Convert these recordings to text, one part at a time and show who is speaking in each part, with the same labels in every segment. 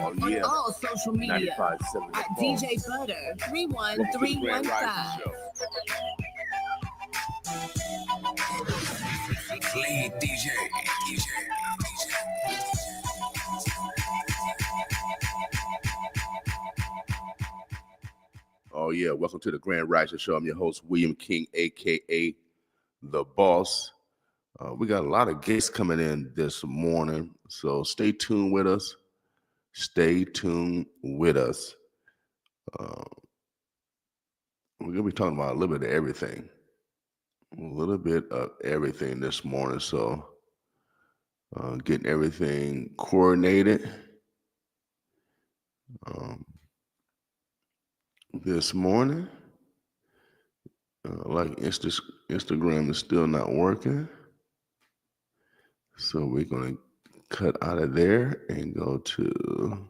Speaker 1: on all social media at DJ Butter 31315.
Speaker 2: Lead DJ.
Speaker 3: Oh yeah, welcome to the Grand Rising Show. I'm your host, William King, aka The Boss. We got a lot of guests coming in this morning, so stay tuned with us. We're gonna be talking about a little bit of everything this morning. So getting everything coordinated. This morning, like Instagram is still not working, so we're gonna cut out of there and go to.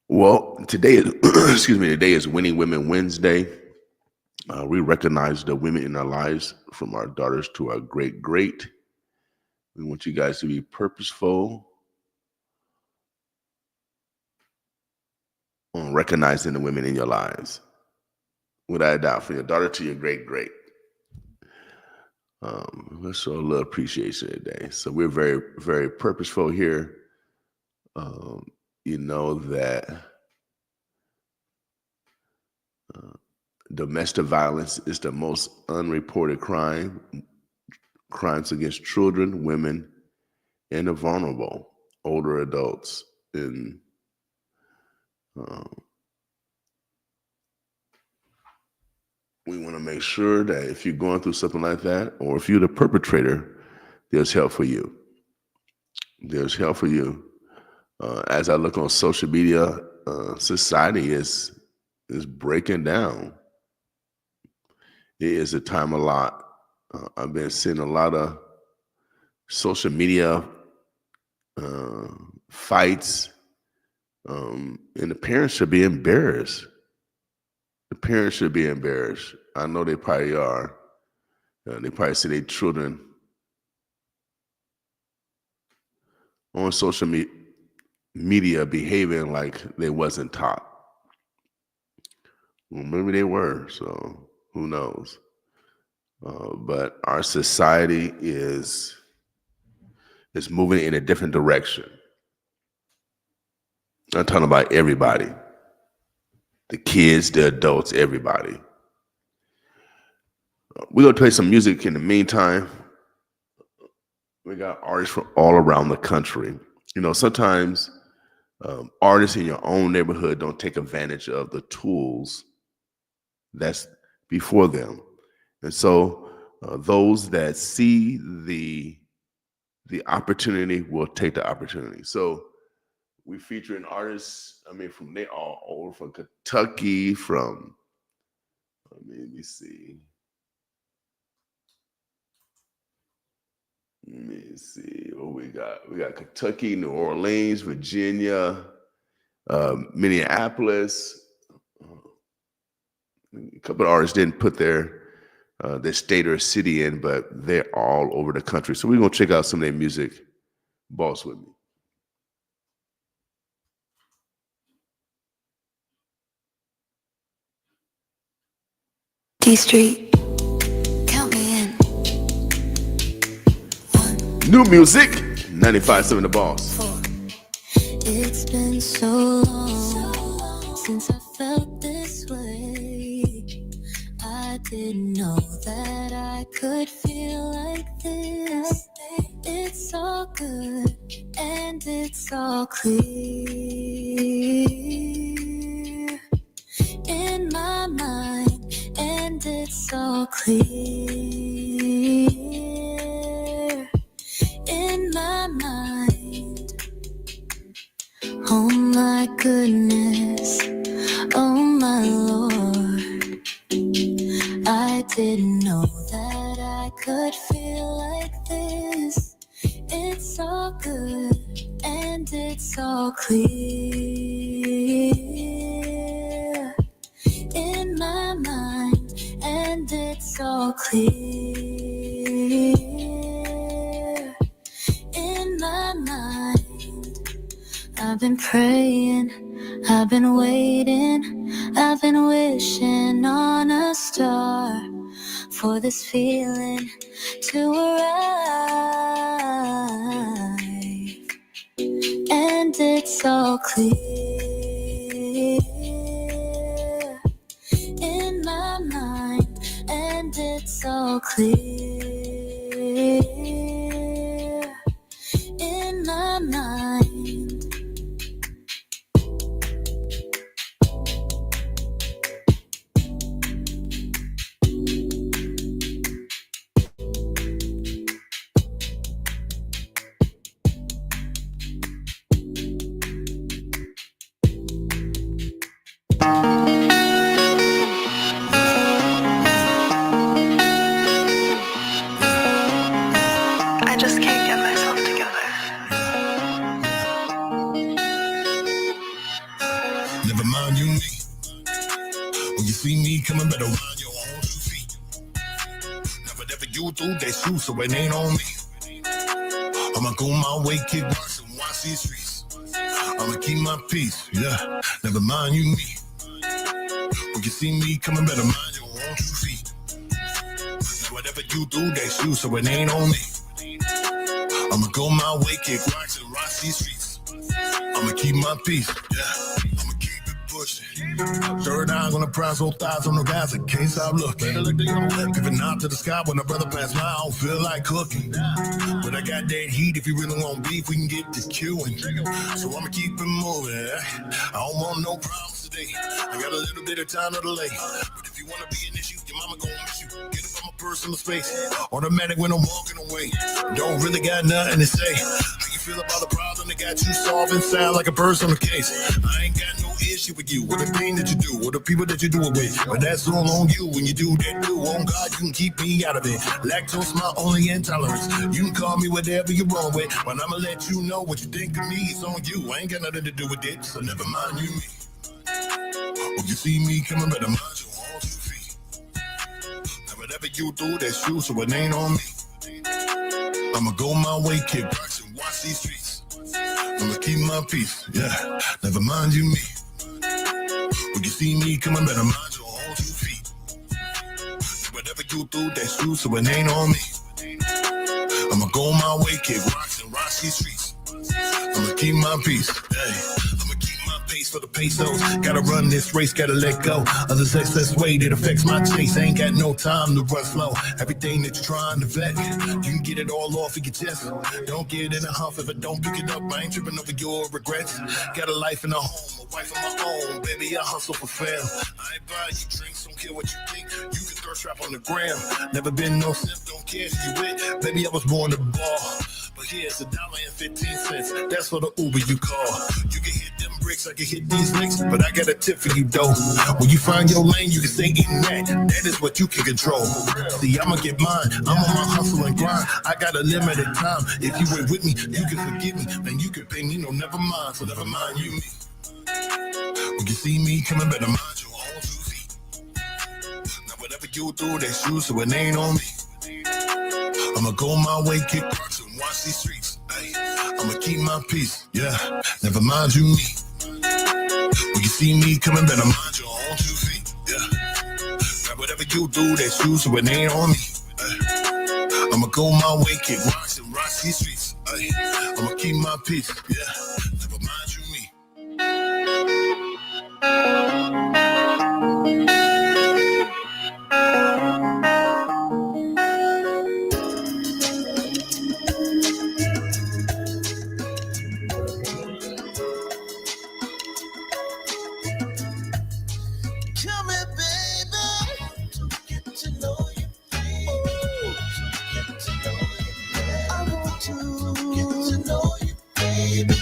Speaker 3: Well, today is today is Winning Women Wednesday. We recognize the women in our lives, from our daughters to our great. We want you guys to be purposeful on recognizing the women in your lives. Without a doubt, from your daughter to your great. Let's show a little appreciation today. So we're very, very purposeful here. You know that domestic violence is the most unreported crime. Crimes against children, women, and the vulnerable, older adults. And we want to make sure that if you're going through something like that, or if you're the perpetrator, there's help for you. As I look on social media, society is breaking down. It is a time a lot. I've been seeing a lot of social media fights, and the parents should be embarrassed. I know they probably are. They probably see their children on social media behaving like they wasn't taught. Well, maybe they were, so who knows? But our society is moving in a different direction. I'm talking about everybody. The kids, the adults, everybody. We're going to play some music in the meantime. We got artists from all around the country. You know, sometimes artists in your own neighborhood don't take advantage of the tools that's before them. And so those that see the opportunity will take the opportunity. So we featuring artists, they all over from Kentucky, let me see. What we got. We got Kentucky, New Orleans, Virginia, Minneapolis. A couple of artists didn't put their state or city in, but they're all over the country. So we're going to check out some of their music. Boss with me.
Speaker 4: D Street, count me in.
Speaker 3: New music, 95.7 The Boss.
Speaker 4: It's been so long since I felt this way. I didn't know that I could feel like this. It's all good and it's all clear in my mind, and it's all clear in my mind. Oh my goodness, oh my Lord, I didn't know that I could feel like this. It's all good and it's all clear in my mind, and it's all clear in my mind. I've been praying, I've been waiting, I've been wishing on a star for this feeling to arrive. And it's all clear in my mind, and it's all clear in my mind.
Speaker 2: I just can't get myself together.
Speaker 5: Never mind you me. When you see me coming, better mind your own 2 feet. Now whatever you do, that's you, so it ain't on me. I'ma go my way, kick rocks and watch these streets. I'ma keep my peace, yeah. Never mind you me. When you see me coming, better mind your own 2 feet. Now whatever you do, that's you, so it ain't on me. I'ma go my way, kick rocks and watch these streets. I'ma keep my peace, yeah. I'ma keep it pushing. Third eye on the prize, hold thighs on the guys in case I look. Giving out to the sky when a brother pass by, I don't feel like cooking. But I got that heat, if you really want beef, we can get this queuing. So I'ma keep it moving. I don't want no problems today. I got a little bit of time to delay. But if you wanna be an issue, your mama gon' miss you. Get it from a personal space. Automatic when I'm walking away. Don't really got nothing to say. How you feel about the problem that got you solving? Sound like a personal case. I ain't got no issue with you, with the thing that you do, with the people that you do it with. But that's all on you when you do that. Do on God, you can keep me out of it. Lactose my only intolerance. You can call me whatever you're wrong with, but I'ma let you know what you think of me. It's on you. I ain't got nothing to do with it, so never mind you me. When you see me coming, better mind your own 2 feet. Now whatever you do, that's you, so it ain't on me. I'ma go my way, kick rocks and watch these streets. I'ma keep my peace, yeah. Never mind you me. When you see me coming, better mind your own 2 feet. Whatever you do, that's you, so it ain't on me. I'ma go my way, kick rocks and watch these streets. I'ma keep my peace, hey. I'ma keep my pace for the pesos. Gotta run this race, gotta let go of this excess weight, it affects my chase. I ain't got no time to run slow. Everything that you're trying to vet, you can get it all off of your chest. Don't get in a huff if I don't pick it up. I ain't tripping over your regrets. Got a life and a home, a wife of my own. Baby, I hustle for fam. I ain't buy you drinks, don't care what you think. You can thirst trap on the gram. Never been no simp, don't care who you with. Baby, I was born to ball. But here's $1.15. That's for the Uber you call. You can hit them bricks, I can hit these licks, but I got a tip for you though. When you find your lane, you can stay in that. That is what you can control. See, I'ma get mine. I'm on my hustle and grind. I got a limited time. If you ain't with me, you can forgive me, then you can pay me. No, never mind. So never mind you me. When you see me coming, better mind your own 2 feet. Now whatever you do, that's you, so it ain't on me. I'ma go my way, kick rocks and watch these streets. Ay, I'ma keep my peace, yeah. Never mind you me. When you see me coming, better mind your own 2 feet, yeah. Now whatever you do, that's you, so it ain't on me. Ay, I'ma go my way, kick rocks and watch these streets. Ay, I'ma keep my peace, yeah. Never mind you me.
Speaker 6: Baby.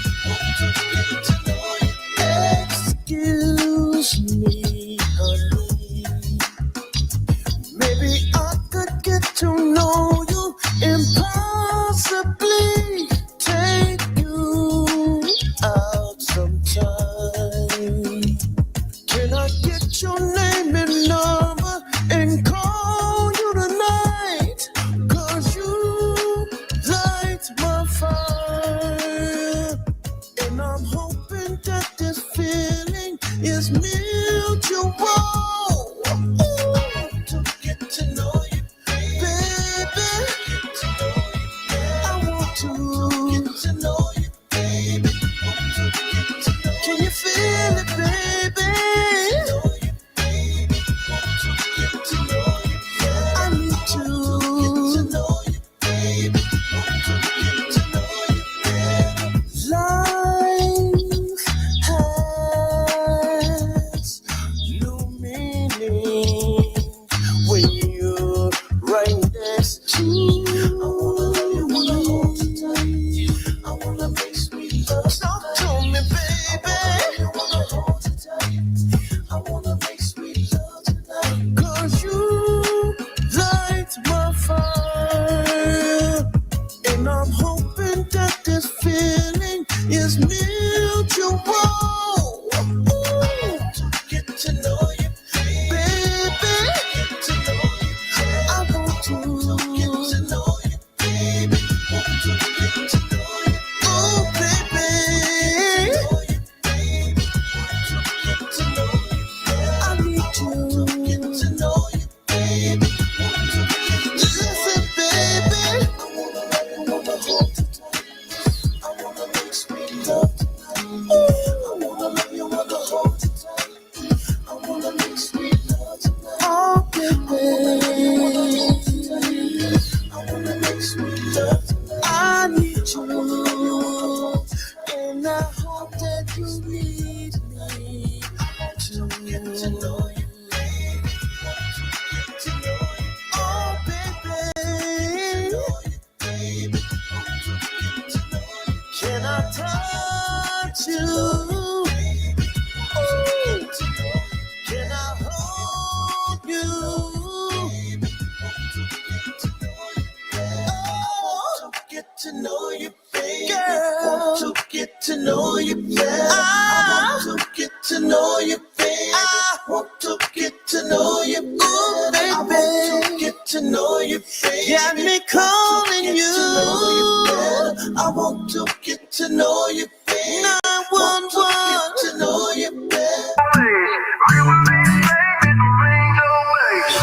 Speaker 6: And I'm hoping that this feeling is mutual. To get to know you, baby. I want to get to know you, baby. Can you feel it, baby? I need to get to know you, baby. Life has no meaning when you're right next to me. I wanna love you, wanna hold you tight. I wanna make sweet love. Talk to me, baby. I wanna hold you tight. I wanna make sweet love tonight. 'Cause you light my fire. And I'm hoping that this feeling is mutual. To get to know you, baby. I want to get to know you, baby. Oh, baby. I need to get to know you, baby. Listen, baby. I wanna hold you tight. I wanna make sweet love tonight. I wanna love you, wanna hold you tight. I wanna make sweet love tonight. Oh, baby. I wanna make sweet love tonight. I need you, and I hope that you need me to get to know you. Oh, baby. Can I touch you? Ooh. Can I hold you? Oh, to get to know you, baby. Girl. To get to know you, baby. I want to get to know you, baby. I want to get to know you, baby. Ooh, baby. I want to get to know you, baby. Got me calling you. I want to get to know you, baby. 911. Get to know you, baby.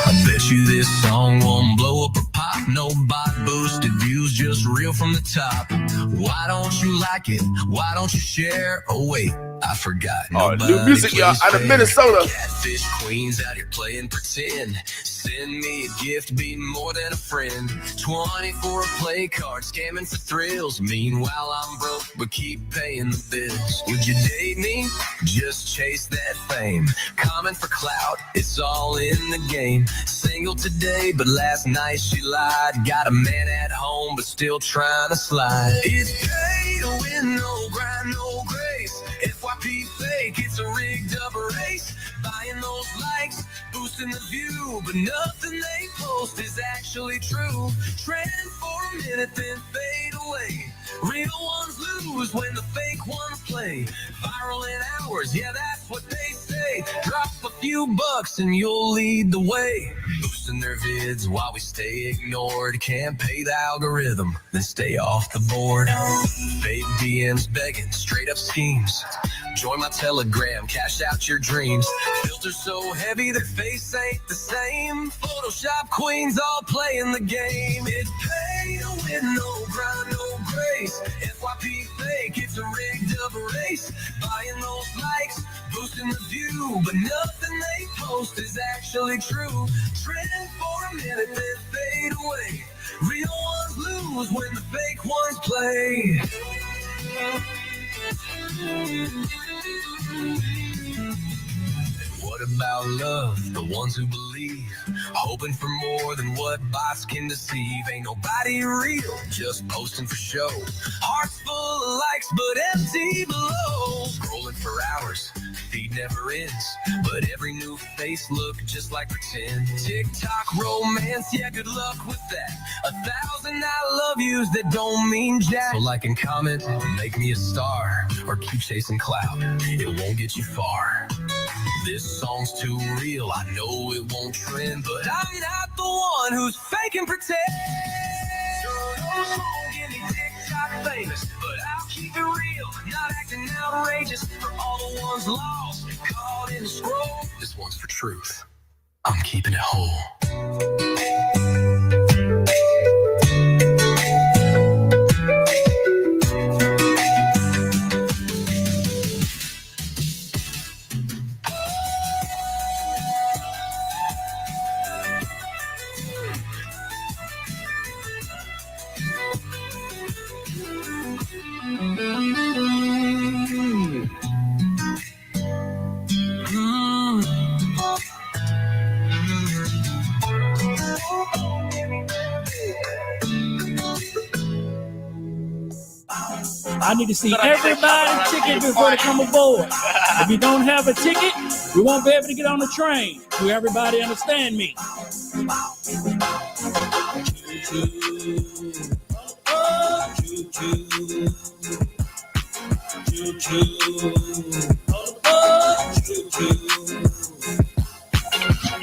Speaker 7: I bet you this song won't blow up or pop. No bot boosted views, just real from the top. Why don't you like it? Why don't you share? Oh wait, I forgot.
Speaker 3: New music, y'all, out of Minnesota.
Speaker 7: Catfish queens out here playing pretend. Send me a gift, be more than a friend. 20 for a play card, scamming for thrills. Meanwhile, I'm broke, but keep paying the bills. Would you date me? Just chase that fame. Comment for clout, it's all in the game. Single today, but last night she lied. Got a man at home, but still trying to slide. It's pay to win, no grind, no grace. FYP fake, it's a rigged up race. Buying those likes, boosting the view, but nothing they post is actually true. Trend for a minute, then fade away. Real ones lose when the fake ones play. Viral in hours, yeah, that's what they say. Drop a few bucks and you'll lead the way. Boosting their vids while we stay ignored. Can't pay the algorithm, then stay off the board. Fake DMs begging, straight up schemes. Join my Telegram, cash out your dreams. Filters so heavy, their face ain't the same. Photoshop queens all playing the game. It's pay to win, no grind, no grace. FYP fake, it's a rigged up race. Buying those likes, boosting the view, but nothing they post is actually true. Trend for a minute, then fade away. Real ones lose when the fake ones play. What about love? The ones who believe, hoping for more than what bots can deceive. Ain't nobody real, just posting for show. Hearts full of likes, but empty below. Scrolling for hours, feed never ends, but every new face look just like pretend. TikTok romance, yeah, good luck with that. 1,000 I love yous that don't mean jack. So like and comment, make me a star, or keep chasing clout. It won't get you far. This song's too real, I know it won't trend, but I'm not the one who's fake and pretend. So don't get me TikTok famous, but I'll keep keep it real, not acting outrageous. For all the ones lost, caught in the scroll. This one's for truth. I'm keeping it whole.
Speaker 8: I need to see everybody's ticket before they come aboard. If you don't have a ticket, you won't be able to get on the train. Do everybody understand me? Choo-choo. Oh, choo-choo. Choo-choo. Oh, choo-choo.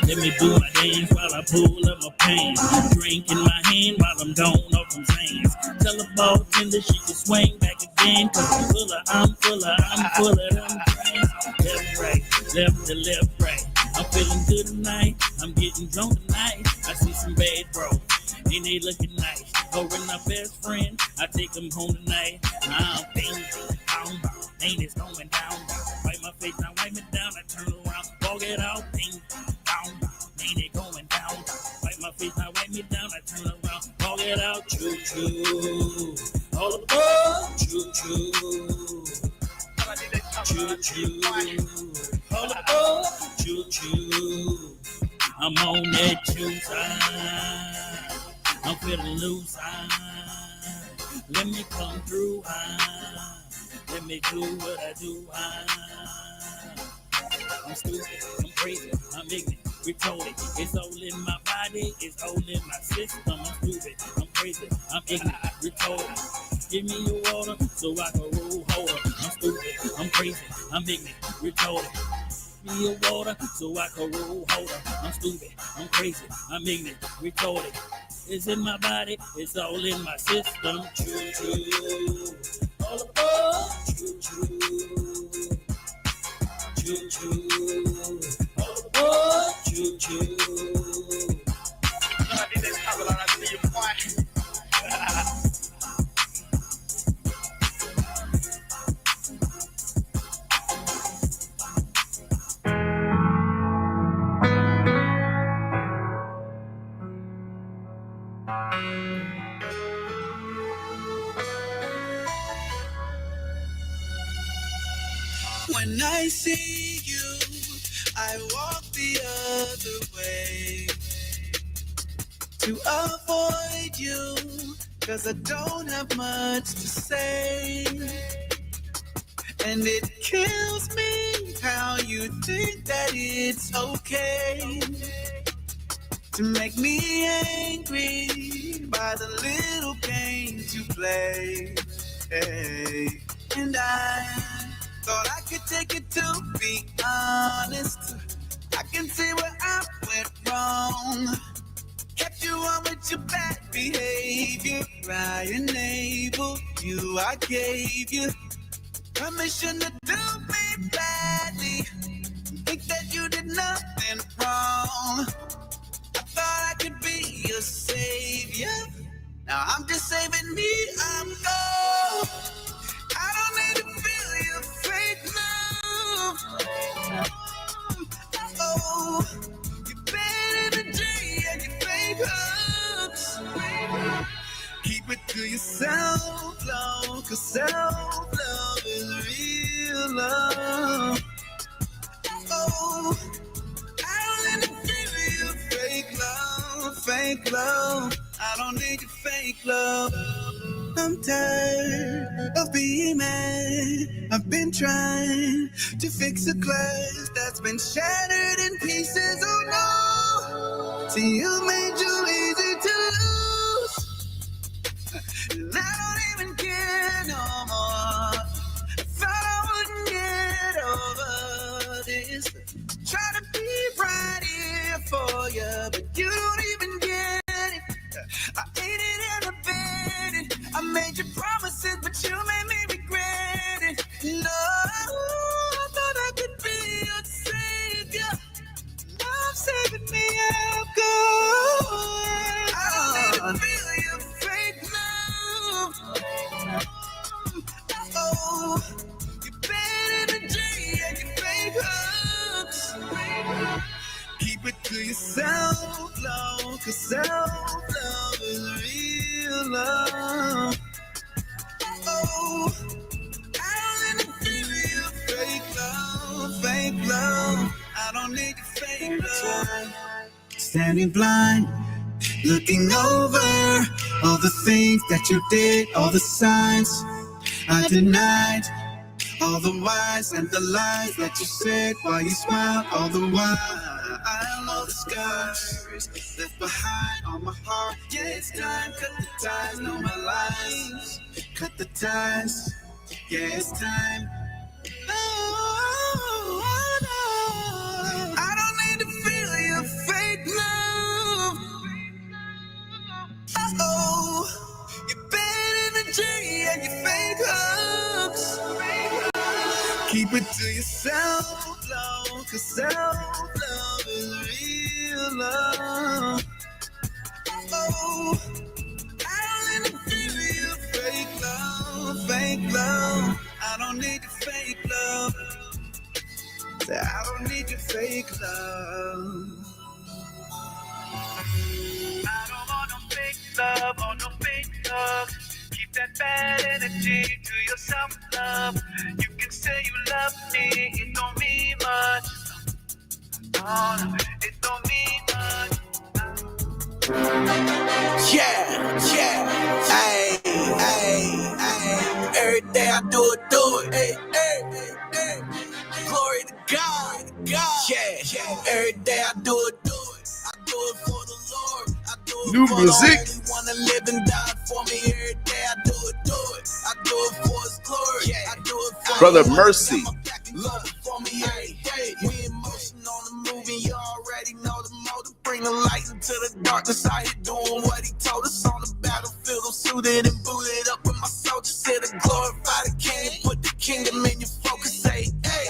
Speaker 8: Let me do my dance while I pull up my pants. Drink in my hand while I'm gone off them sands. Tell the bartender she can swing back again. Cause I'm full of them trains. Left, right, left to left, right. I'm feeling good tonight. I'm getting drunk tonight. I see some bad bros, and they looking nice. Over my best friend, I take them home tonight. I'm thinking, ain't it's going down. Wipe my face, now wipe me down. I turn around, walk it out. Ain't it going down. Wipe my face, now wipe me down. I turn around, walk it out. Choo choo, all aboard. Choo choo, choo choo, all aboard. Choo choo. I'm on that choo side. I'm feeling loose. Let me come through. Let me do what I do. I'm stupid, I'm crazy, I'm ignorant, retarded. It's all in my body, it's all in my system. I'm stupid, I'm crazy, I'm ignorant, retarded. Give me your water so I can roll harder. I'm stupid, I'm crazy, I'm ignorant, retarded. Give me your water so I can roll harder. I'm stupid, I'm crazy, I'm ignorant, retarded. It's in my body, it's all in my system. Choo choo, all aboard. Choo choo, choo choo, all aboard. Choo choo. I did this cover on I see you quiet.
Speaker 6: When I see you, I walk the other way to avoid you, 'cause I don't have much to say. And it kills me how you think that it's okay to make me angry by the little games you play. Hey. And I thought I could take it to be honest. I can see where I went wrong. Kept you on with your bad behavior. I enabled you, I gave you permission to do me badly. Think that you did nothing wrong. I thought I could be your savior. Now I'm just saving me, I'm gone. I don't need to feel your fake love. Oh, your bad energy and your fake hugs. Keep it to yourself, love, 'cause self-love is real love. Oh, I don't need to feel your fake love, fake love. I don't need your fake love. I'm tired of being mad. I've been trying to fix a glass that's been shattered in pieces. Oh no, see you made you easy to lose. And I don't even care no more. Thought I wouldn't get over this. Try to be right here for you, but you don't even get it. I ate it in the bed. I made you promises, but you made me regret. your bad energy and your fake hugs. Keep it to yourself, love, cause self-love is real love. Oh, I don't need to feel your fake love. I don't need your fake love. Standing blind, looking over all the things that you did, all the signs I denied, all the whys and the lies that you said while you smiled all the while. All the scars left behind on my heart. Yeah, it's time, cut the ties, no more lies. Cut the ties, yeah, it's time. Oh, no. I don't need to feel your fake love. Oh, your bad energy and your fake hugs. Keep it to yourself, love, cause self-love is real love. Oh, I don't need to feel your fake love. I don't need your fake love. I don't need your fake love. I don't want no fake love or no fake love. Keep that bad energy to yourself, love. You can say you love me, it don't mean much. Oh, no, it don't mean much. Yeah, ay. Every day I do it, ay. Glory to God, yeah. Every day I do it. I do it for the Lord. I do it
Speaker 3: New
Speaker 6: for
Speaker 3: music.
Speaker 6: the only one that live and die for me. Every day I do it. I do it for His glory. I do it for
Speaker 3: Brother
Speaker 6: the one
Speaker 3: Mercy.
Speaker 6: that got my back and love it for me every day. We in motion on the movie. You already know the motive. Bring the light into the darkness. Out here doing what He told us on the battlefield. I'm suited and booted up with my soldiers here to glorify the King. Put the kingdom in your focus. Say, hey,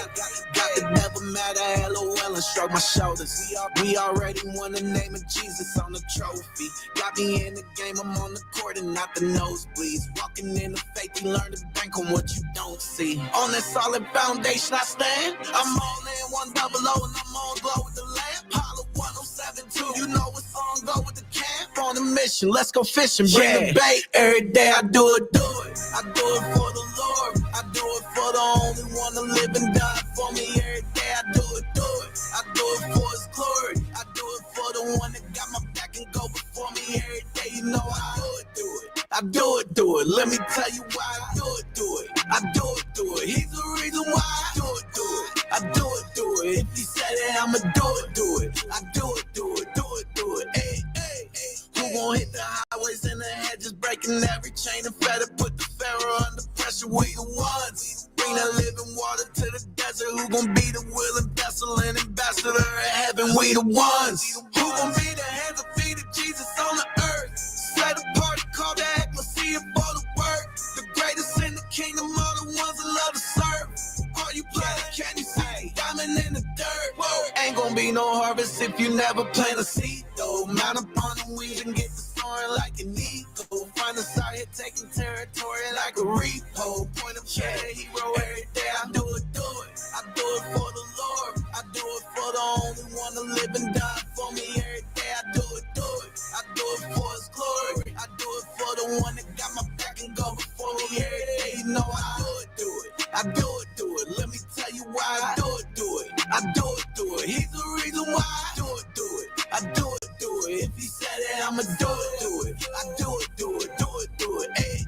Speaker 6: got the devil mad at LOL and shrug my shoulders. We already won the name of Jesus on the trophy. Got me in the game, I'm on the court and not the nosebleeds. Walking in the faith, you learn to bank on what you don't see. On that solid foundation I stand. I'm all in 100 and I'm on glow with the lamp. Hollow 1072, you know what's on go with the camp. On a mission, let's go fishing, bring the bait. Every day I do it. I do it for the Lord. I do it for the only one to live and die for me. Every day I do it. I do it for His glory. I do it for the one that got my back and go before me. Every day, you know I do it. I do it. Let me tell you why I do it. I do it. He's the reason why I do it. I do it. If He said it, I'ma do it. I do it. Hey. Who gon' hit the highways and the hedges, breaking every chain and fetter, put the Pharaoh under pressure? We the ones. Bring that living water to the desert. Who gon' be the willing vessel and ambassador of heaven? We the ones. Who gon' be the hands and feet of Jesus on the earth? Set apart, call the ecclesia for the work. The greatest in the kingdom are the ones that love to serve. All you players, can you see diamond in the dirt? Whoa. Ain't gon' be no harvest if you never plant a seed, though. Mount upon the wings and get to soaring like an eagle. Find us out here taking territory like a repo. Point of hero every day. I do it. I do it for the Lord. I do it for the only one to live and die for me every day. I do it. I do it for His glory. I do it for the one that got my back and go before me every day. You know I do it. I do it. Let me tell you why I do it. I do it. He's the reason why I do it. I do it. If He said it, I'ma do it. I do it. Hey.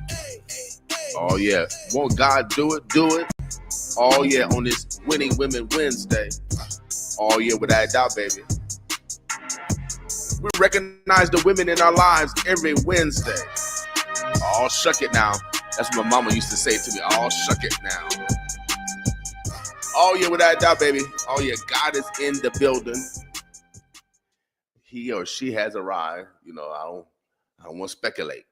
Speaker 3: Oh yeah, won't God do it? Oh yeah, on this Winning Women Wednesday. Oh yeah, without a doubt, baby. We recognize the women in our lives every Wednesday. Oh, shuck it now. That's what my mama used to say to me. Oh, shuck it now. Oh yeah, without a doubt, baby. Oh yeah, God is in the building. He or she has arrived. You know, I don't want to speculate.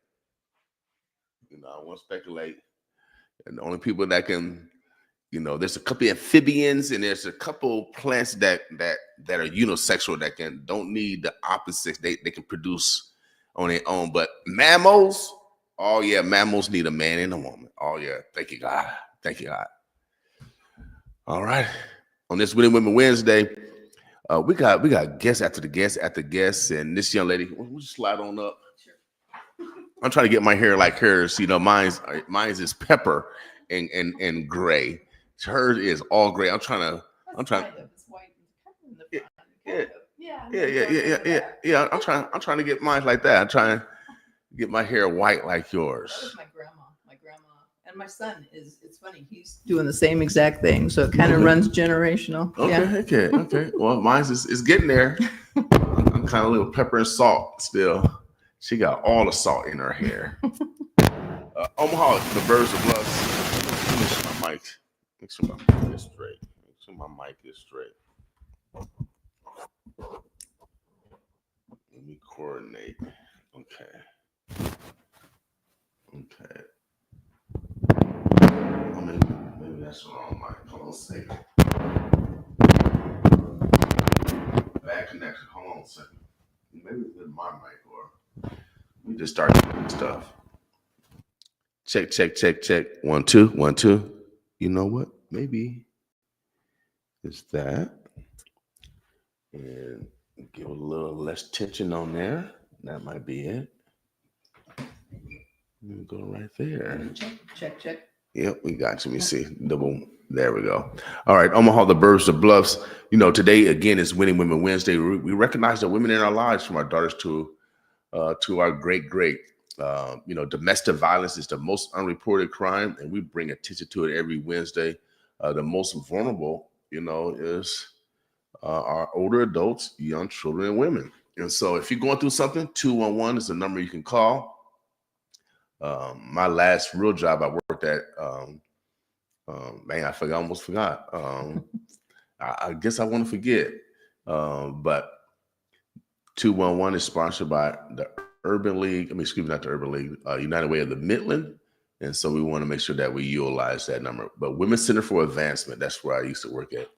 Speaker 3: And the only people that can, there's a couple of amphibians and there's a couple plants that are unisexual that don't need the opposites. They can produce on their own. But mammals, oh yeah, mammals need a man and a woman. Oh yeah, thank you, God. Thank you, God. All right. On this Winning Women Wednesday, we got guests after the guests after guests, and this young lady, we'll just slide on up. I'm trying to get my hair like hers. You know, mine's is pepper and gray. Hers is all gray. I'm trying. Yeah. I'm trying to get mine like that. I'm trying to get my hair white like yours.
Speaker 9: That was my grandma. And my son it's funny, he's doing the same exact thing. So it kind of runs generational.
Speaker 3: Okay. Well, mine's is getting there. I'm kind of a little pepper and salt still. She got all the salt in her hair. Omaha, the birds of blood. Make sure my mic is straight. Make sure my mic is straight. Let me coordinate. Okay. Oh, maybe that's the wrong mic. Hold on a second. Bad connection. Hold on a second. Maybe it's my mic, or we just start doing stuff. Check. 1 2 1 2. You know what? Maybe it's that. And give a little less tension on there. That might be it. Go right there.
Speaker 9: Check.
Speaker 3: Yep, we got you. Let me see. Double. There we go. All right, Omaha, the Birds, the Bluffs. You know, today again is Winning Women Wednesday. We recognize the women in our lives, from our daughters to our great. Domestic violence is the most unreported crime, and we bring attention to it every Wednesday. The most vulnerable, is our older adults, young children, and women. And so, if you're going through something, 211 is the number you can call. My last real job, I worked at. I almost forgot. I guess I want to forget. But 211 is sponsored by the Urban League. Not the Urban League, United Way of the Midland. And so we want to make sure that we utilize that number. But Women's Center for Advancement, that's where I used to work at.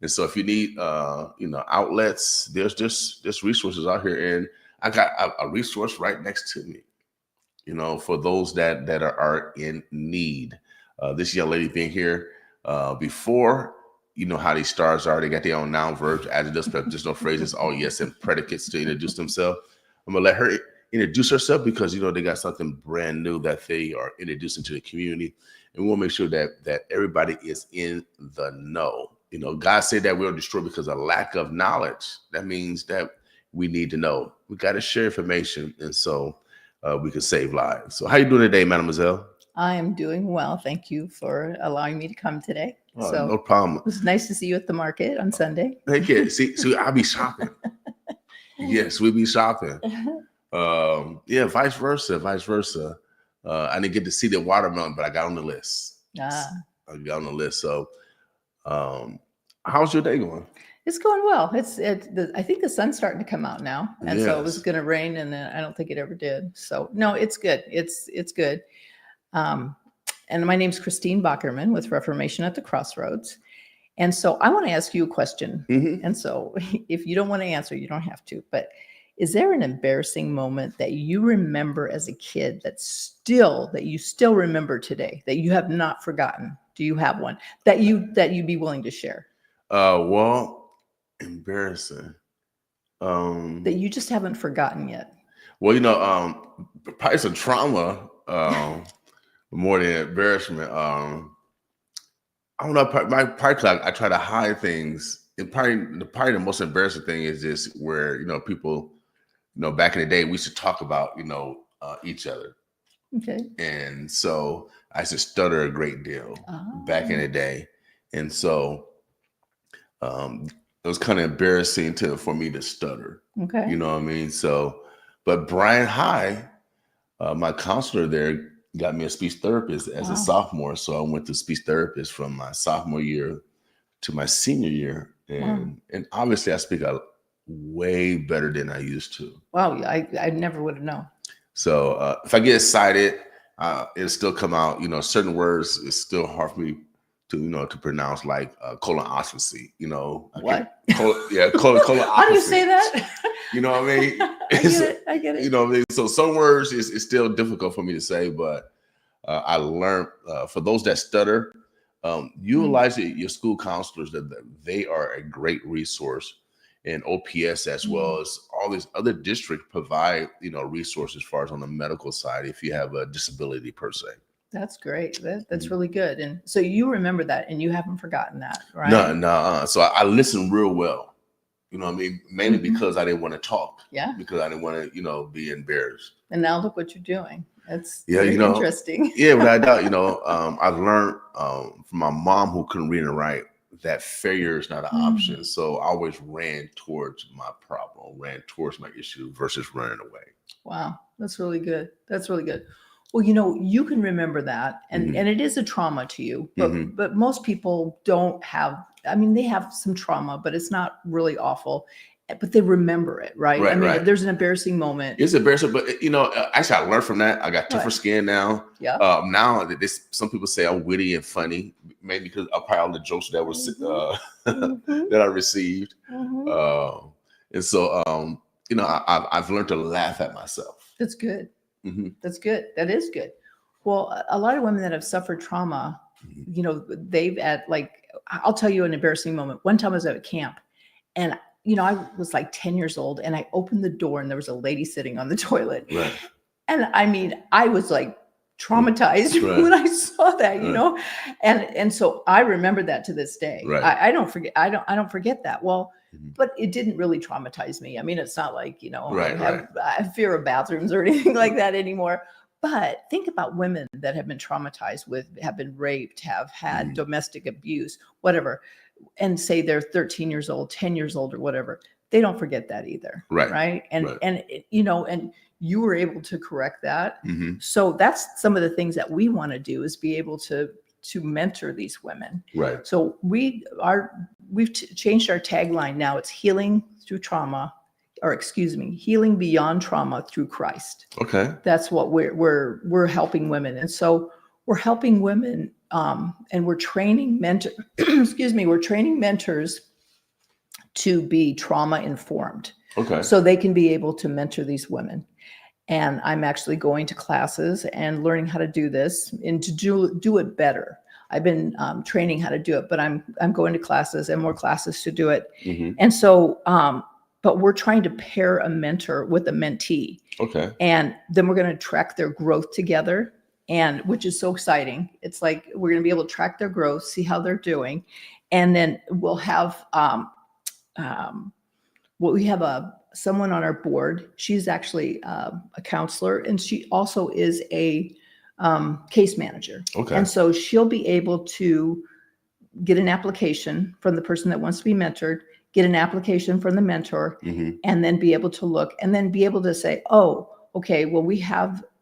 Speaker 3: And so if you need, outlets, there's resources out here. And I got a resource right next to me, for those that are in need. This young lady being here before, how these stars are. They got their own noun, verbs, adjectives, prepositional phrases, all yes and predicates to introduce themselves. I'm going to let her introduce herself because, they got something brand new that they are introducing to the community. And we want to make sure that everybody is in the know. God said that we'll destroy because of lack of knowledge. That means that we need to know. We got to share information. And so we can save lives. So how you doing today, mademoiselle?
Speaker 9: I am doing well. Thank you for allowing me to come today. So
Speaker 3: no problem.
Speaker 9: It was nice to see you at the market on Sunday.
Speaker 3: Thank you. See, I'll be shopping. Yes, we be shopping. Vice versa. I didn't get to see the watermelon, but I got on the list. I got on the list. So, how's your day going?
Speaker 9: It's going well. I think the sun's starting to come out now, and so it was going to rain, and then I don't think it ever did. So no, it's good. It's good. And my name's Christine Bockerman with Reformation at the Crossroads. And so I want to ask you a question. Mm-hmm. And so if you don't want to answer, you don't have to. But is there an embarrassing moment that you remember as a kid that you still remember today, that you have not forgotten? Do you have one that you'd be willing to share?
Speaker 3: Well, embarrassing.
Speaker 9: That you just haven't forgotten yet.
Speaker 3: Well, probably some trauma. More than embarrassment. I don't know. I try to hide things. And probably the most embarrassing thing is just where people, back in the day we used to talk about each other.
Speaker 9: Okay.
Speaker 3: And so I used to stutter a great deal back in the day, and so it was kind of embarrassing for me to stutter.
Speaker 9: Okay.
Speaker 3: You know what I mean? So, but Brian High, my counselor there, got me a speech therapist as a sophomore. So I went to speech therapist from my sophomore year to my senior year. And obviously I speak way better than I used to.
Speaker 9: Wow. I never would have known.
Speaker 3: So if I get excited, it'll still come out. Certain words, it's still hard for me to pronounce, like colonoscopy.
Speaker 9: What?
Speaker 3: Colonoscopy.
Speaker 9: How do you say that?
Speaker 3: You know what I mean?
Speaker 9: I get it.
Speaker 3: You know what I mean? So some words is still difficult for me to say, but I learned for those that stutter, Utilize your school counselors, that they are a great resource, and OPS as well as all these other districts provide, resources as far as on the medical side if you have a disability per se.
Speaker 9: That's great. That's really good. And so you remember that and you haven't forgotten that, right?
Speaker 3: No. So I listen real well. You know what I mean? Mainly because I didn't want to talk.
Speaker 9: Yeah.
Speaker 3: Because I didn't want to, be embarrassed.
Speaker 9: And now look what you're doing. That's
Speaker 3: very
Speaker 9: interesting.
Speaker 3: Yeah, without a doubt, I've learned from my mom, who couldn't read and write, that failure is not an option. So I always ran towards my problem, ran towards my issue versus running away.
Speaker 9: Wow. That's really good. That's really good. Well, you can remember that, and it is a trauma to you, but most people don't have, they have some trauma, but it's not really awful, but they remember it, right?
Speaker 3: Right.
Speaker 9: There's an embarrassing moment.
Speaker 3: It's embarrassing, but actually I learned from that. I got tougher skin now.
Speaker 9: Yeah.
Speaker 3: Now some people say I'm witty and funny, maybe because of all the jokes that was that I received. And so I've learned to laugh at myself.
Speaker 9: That's good. That's good. That is good. Well, a lot of women that have suffered trauma, they've I'll tell you an embarrassing moment. One time I was at a camp, and I was like 10 years old, and I opened the door and there was a lady sitting on the toilet.
Speaker 3: Right.
Speaker 9: And I was like traumatized when I saw that, and so I remember that to this day.
Speaker 3: Right.
Speaker 9: I don't forget that. Well, but it didn't really traumatize me. It's not like, I have fear of bathrooms or anything like that anymore. But think about women that have been traumatized have been raped, have had domestic abuse, whatever, and say they're 13 years old, 10 years old or whatever. They don't forget that either. Right. And you were able to correct that. So that's some of the things that we want to do, is be able to mentor these women.
Speaker 3: Right.
Speaker 9: So we've changed our tagline now. It's healing beyond trauma through Christ.
Speaker 3: Okay.
Speaker 9: That's what we're helping women. And so we're helping women, and we're training we're training mentors to be trauma informed.
Speaker 3: Okay.
Speaker 9: So they can be able to mentor these women. And I'm actually going to classes and learning how to do this and to do it better. I've been training how to do it, but I'm going to classes and more classes to do it. And so, but we're trying to pair a mentor with a mentee.
Speaker 3: Okay.
Speaker 9: And then we're going to track their growth together, and which is so exciting. It's like we're going to be able to track their growth, see how they're doing, and then we'll have we have someone on our board. She's actually a counselor, and she also is a case manager.
Speaker 3: Okay.
Speaker 9: And so she'll be able to get an application from the person that wants to be mentored, get an application from the mentor, and then be able to look and then be able to say, oh, okay, well,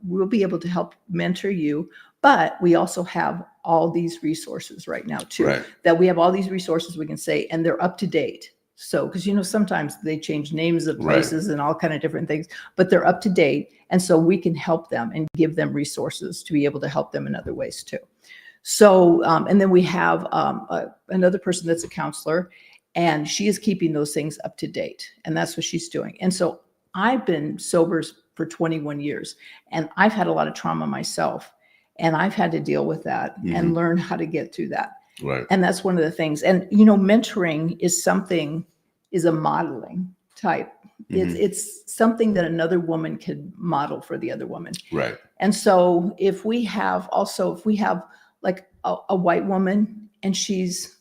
Speaker 9: we'll be able to help mentor you, but we also have all these resources right now too, that we have all these resources we can say, and they're up to date. So, because, sometimes they change names of places and all kind of different things, but they're up to date. And so we can help them and give them resources to be able to help them in other ways too. So, and then we have another person that's a counselor, and she is keeping those things up to date. And that's what she's doing. And so I've been sober for 21 years, and I've had a lot of trauma myself, and I've had to deal with that and learn how to get through that.
Speaker 3: Right.
Speaker 9: And that's one of the things. And, mentoring is a modeling type. It's something that another woman could model for the other woman.
Speaker 3: Right.
Speaker 9: And so if we have like a white woman, and she's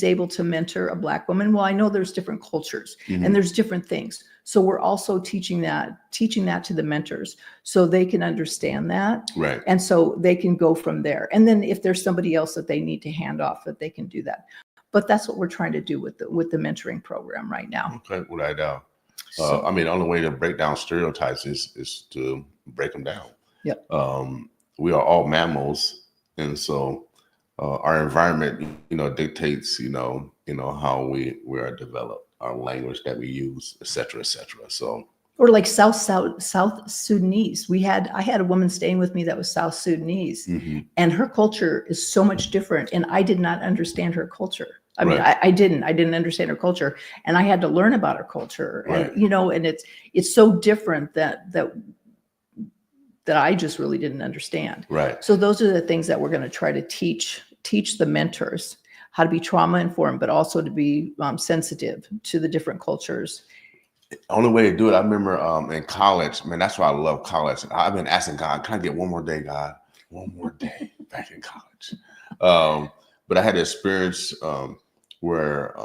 Speaker 9: able to mentor a Black woman, well, I know there's different cultures and there's different things. So we're also teaching that to the mentors so they can understand that.
Speaker 3: Right.
Speaker 9: And so they can go from there. And then if there's somebody else that they need to hand off, that they can do that. But that's what we're trying to do with the mentoring program right now.
Speaker 3: Okay, without a doubt. The only way to break down stereotypes is to break them down.
Speaker 9: Yep.
Speaker 3: We are all mammals, and so our environment, dictates, how we are developed, our language that we use, et cetera, et cetera. So.
Speaker 9: Or like South Sudanese. I had a woman staying with me that was South Sudanese, and her culture is so much different. And I did not understand her culture. I mean, I didn't understand her culture, and I had to learn about her culture.
Speaker 3: Right.
Speaker 9: And, and it's so different that I just really didn't understand.
Speaker 3: Right.
Speaker 9: So those are the things that we're going to try to teach teach the mentors how to be trauma informed, but also to be sensitive to the different cultures.
Speaker 3: Only way to do it, I remember in college, man, that's why I love college. I've been asking God, can I get one more day, God? One more day back in college. But I had an experience where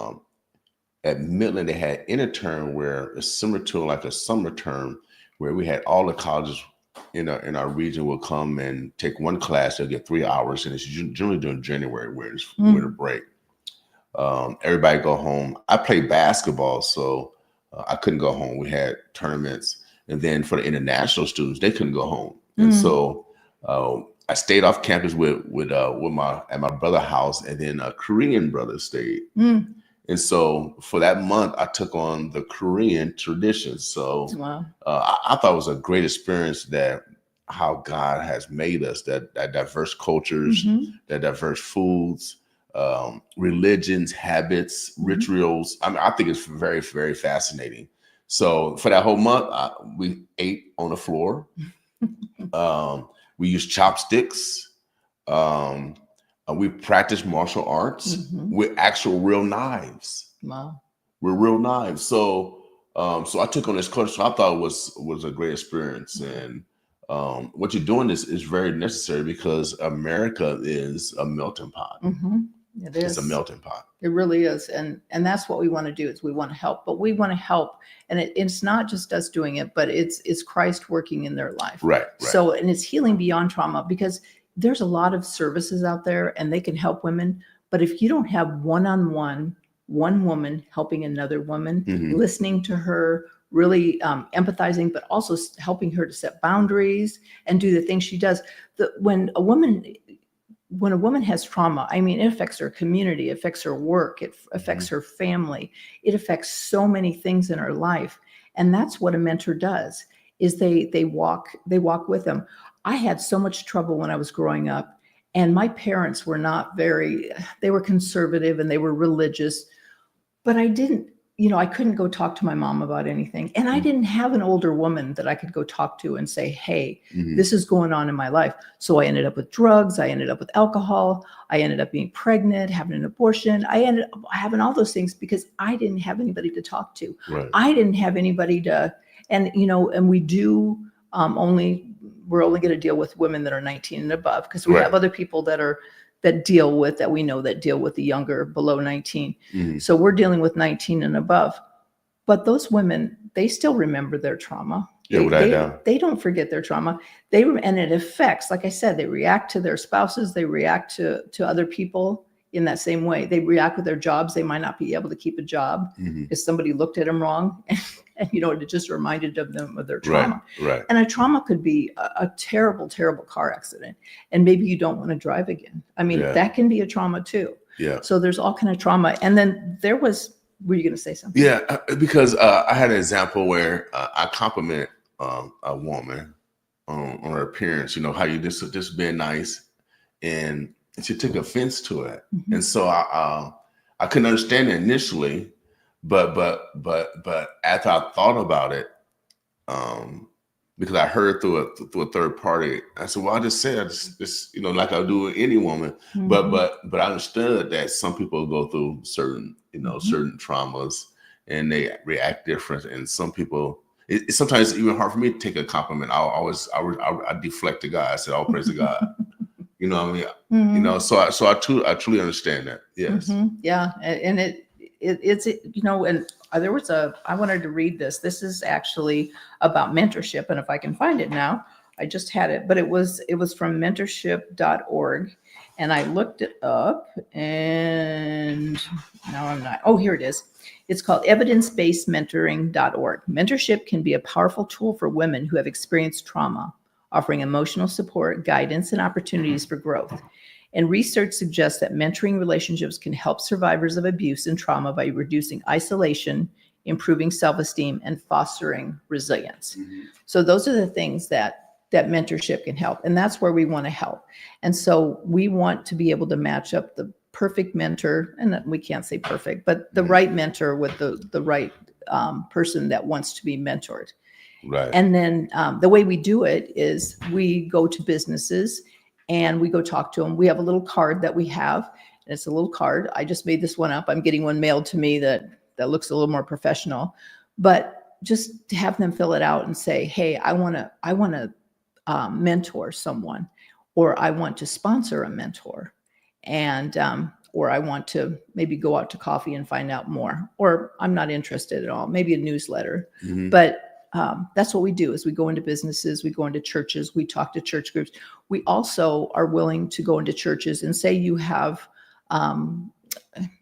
Speaker 3: at Midland, they had interterm where it's similar to like a summer term where we had all the colleges in our region will come and take one class. They'll get 3 hours, and it's generally during January where it's winter break. Everybody go home. I played basketball, so I couldn't go home. We had tournaments, and then for the international students, they couldn't go home, and so I stayed off campus at my brother's house, and then a Korean brother stayed. And so for that month, I took on the Korean tradition. So I thought it was a great experience that how God has made us, that diverse cultures, that diverse foods, religions, habits, rituals. I mean, I think it's very, very fascinating. So for that whole month, we ate on the floor. We used chopsticks. We practiced martial arts with actual real knives.
Speaker 9: Wow.
Speaker 3: With real knives. So so I took on this culture. So I thought it was a great experience. And what you're doing is very necessary because America is a melting pot.
Speaker 9: It is.
Speaker 3: It's a melting pot.
Speaker 9: It really is. And that's what we want to do is we want to help, but we want to help. And it's not just us doing it, but it's Christ working in their life.
Speaker 3: Right.
Speaker 9: So, and it's healing beyond trauma because there's a lot of services out there and they can help women. But if you don't have one-on-one, one woman helping another woman, listening to her, really empathizing, but also helping her to set boundaries and do the things she does. When a woman has trauma, I mean, it affects her community, it affects her work, it affects her family, it affects so many things in her life. And that's what a mentor does, is they walk with them. I had so much trouble when I was growing up, and my parents were not they were conservative and they were religious, but I couldn't go talk to my mom about anything. And I didn't have an older woman that I could go talk to and say, hey, this is going on in my life. So I ended up with drugs. I ended up with alcohol. I ended up being pregnant, having an abortion. I ended up having all those things because I didn't have anybody to talk to.
Speaker 3: Right.
Speaker 9: I didn't have anybody and we do we're only going to deal with women that are 19 and above because we have other people that deal with the younger below 19. So we're dealing with 19 and above, but those women, they still remember their trauma. They don't forget their trauma. And it affects, like I said, they react to their spouses. They react to other people in that same way. They react with their jobs. They might not be able to keep a job if somebody looked at them wrong. And it just reminded them of their trauma.
Speaker 3: Right.
Speaker 9: And a trauma could be a terrible, terrible car accident. And maybe you don't want to drive again. I mean, that can be a trauma too.
Speaker 3: Yeah.
Speaker 9: So there's all kind of trauma. And then were you going to say something?
Speaker 3: Yeah, because I had an example where I compliment a woman on her appearance, how you just being nice. And she took offense to it. And so I couldn't understand it initially. But after I thought about it, because I heard through a third party, I said, well, I just said this, like I do with any woman. But I understood that some people go through certain traumas and they react different. And some people, it's sometimes even hard for me to take a compliment. I deflect to God. I said, all praise to God. You know what I mean? So I truly understand that. Yes.
Speaker 9: Yeah. And it's and there was I wanted to read this. This is actually about mentorship. And if I can find it now, I just had it, but it was from mentorship.org. And I looked it up and now I'm not. Oh, here it is. It's called evidence-based-mentoring.org. Mentorship can be a powerful tool for women who have experienced trauma, offering emotional support, guidance, and opportunities for growth. And research suggests that mentoring relationships can help survivors of abuse and trauma by reducing isolation, improving self-esteem, and fostering resilience. So those are the things that mentorship can help. And that's where we want to help. And so we want to be able to match up the perfect mentor, and we can't say perfect, but the right mentor with the right person that wants to be mentored.
Speaker 3: Right.
Speaker 9: And then the way we do it is we go to businesses and we go talk to them. We have a little card that we have, and it's a little card. I just made this one up. I'm getting one mailed to me that looks a little more professional, but just to have them fill it out and say, hey, I want to mentor someone, or I want to sponsor a mentor, and or I want to maybe go out to coffee and find out more, or I'm not interested at all, maybe a newsletter. But that's what we do is we go into businesses, we go into churches, we talk to church groups. We also are willing to go into churches and say you have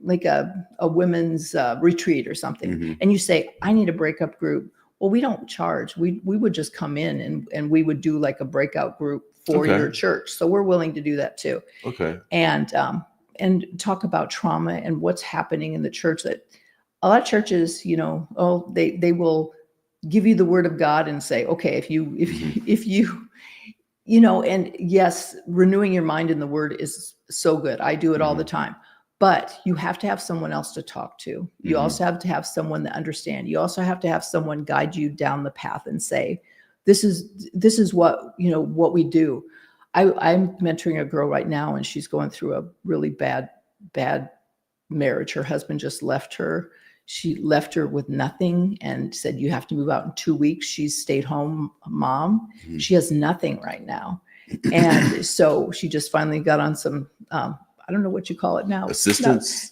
Speaker 9: like a women's retreat or something, and you say, I need a breakup group. Well, we don't charge. We would just come in and we would do like a breakout group for your church. So we're willing to do that too.
Speaker 3: Okay.
Speaker 9: And talk about trauma and what's happening in the church. That a lot of churches, they will give you the word of God and say, okay, if you, and yes, renewing your mind in the word is so good. I do it all the time, but you have to have someone else to talk to. You also have to have someone that understands. You also have to have someone guide you down the path and say, this is what, what we do. I'm mentoring a girl right now, and she's going through a really bad marriage. Her husband just left her. She left her with nothing and said, you have to move out in 2 weeks. She's stay-at-home mom. She has nothing right now. And so she just finally got on some, I don't know what you call it now.
Speaker 3: Assistance,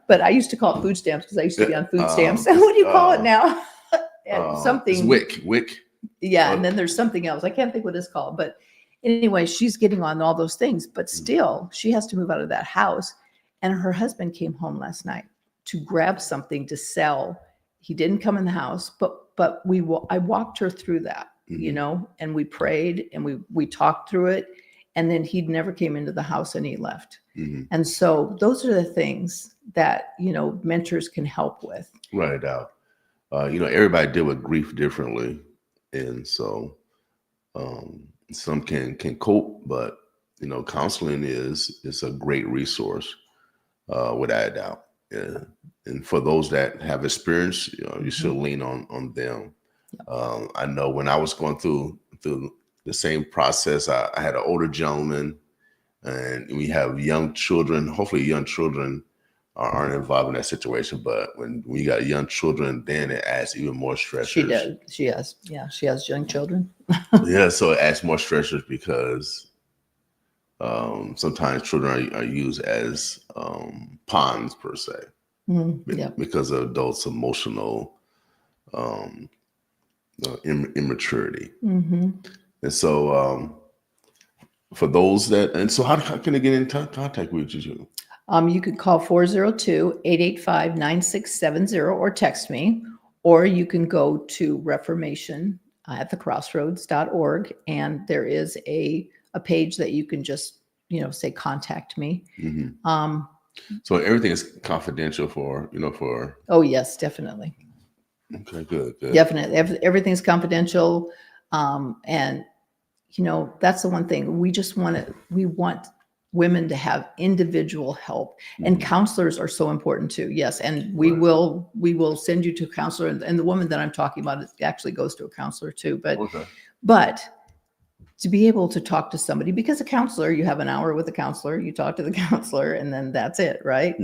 Speaker 9: but I used to call it food stamps because I used to be on food stamps. What do you call it now? Something.
Speaker 3: It's WIC.
Speaker 9: Yeah. And then there's something else. I can't think what it's called, but anyway, she's getting on all those things, but still she has to move out of that house. And her husband came home last night to grab something to sell. He didn't come in the house, but I walked her through that, and we prayed and we talked through it. And then he never came into the house and he left. And so those are the things that, mentors can help with.
Speaker 3: Right out. Everybody deal with grief differently. And so some can cope, but counseling is a great resource, without a doubt. Yeah. And for those that have experience, you should lean on them. Yep. I know when I was going through the same process, I had an older gentleman, and we have young children. Hopefully young children aren't involved in that situation, but when you got young children, then it adds even more stressors.
Speaker 9: She does. She has young children.
Speaker 3: Yeah, so it adds more stressors because sometimes children are used as pawns per se, because of adults' emotional immaturity. And so for those how can they get in contact with you?
Speaker 9: You could call 402-885-9670 or text me, or you can go to Reformation at thecrossroads.org, and there is a page that you can just, say, contact me.
Speaker 3: So everything is confidential for.
Speaker 9: Oh, yes, definitely.
Speaker 3: Okay, good.
Speaker 9: Definitely. Everything's confidential. And, that's the one thing we want women to have individual help, and counselors are so important too. Yes. And we will send you to a counselor, and the woman that I'm talking about actually goes to a counselor too. But to be able to talk to somebody, because a counselor, you have an hour with a counselor, you talk to the counselor, and then that's it. Right.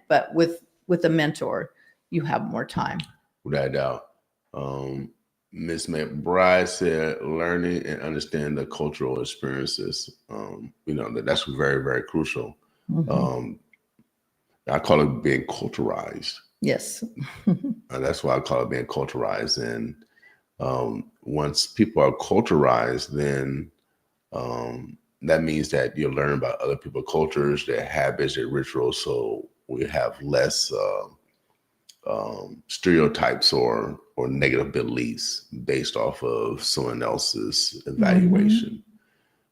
Speaker 9: But with a mentor, you have more time.
Speaker 3: Without a doubt. Ms. McBride said, learning and understand the cultural experiences. That's very, very crucial. I call it being culturalized.
Speaker 9: Yes.
Speaker 3: That's why I call it being culturalized. And once people are culturalized, then that means that you learn about other people's cultures, their habits, their rituals. So we have less stereotypes or negative beliefs based off of someone else's evaluation.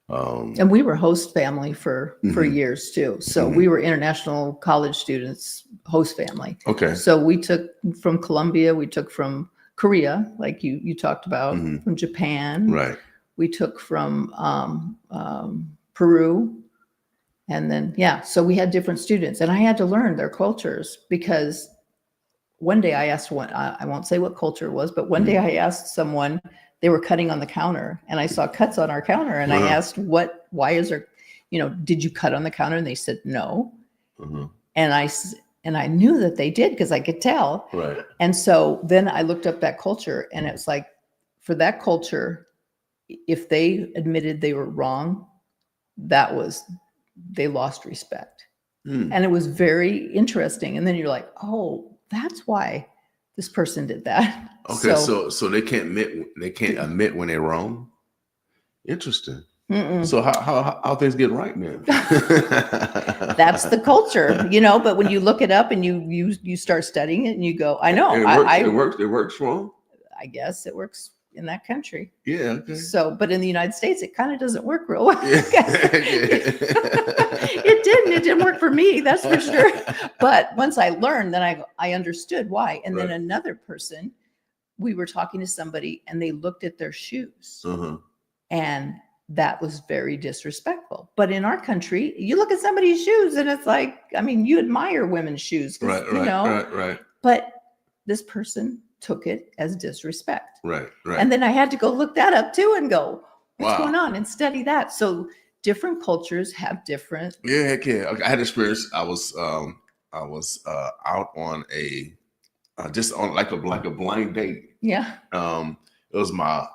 Speaker 9: And we were host family for years too. So we were international college students, host family.
Speaker 3: Okay.
Speaker 9: So we took from Colombia, we took from Korea, like you talked about, from Japan.
Speaker 3: Right.
Speaker 9: We took from Peru. And then, so we had different students, and I had to learn their cultures, because one day I asked one, I won't say what culture it was, but one day I asked someone, they were cutting on the counter, and I saw cuts on our counter, and I asked what why is there, did you cut on the counter? And they said no. And I knew that they did because I could tell.
Speaker 3: Right.
Speaker 9: And so then I looked up that culture, and it's like, for that culture, if they admitted they were wrong, they lost respect. And it was very interesting. And then you're like, oh, that's why this person did that.
Speaker 3: Okay, so they can't admit when they're wrong. Interesting. So how things get right then?
Speaker 9: That's the culture, But when you look it up and you start studying it, and you go, I know,
Speaker 3: it works wrong.
Speaker 9: I guess it works in that country.
Speaker 3: Yeah. Okay.
Speaker 9: So, but in the United States, it kind of doesn't work real well.
Speaker 3: Yeah.
Speaker 9: It didn't work for me, that's for sure. But once I learned, then I understood why. And then another person, we were talking to somebody, and they looked at their shoes, and that was very disrespectful. But in our country, you look at somebody's shoes, and it's like, I mean, you admire women's shoes,
Speaker 3: right.
Speaker 9: But this person took it as disrespect.
Speaker 3: Right.
Speaker 9: And then I had to go look that up too and go, what's going on, and study that. So different cultures have different.
Speaker 3: Yeah, heck yeah. Okay, I had experience. I was out on just on like a blind date.
Speaker 9: Yeah.
Speaker 3: It was my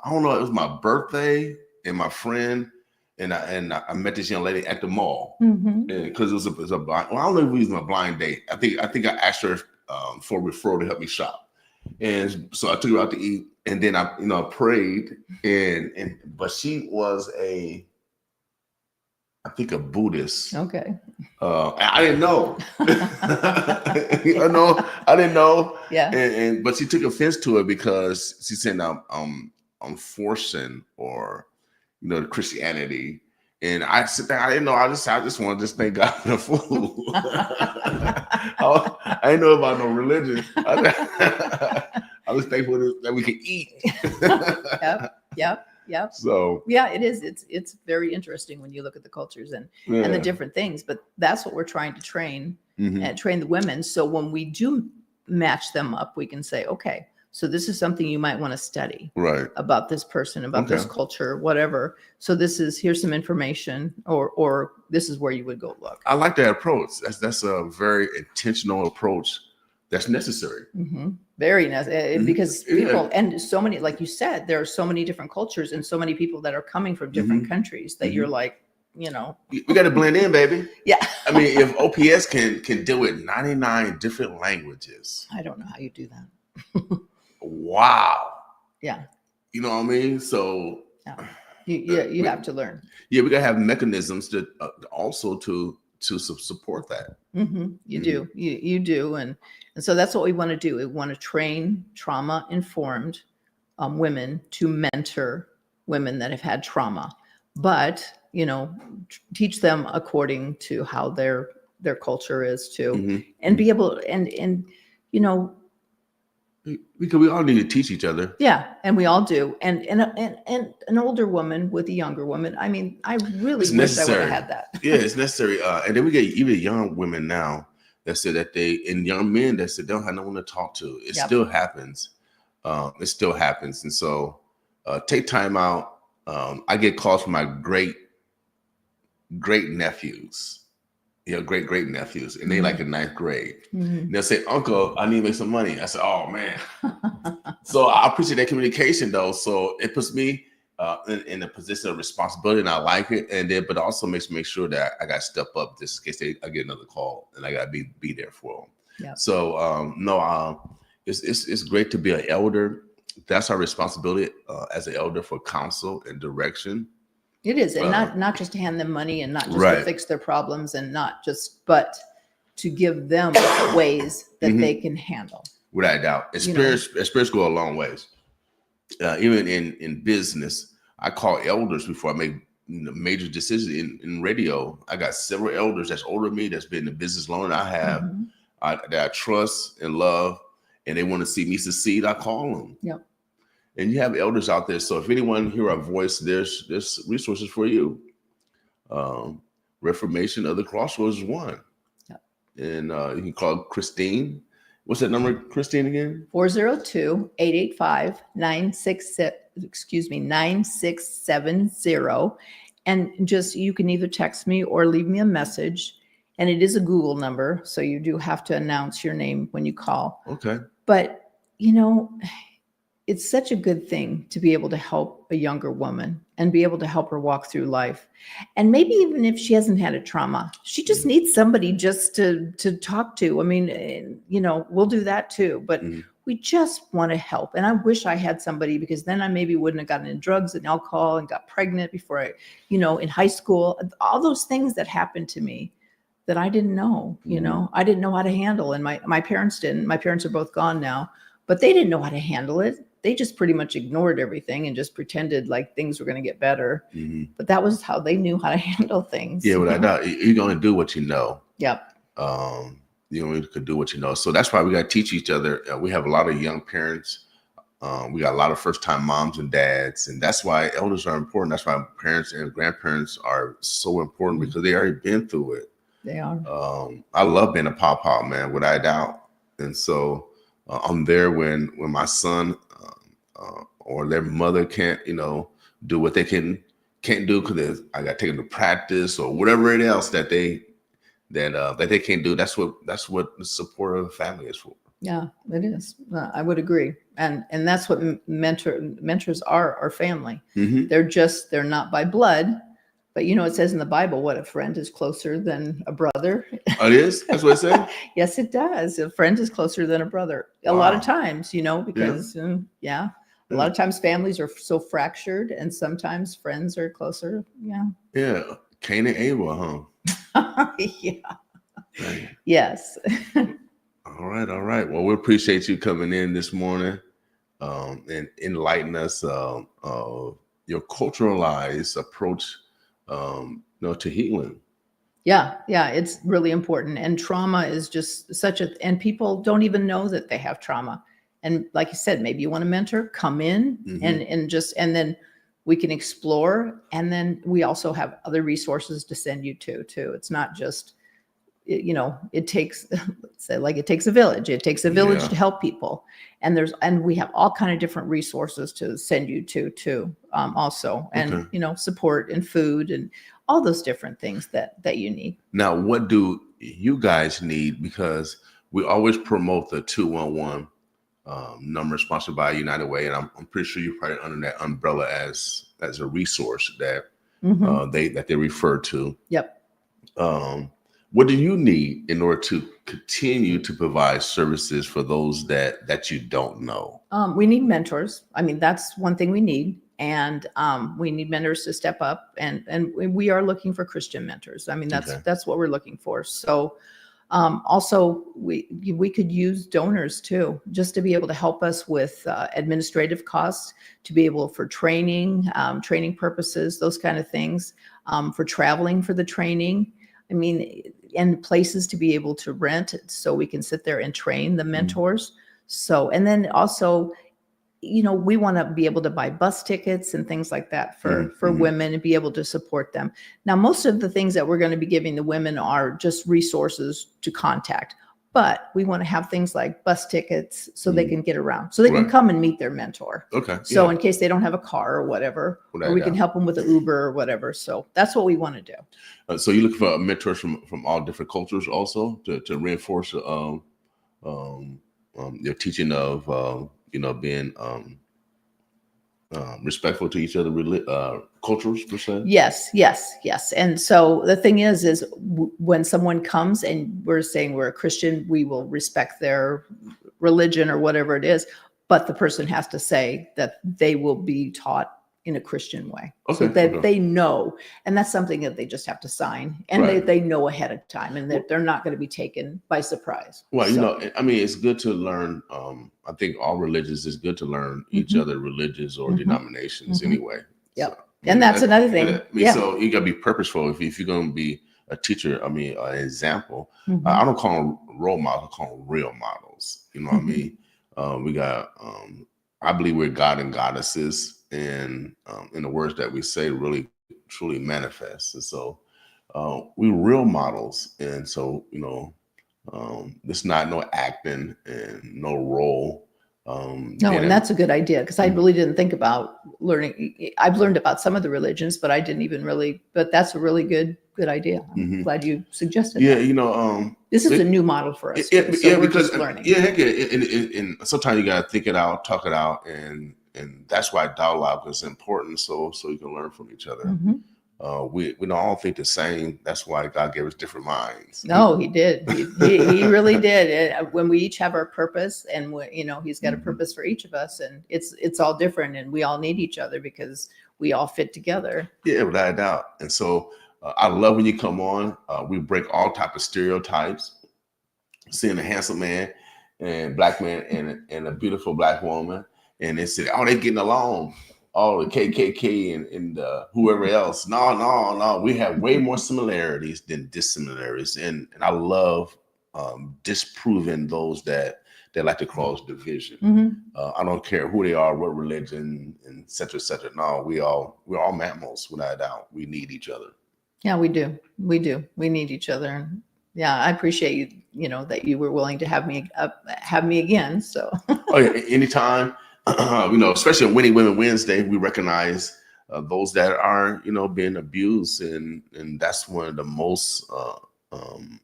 Speaker 3: birthday, and my friend and I met this young lady at the mall, because it was a blind. Well, I don't know if it was a blind date. I think I asked her for a referral to help me shop. And so I took her out to eat, and then I prayed, but she was I think a Buddhist.
Speaker 9: Okay.
Speaker 3: I didn't know. I didn't know.
Speaker 9: Yeah.
Speaker 3: But she took offense to it because she said I'm forcing or Christianity. And I sit there, I didn't know. I just want to just thank God for the food. I didn't know about no religion. I was thankful that we could eat.
Speaker 9: Yep.
Speaker 3: So
Speaker 9: yeah, it is. It's very interesting when you look at the cultures and the different things. But that's what we're trying to train and train the women. So when we do match them up, we can say, okay, so this is something you might want to study about this person, about this culture, whatever. So here's some information, or this is where you would go look.
Speaker 3: I like that approach. That's a very intentional approach that's necessary.
Speaker 9: Very necessary, because people, and so many, like you said, there are so many different cultures and so many people that are coming from different countries that you're like, we
Speaker 3: got to blend in, baby.
Speaker 9: Yeah.
Speaker 3: I mean, if OPS can deal with 99 different languages.
Speaker 9: I don't know how you do that.
Speaker 3: Wow.
Speaker 9: Yeah.
Speaker 3: You know what I mean? So
Speaker 9: you have to learn.
Speaker 3: Yeah, we gotta have mechanisms to also to support that.
Speaker 9: You do. You do. And so that's what we want to do. We want to train trauma-informed women to mentor women that have had trauma, but teach them according to how their culture is too, and be able and
Speaker 3: because we all need to teach each other.
Speaker 9: Yeah, and we all do. And an older woman with a younger woman. I mean, I really wish I would have had that.
Speaker 3: Yeah, it's necessary. And then we get even young women now that said that and young men that said they don't have no one to talk to. It still happens. It still happens. And so take time out. I get calls from my great nephews. Great nephews, and they like in 9th grade. And they'll say, "Uncle, I need to make some money." I said, "Oh man." So I appreciate that communication, though. So it puts me in a position of responsibility, and I like it. And then, but also makes me make sure that I got to step up just in case I get another call, and I got to be there for them. Yeah. So it's great to be an elder. That's our responsibility as an elder, for counsel and direction.
Speaker 9: It is, and not just to hand them money, and not just to fix their problems, and but to give them ways that they can handle.
Speaker 3: Without a doubt, experience go a long ways. Even in business, I call elders before I make major decisions in radio. I got several elders that's older than me that's been in the business longer than I have, that I trust and love, and they want to see me succeed. I call them. Yep. And you have elders out there. So if anyone hear our voice, there's resources for you. Reformation of the Crossroads is one. Yep. And you can call Christine. What's that number, Christine, again? 402-885-9670.
Speaker 9: And just, you can either text me or leave me a message. And it is a Google number, so you do have to announce your name when you call.
Speaker 3: Okay.
Speaker 9: But, you know, it's such a good thing to be able to help a younger woman and be able to help her walk through life. And maybe even if she hasn't had a trauma, she just needs somebody just to talk to. I mean, you know, we'll do that too, but we just want to help. And I wish I had somebody, because then I maybe wouldn't have gotten in drugs and alcohol and got pregnant before I, you know, in high school, all those things that happened to me that I didn't know, you know, I didn't know how to handle. And my parents didn't. My parents are both gone now, but they didn't know how to handle it. They just pretty much ignored everything and just pretended like things were going to get better. But that was how they knew how to handle things.
Speaker 3: Yeah, well, you're going to do what you know.
Speaker 9: Yep.
Speaker 3: You know, you could do what you know. So that's why we got to teach each other. We have a lot of young parents. We got a lot of first-time moms and dads, and that's why elders are important. That's why parents and grandparents are so important, because they already been through it.
Speaker 9: They are.
Speaker 3: I love being a pawpaw, man, without a doubt. And so I'm there when my son or their mother can't, you know, do what they can't do because I got to take them to practice or whatever it else that they can't do. That's what the support of the family is for.
Speaker 9: Yeah, it is. I would agree. And that's what mentors are family. They're not by blood. But, you know, it says in the Bible, what, a friend is closer than a brother.
Speaker 3: Oh, it is? That's what it says?
Speaker 9: Yes, it does. A friend is closer than a brother. A lot of times, you know, because, a lot of times families are so fractured, and sometimes friends are closer. Yeah.
Speaker 3: Yeah. Cain and Abel, huh?
Speaker 9: Yeah.
Speaker 3: Right.
Speaker 9: Yes.
Speaker 3: All right. Well, we appreciate you coming in this morning and enlighten us of your culturalized approach to healing.
Speaker 9: Yeah, it's really important. And trauma is just and people don't even know that they have trauma. And like you said, maybe you want a mentor, come in and then we can explore. And then we also have other resources to send you to too. It's not just, you know, it takes, let's say, like, it takes a village. It takes a village to help people. And we have all kind of different resources to send you to too, also. And, you know, support and food and all those different things that you need. Now,
Speaker 3: what do you guys need? Because we always promote the 211 number sponsored by United Way. And I'm pretty sure you're probably under that umbrella as a resource that they refer to.
Speaker 9: Yep.
Speaker 3: What do you need in order to continue to provide services for those that you don't know?
Speaker 9: We need mentors. I mean, that's one thing we need. And we need mentors to step up. And we are looking for Christian mentors. I mean, that's what we're looking for. So also, we could use donors too, just to be able to help us with administrative costs, to be able for training purposes, those kind of things, for traveling for the training. I mean, and places to be able to rent so we can sit there and train the mentors. So, and then also, you know, we want to be able to buy bus tickets and things like that for women and be able to support them. Now, most of the things that we're going to be giving the women are just resources to contact, but we want to have things like bus tickets so they can get around, so they can come and meet their mentor.
Speaker 3: Okay.
Speaker 9: So in case they don't have a car or whatever, or we can help them with an Uber or whatever. So that's what we want to do.
Speaker 3: So you look for mentors from all different cultures also to reinforce your teaching of being respectful to each other, cultures per se. Yes. And so the thing is when someone comes and we're saying we're a Christian, we will respect their religion or whatever it is, but the person has to say that they will be taught in a Christian way, so that they know, and that's something that they just have to sign, and they know ahead of time, and that they're not going to be taken by surprise. Well, you know, I mean, it's good to learn. I think all religions is good to learn each other religions or denominations anyway. Yep. So, and that's another thing. So you got to be purposeful if you're going to be a teacher. I mean, an example. I don't call them role models. I call them real models. You know what I mean? We got. I believe we're God and goddesses. And in the words that we say, really truly manifest. And so we're real models. And so, it's not no acting and no role.
Speaker 9: No, and that's a good idea because I really didn't think about learning. I've learned about some of the religions, but I didn't even really. But that's a really good idea. I'm glad you suggested.
Speaker 3: Yeah,
Speaker 9: that. This is a new model for us.
Speaker 3: Because
Speaker 9: just learning.
Speaker 3: Heck yeah, and sometimes you gotta think it out, talk it out, and that's why dialogue is important. So you can learn from each other. We don't all think the same. That's why God gave us different minds.
Speaker 9: No, he did. He really did. When we each have our purpose, and he's got a purpose for each of us, and it's all different, and we all need each other because we all fit together.
Speaker 3: Yeah, without a doubt. And so I love when you come on. We break all type of stereotypes. Seeing a handsome man and black man and a beautiful black woman, and they said, "Oh, they're getting along." All the KKK and whoever else. No. We have way more similarities than dissimilarities. And I love disproving those that like to cause division. I don't care who they are, what religion, and et cetera, et cetera. No, we're all mammals, without a doubt. We need each other.
Speaker 9: Yeah, we do. We need each other. And yeah, I appreciate that you were willing to have me again. So
Speaker 3: oh yeah, anytime. Especially on Winning Women Wednesday, we recognize those that are, being abused, and that's one of the most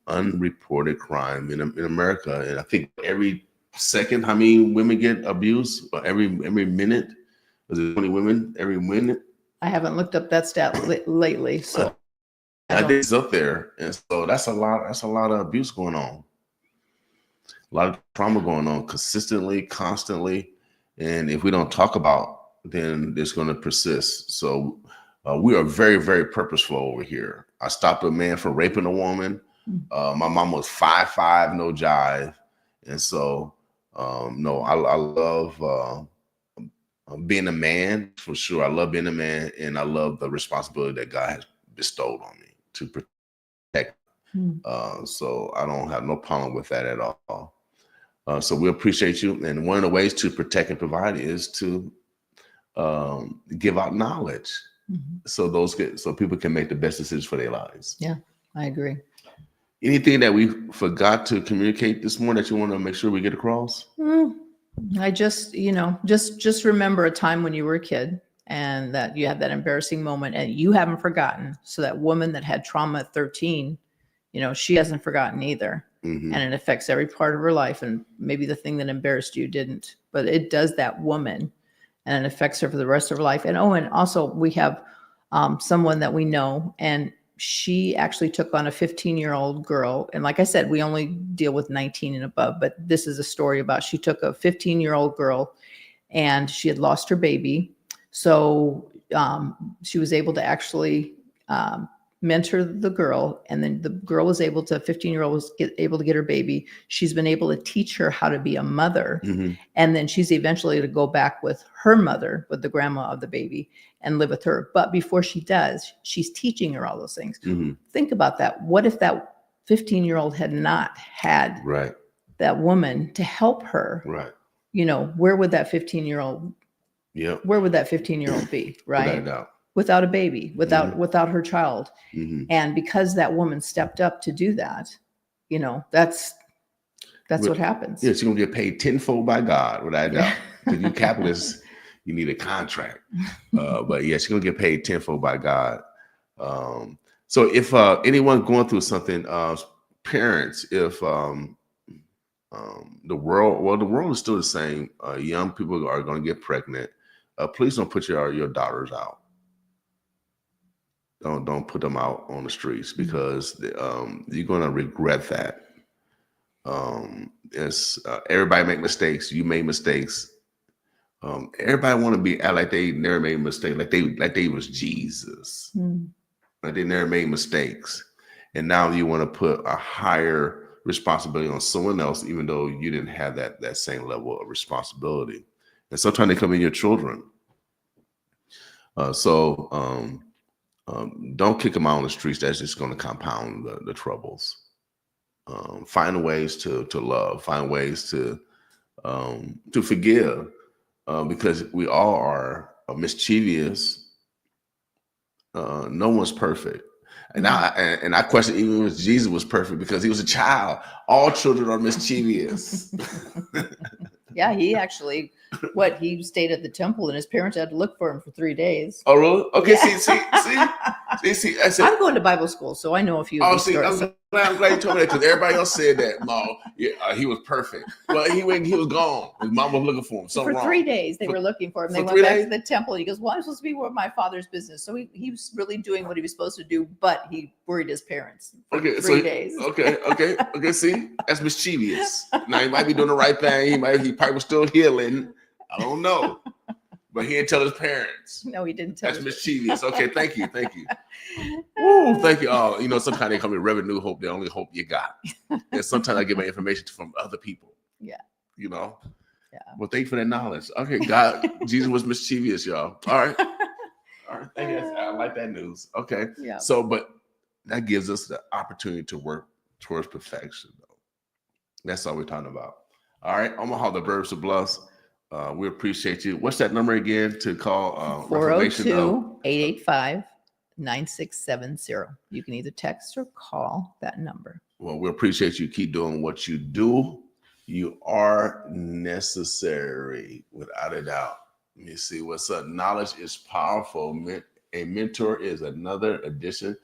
Speaker 3: unreported crime in America. And I think every second, how many women get abused? Every minute, was it 20 women every minute?
Speaker 9: I haven't looked up that stat lately, so
Speaker 3: I think it's up there, and so that's a lot. That's a lot of abuse going on, a lot of trauma going on consistently, constantly. And if we don't talk about, then it's going to persist. So we are very, very purposeful over here. I stopped a man for raping a woman. My mom was 5'5", no jive. And so, no, I love being a man for sure. I love being a man, and I love the responsibility that God has bestowed on me to protect. So I don't have no problem with that at all. So we appreciate you. And one of the ways to protect and provide is to give out knowledge, so people can make the best decisions for their lives.
Speaker 9: Yeah, I agree.
Speaker 3: Anything that we forgot to communicate this morning that you want to make sure we get across?
Speaker 9: I just remember a time when you were a kid and that you had that embarrassing moment and you haven't forgotten. So that woman that had trauma at 13, she hasn't forgotten either. And it affects every part of her life. And maybe the thing that embarrassed you didn't, but it does that woman, and it affects her for the rest of her life. And also we have someone that we know, and she actually took on a 15-year-old girl. And like I said, we only deal with 19 and above, but this is a story about, she took a 15-year-old girl and she had lost her baby. So she was able to actually mentor the girl, and then the girl was able to, 15-year-old was able to get her baby. She's been able to teach her how to be a mother. And then she's eventually to go back with her mother, with the grandma of the baby, and live with her. But before she does, she's teaching her all those things. Think about that. What if that 15-year-old had not had that woman to help her? Where would that 15-year-old where would that 15-year-old be? Right. Without a baby, without her child. And because that woman stepped up to do that, that's what happens.
Speaker 3: Yeah, she's gonna get paid tenfold by God, without a doubt. Because you capitalists, you need a contract. But yeah, she's gonna get paid tenfold by God. So if anyone going through something, parents, if the world is still the same. Young people are gonna get pregnant. Please don't put your daughters out. Don't put them out on the streets, because you're going to regret that. Everybody make mistakes. You made mistakes. Everybody want to be act like they never made a mistake, like they was Jesus, like they never made mistakes. And now you want to put a higher responsibility on someone else, even though you didn't have that same level of responsibility. And sometimes they come in your children. Don't kick them out on the streets. That's just going to compound the troubles. Find ways to love. Find ways to forgive, because we all are mischievous. No one's perfect, and I question even if Jesus was perfect, because he was a child. All children are mischievous.
Speaker 9: Yeah, he actually, he stayed at the temple and his parents had to look for him for 3 days.
Speaker 3: Oh, really? Okay,
Speaker 9: Yeah.
Speaker 3: see. I said,
Speaker 9: I'm going to Bible school, so I know a few of
Speaker 3: oh,
Speaker 9: these
Speaker 3: see,
Speaker 9: stories.
Speaker 3: I'm glad you told me that because everybody else said that. No, he was perfect. Well, he was gone. His mom was looking for him.
Speaker 9: For 3 days, they were looking for him. They
Speaker 3: for
Speaker 9: went
Speaker 3: 3
Speaker 9: back
Speaker 3: days?
Speaker 9: to the temple. He goes, well, I'm supposed to be with my father's business. So he was really doing what he was supposed to do, but he worried his parents for
Speaker 3: Okay,
Speaker 9: 3 days.
Speaker 3: Okay. See, that's mischievous. Now he might be doing the right thing. He probably was still healing. I don't know, but he didn't tell his parents.
Speaker 9: No, he didn't tell
Speaker 3: That's
Speaker 9: us.
Speaker 3: mischievous. Okay, thank you. Woo, thank you. Oh, sometimes they call me Reverend New Hope. The only hope you got. And sometimes I get my information from other people.
Speaker 9: Yeah.
Speaker 3: Yeah.
Speaker 9: Yeah.
Speaker 3: Well, thank you for that knowledge. Okay, God, Jesus was mischievous, y'all. All right. Thank you. I like that news. Okay.
Speaker 9: Yeah.
Speaker 3: So, but that gives us the opportunity to work towards perfection, though. That's all we're talking about. All right. Omaha, the Verbs of Bless. We appreciate you. What's that number again to call?
Speaker 9: 402-885-9670. You can either text or call that number.
Speaker 3: Well, we appreciate you. Keep doing what you do. You are necessary, without a doubt. Let me see what's up. Knowledge is powerful. A mentor is another addition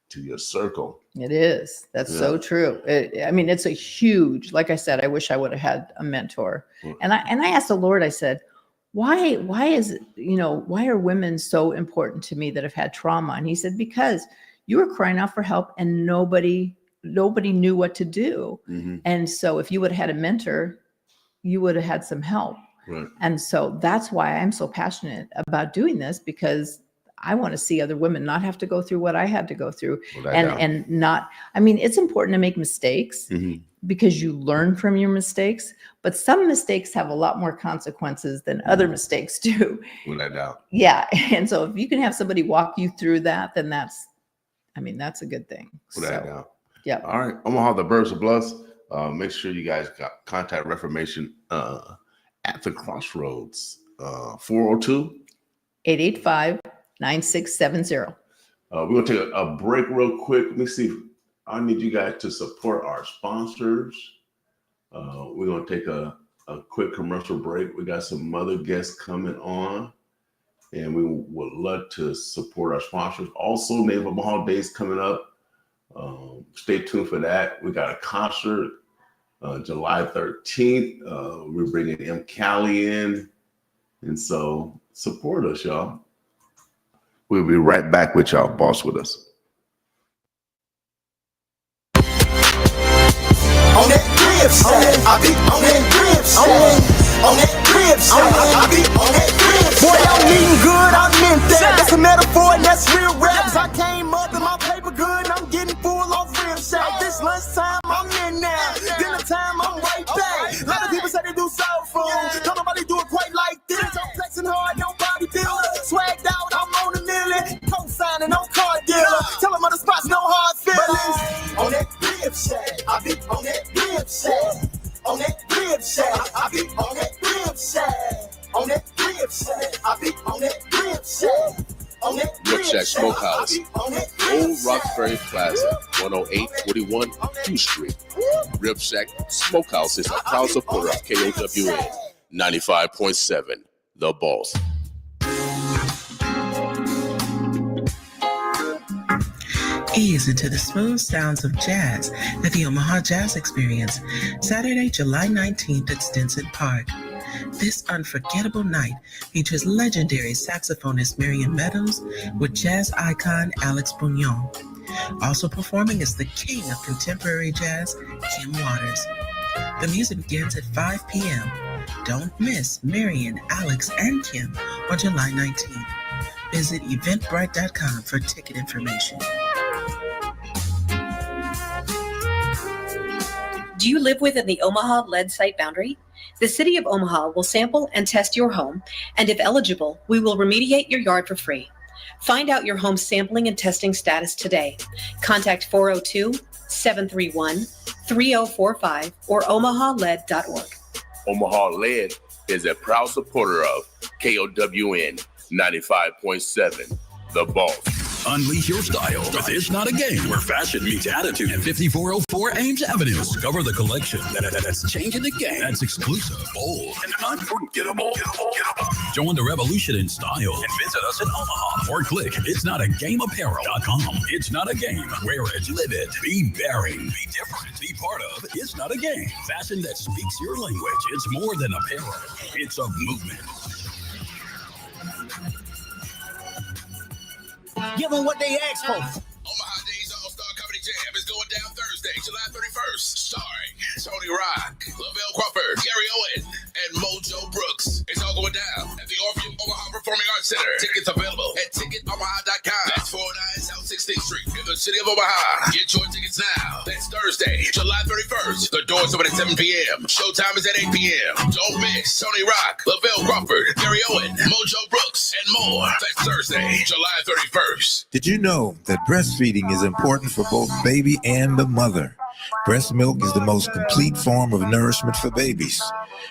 Speaker 3: to your circle.
Speaker 9: It is. That's so true. It's a huge, like I said, I wish I would have had a mentor. And I asked the Lord, I said, why is it, why are women so important to me that have had trauma? And he said, because you were crying out for help and nobody knew what to do.
Speaker 3: Mm-hmm.
Speaker 9: And so if you would have had a mentor, you would have had some help.
Speaker 3: Right.
Speaker 9: And so that's why I'm so passionate about doing this, because I want to see other women not have to go through what I had to go through. And not, it's important to make mistakes because you learn from your mistakes, but some mistakes have a lot more consequences than other mistakes do.
Speaker 3: Without doubt.
Speaker 9: Yeah. And so if you can have somebody walk you through that, then that's a good thing.
Speaker 3: Without doubt.
Speaker 9: Yeah.
Speaker 3: All right. Omaha, the Birds of Bless. Make sure you guys got contact Reformation at the Crossroads.
Speaker 9: 402-885-9670.
Speaker 3: We're going to take a break real quick. Let me see. I need you guys to support our sponsors. We're going to take a quick commercial break. We got some other guests coming on, and we would love to support our sponsors. Also, Native Omaha Days coming up. Stay tuned for that. We got a concert July 13th. We're bringing M. Callie in, and so support us, y'all. We'll be right back with y'all. Boss with us.
Speaker 6: On that crib shit, I be on that crib shit. On that crib shit, I be on that crib shit. Boy, I'm eating good, I meant that. That's a metaphor and that's real raps. I came up in my paper good and I'm getting full off real shit. This lunchtime, I'm in now. Dinner time, I'm right back. A lot of people say they do soul food. Don't nobody do it quite like this. I'm flexing hard, no bodybuilder. Swagged out, I'm on a million. Co-signing, no car dealer. Tell them other spots, no hard feelings. On that crib shit, I be on that crib shit. On that crib shit, I be on that crib shit. On that crib shit, I be on that crib shit. On that crib
Speaker 3: Rib Shack
Speaker 6: shit,
Speaker 3: Smokehouse,
Speaker 6: I be on that crib
Speaker 3: Old Roxbury Plaza, 10841 2 Street. Rib Shack Smokehouse is a proud supporter of KOWN 95.7, The Boss.
Speaker 10: Ease into the smooth sounds of jazz at the Omaha Jazz Experience, Saturday, July 19th at Stinson Park. This unforgettable night features legendary saxophonist Marion Meadows with jazz icon Alex Bugnon. Also performing is the king of contemporary jazz, Kim Waters. The music begins at 5 p.m. Don't miss Marion, Alex, and Kim on July 19th. Visit eventbrite.com for ticket information.
Speaker 11: Do you live within the Omaha lead site boundary? The City of Omaha will sample and test your home, and if eligible, we will remediate your yard for free. Find out your home's sampling and testing status today. Contact 402-731-3045 or omahalead.org.
Speaker 3: Omaha Lead is a proud supporter of KOWN 95.7, The Boss.
Speaker 12: Unleash your style with It's Not a Game, where fashion meets attitude at 5404 Ames Avenue. Discover the collection that's changing the game. That's exclusive, bold, and unforgettable. Join the revolution in style and visit us in Omaha or click itsnotagameapparel.com. It's Not a Game. Wear it, live it, be bearing, be different, be part of It's Not a Game. Fashion that speaks your language. It's more than apparel. It's a movement.
Speaker 13: Give them what they asked for.
Speaker 5: Omaha Days All-Star Comedy Jam is going down Thursday, July 31st. Starring Tony Rock, Lavelle Crawford, Gary Owen, and Mojo Brooks. It's all going down at the Orpheum Omaha Performing Arts Center. Tickets available at ticketomaha.com. That's 409 South 16th Street in the city of Omaha. Get your tickets now. That's Thursday, July 31st. The doors open at 7 p.m. Showtime is at 8 p.m. Don't miss Tony Rock, Lavelle Crawford, Gary Owen, Mojo Brooks, and more. That's Thursday, July 31st.
Speaker 14: Did you know that breastfeeding is important for both baby and the mother? Breast milk is the most complete form of nourishment for babies.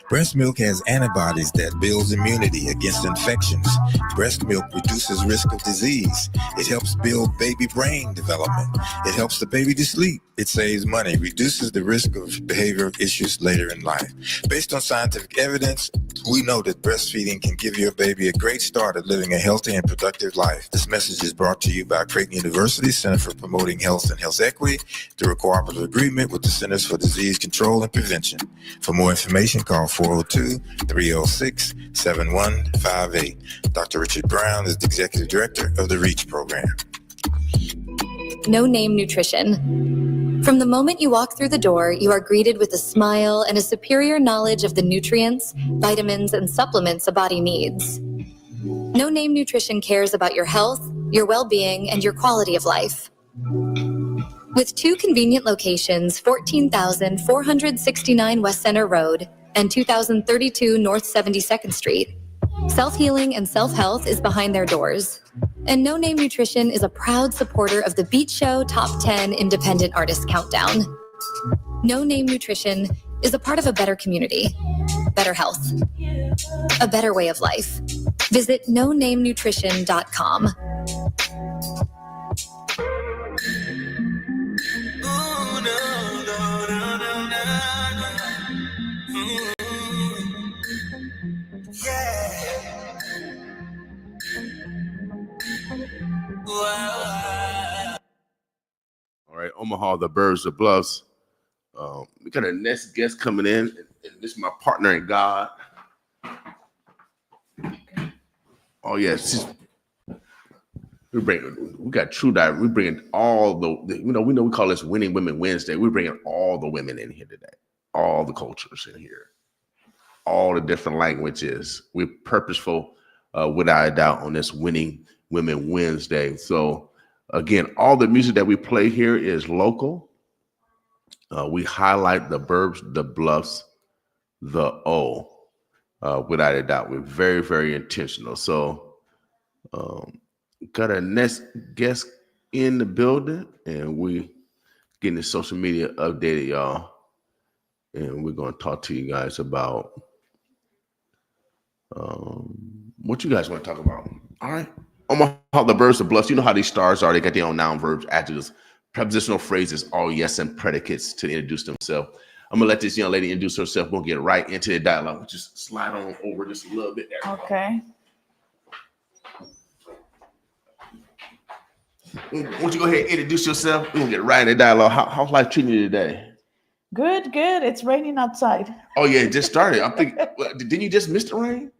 Speaker 14: Breast milk has antibodies that builds immunity against infections. Breast milk reduces risk of disease. It helps build baby brain development. It helps the baby to sleep. It saves money, reduces the risk of behavioral issues later in life. Based on scientific evidence, we know that breastfeeding can give your baby a great start at living a healthy and productive life. This message is brought to you by Creighton University Center for Promoting Health and Health Equity through a cooperative agreement with the Centers for Disease Control and Prevention. For more information, call 402-306-7158. Dr. Richard Brown is the Executive Director of the REACH program.
Speaker 15: No Name Nutrition. From the moment you walk through the door, you are greeted with a smile and a superior knowledge of the nutrients, vitamins, and supplements a body needs. No Name Nutrition cares about your health, your well-being, and your quality of life. With 2 convenient locations, 14,469 West Center Road and 2032 North 72nd Street, self-healing and self-health is behind their doors. And No Name Nutrition is a proud supporter of the Beat Show Top 10 Independent Artist Countdown. No Name Nutrition is a part of a better community, better health, a better way of life. Visit nonamenenutrition.com.
Speaker 3: All right, Omaha, the Birds, the Bluffs. We got a next guest coming in, and this is my partner in God. Oh yes, we got True Dive. We bringing all the we know we call this Winning Women Wednesday. We're bringing all the women in here today, all the cultures in here, all the different languages. We're purposeful, without a doubt, on this Winning Women Wednesday. So again, all the music that we play here is local. We highlight the burbs, the bluffs, the O. Without a doubt, we're very, very intentional. So, got our next guest in the building, and we getting the social media updated, y'all. And we're going to talk to you guys about what you guys want to talk about. All right. Omaha, the Birds, the Bluffs. You know how these stars are. They got their own noun, verbs, adjectives, prepositional phrases, all yes and predicates to introduce themselves. I'm gonna let this young lady introduce herself. We'll get right into the dialogue. We'll just slide on over just a little bit there.
Speaker 16: Okay.
Speaker 3: Why don't you go ahead and introduce yourself? We'll get right into the dialogue. How's life treating you today?
Speaker 16: Good, good. It's raining outside.
Speaker 3: Oh yeah, it just started. I'm thinking, didn't you just miss the rain?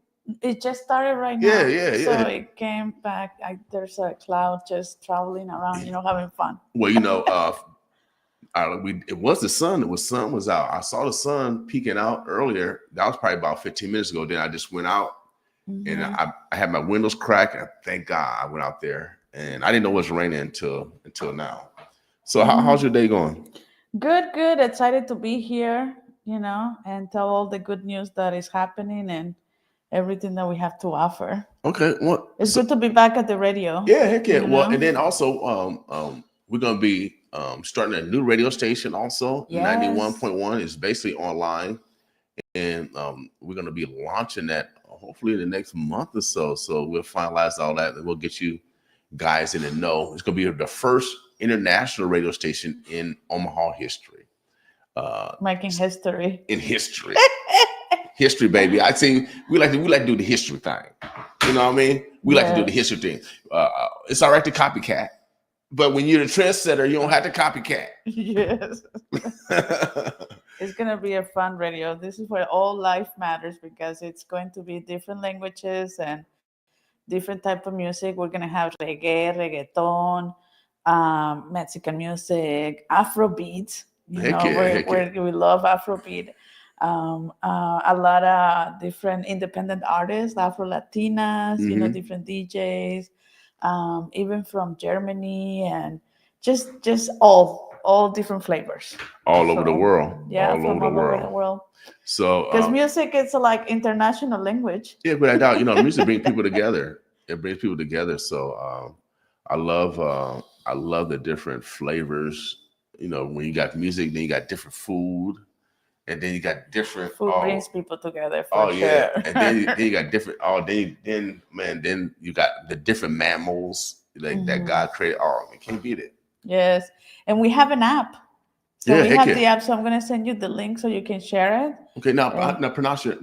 Speaker 16: It just started right now.
Speaker 3: Yeah.
Speaker 16: So it came back. There's a cloud just traveling around, having fun.
Speaker 3: Well, it was the sun. Sun was out. I saw the sun peeking out earlier. That was probably about 15 minutes ago. Then I just went out and I had my windows cracked. And thank God I went out there, and I didn't know it was raining until now. So how's your day going?
Speaker 16: Good. Excited to be here, and tell all the good news that is happening and everything that we have to offer.
Speaker 3: Okay. Well,
Speaker 16: it's good to be back at the radio.
Speaker 3: Yeah, heck yeah. Well, and then also we're gonna be starting a new radio station also. Yes. 91.1 is basically online, and we're gonna be launching that hopefully in the next month or so. So we'll finalize all that, and we'll get you guys in the know. It's going to be the first international radio station in Omaha history.
Speaker 16: Making history.
Speaker 3: In history. History, baby. I see. We like to do the history thing. You know what I mean? We like to do the history thing. It's all right to copycat, but when you're the trendsetter, you don't have to copycat.
Speaker 16: Yes. It's gonna be a fun radio. This is where all life matters because it's going to be different languages and different type of music. We're gonna have reggae, reggaeton, Mexican music, Afrobeat. We love Afrobeat. A lot of different independent artists, Afro Latinas, different DJs, even from Germany, and just all different flavors.
Speaker 3: All over the world.
Speaker 16: Yeah,
Speaker 3: all over the world. So
Speaker 16: because music is like international language.
Speaker 3: Yeah, but I doubt, music brings people together. It brings people together. So I love the different flavors. When you got music, then you got different food. And then you got different
Speaker 16: food brings people together. For sure.
Speaker 3: Yeah, and then you got different. Then you got the different mammals that God created. Oh, you can't beat it.
Speaker 16: Yes, and we have an app. So we have the app. So I'm gonna send you the link so you can share it.
Speaker 3: Okay, now pronounce your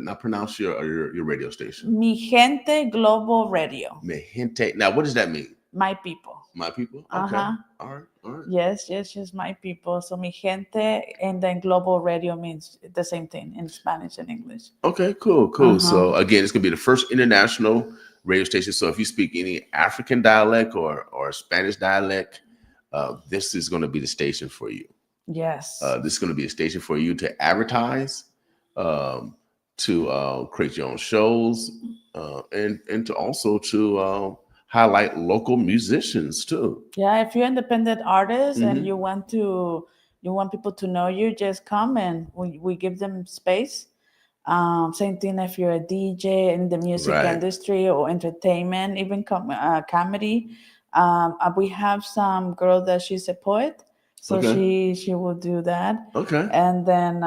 Speaker 3: radio station.
Speaker 16: Mi Gente Global Radio.
Speaker 3: Mi Gente. Now, what does that mean?
Speaker 16: My people.
Speaker 3: My people. Okay. All right.
Speaker 16: Yes, my people. So Mi Gente, and then Global Radio means the same thing in Spanish and English.
Speaker 3: Okay, cool. So again, it's gonna be the first international radio station. So if you speak any African dialect or Spanish dialect, this is gonna be the station for you.
Speaker 16: Yes.
Speaker 3: This is gonna be a station for you to advertise, to create your own shows, and to also to highlight local musicians too.
Speaker 16: Yeah, if you're independent artist and you want people to know you, just come and we give them space. Same thing if you're a DJ in the music industry or entertainment, even comedy. We have some girl that she's a poet, so she will do that.
Speaker 3: Okay.
Speaker 16: And then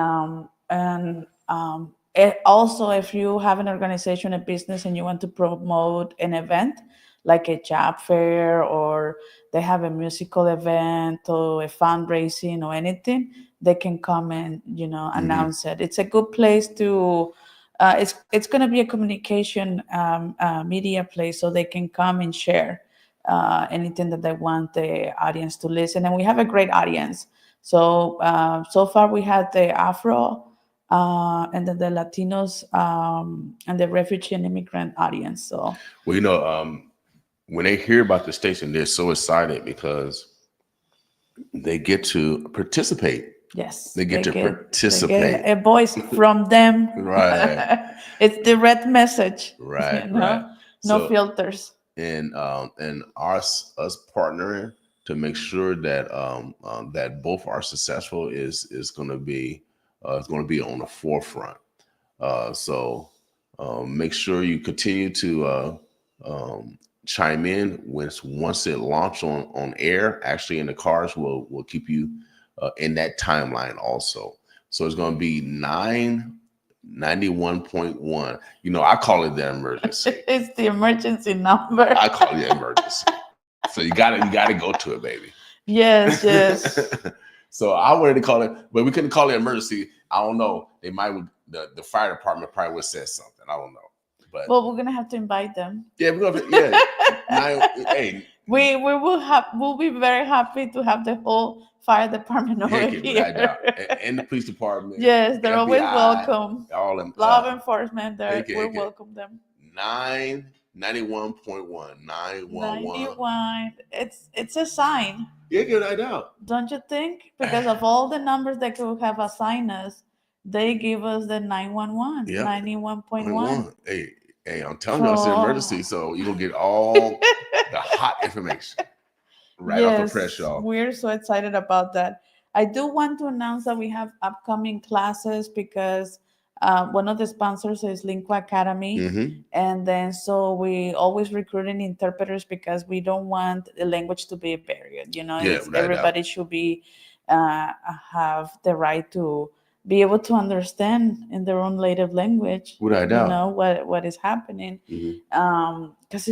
Speaker 16: also if you have an organization, a business, and you want to promote an event, like a job fair, or they have a musical event or a fundraising or anything, they can come and announce it. It's a good place to. It's going to be a communication media place, so they can come and share anything that they want the audience to listen. And we have a great audience. So so far we had the Afro and then the Latinos and the refugee and immigrant audience. So
Speaker 3: when they hear about the station, they're so excited because they get to participate.
Speaker 16: Yes.
Speaker 3: They get to participate.
Speaker 16: They get a voice from them.
Speaker 3: Right.
Speaker 16: It's direct message.
Speaker 3: Right.
Speaker 16: No filters.
Speaker 3: And us partnering to make sure that that both are successful is going to be on the forefront. So make sure you continue to chime in once it launched on air. Actually, in the cars, will keep you in that timeline also. So it's going to be 991.1. I call it the emergency.
Speaker 16: It's the emergency number.
Speaker 3: I call it the emergency. So you gotta go to it, baby.
Speaker 16: Yes.
Speaker 3: So I wanted to call it, but we couldn't call it emergency. I don't know. They might the fire department probably would have said something. I don't know. But
Speaker 16: we're gonna have to invite them.
Speaker 3: Yeah, we're gonna. Yeah. Hey.
Speaker 16: We'll be very happy to have the whole fire department over here.
Speaker 3: And the police department.
Speaker 16: Yes, they're always welcome.
Speaker 3: All them
Speaker 16: law enforcement. We welcome them.
Speaker 3: 991.1.
Speaker 16: 911. It's a sign.
Speaker 3: Yeah, get it out.
Speaker 16: Don't you think? Because of all the numbers that could have assigned us, they give us the 911.
Speaker 3: Yeah.
Speaker 16: 91.1.
Speaker 3: Hey, I'm telling you, it's an emergency, so you're gonna get all the hot information off the press, y'all.
Speaker 16: We're so excited about that. I do want to announce that we have upcoming classes because one of the sponsors is Lingua Academy. And then so we always recruiting interpreters because we don't want the language to be a barrier. Everybody should be have the right to be able to understand in their own native language,
Speaker 3: Without a doubt.
Speaker 16: you know, what is happening. Because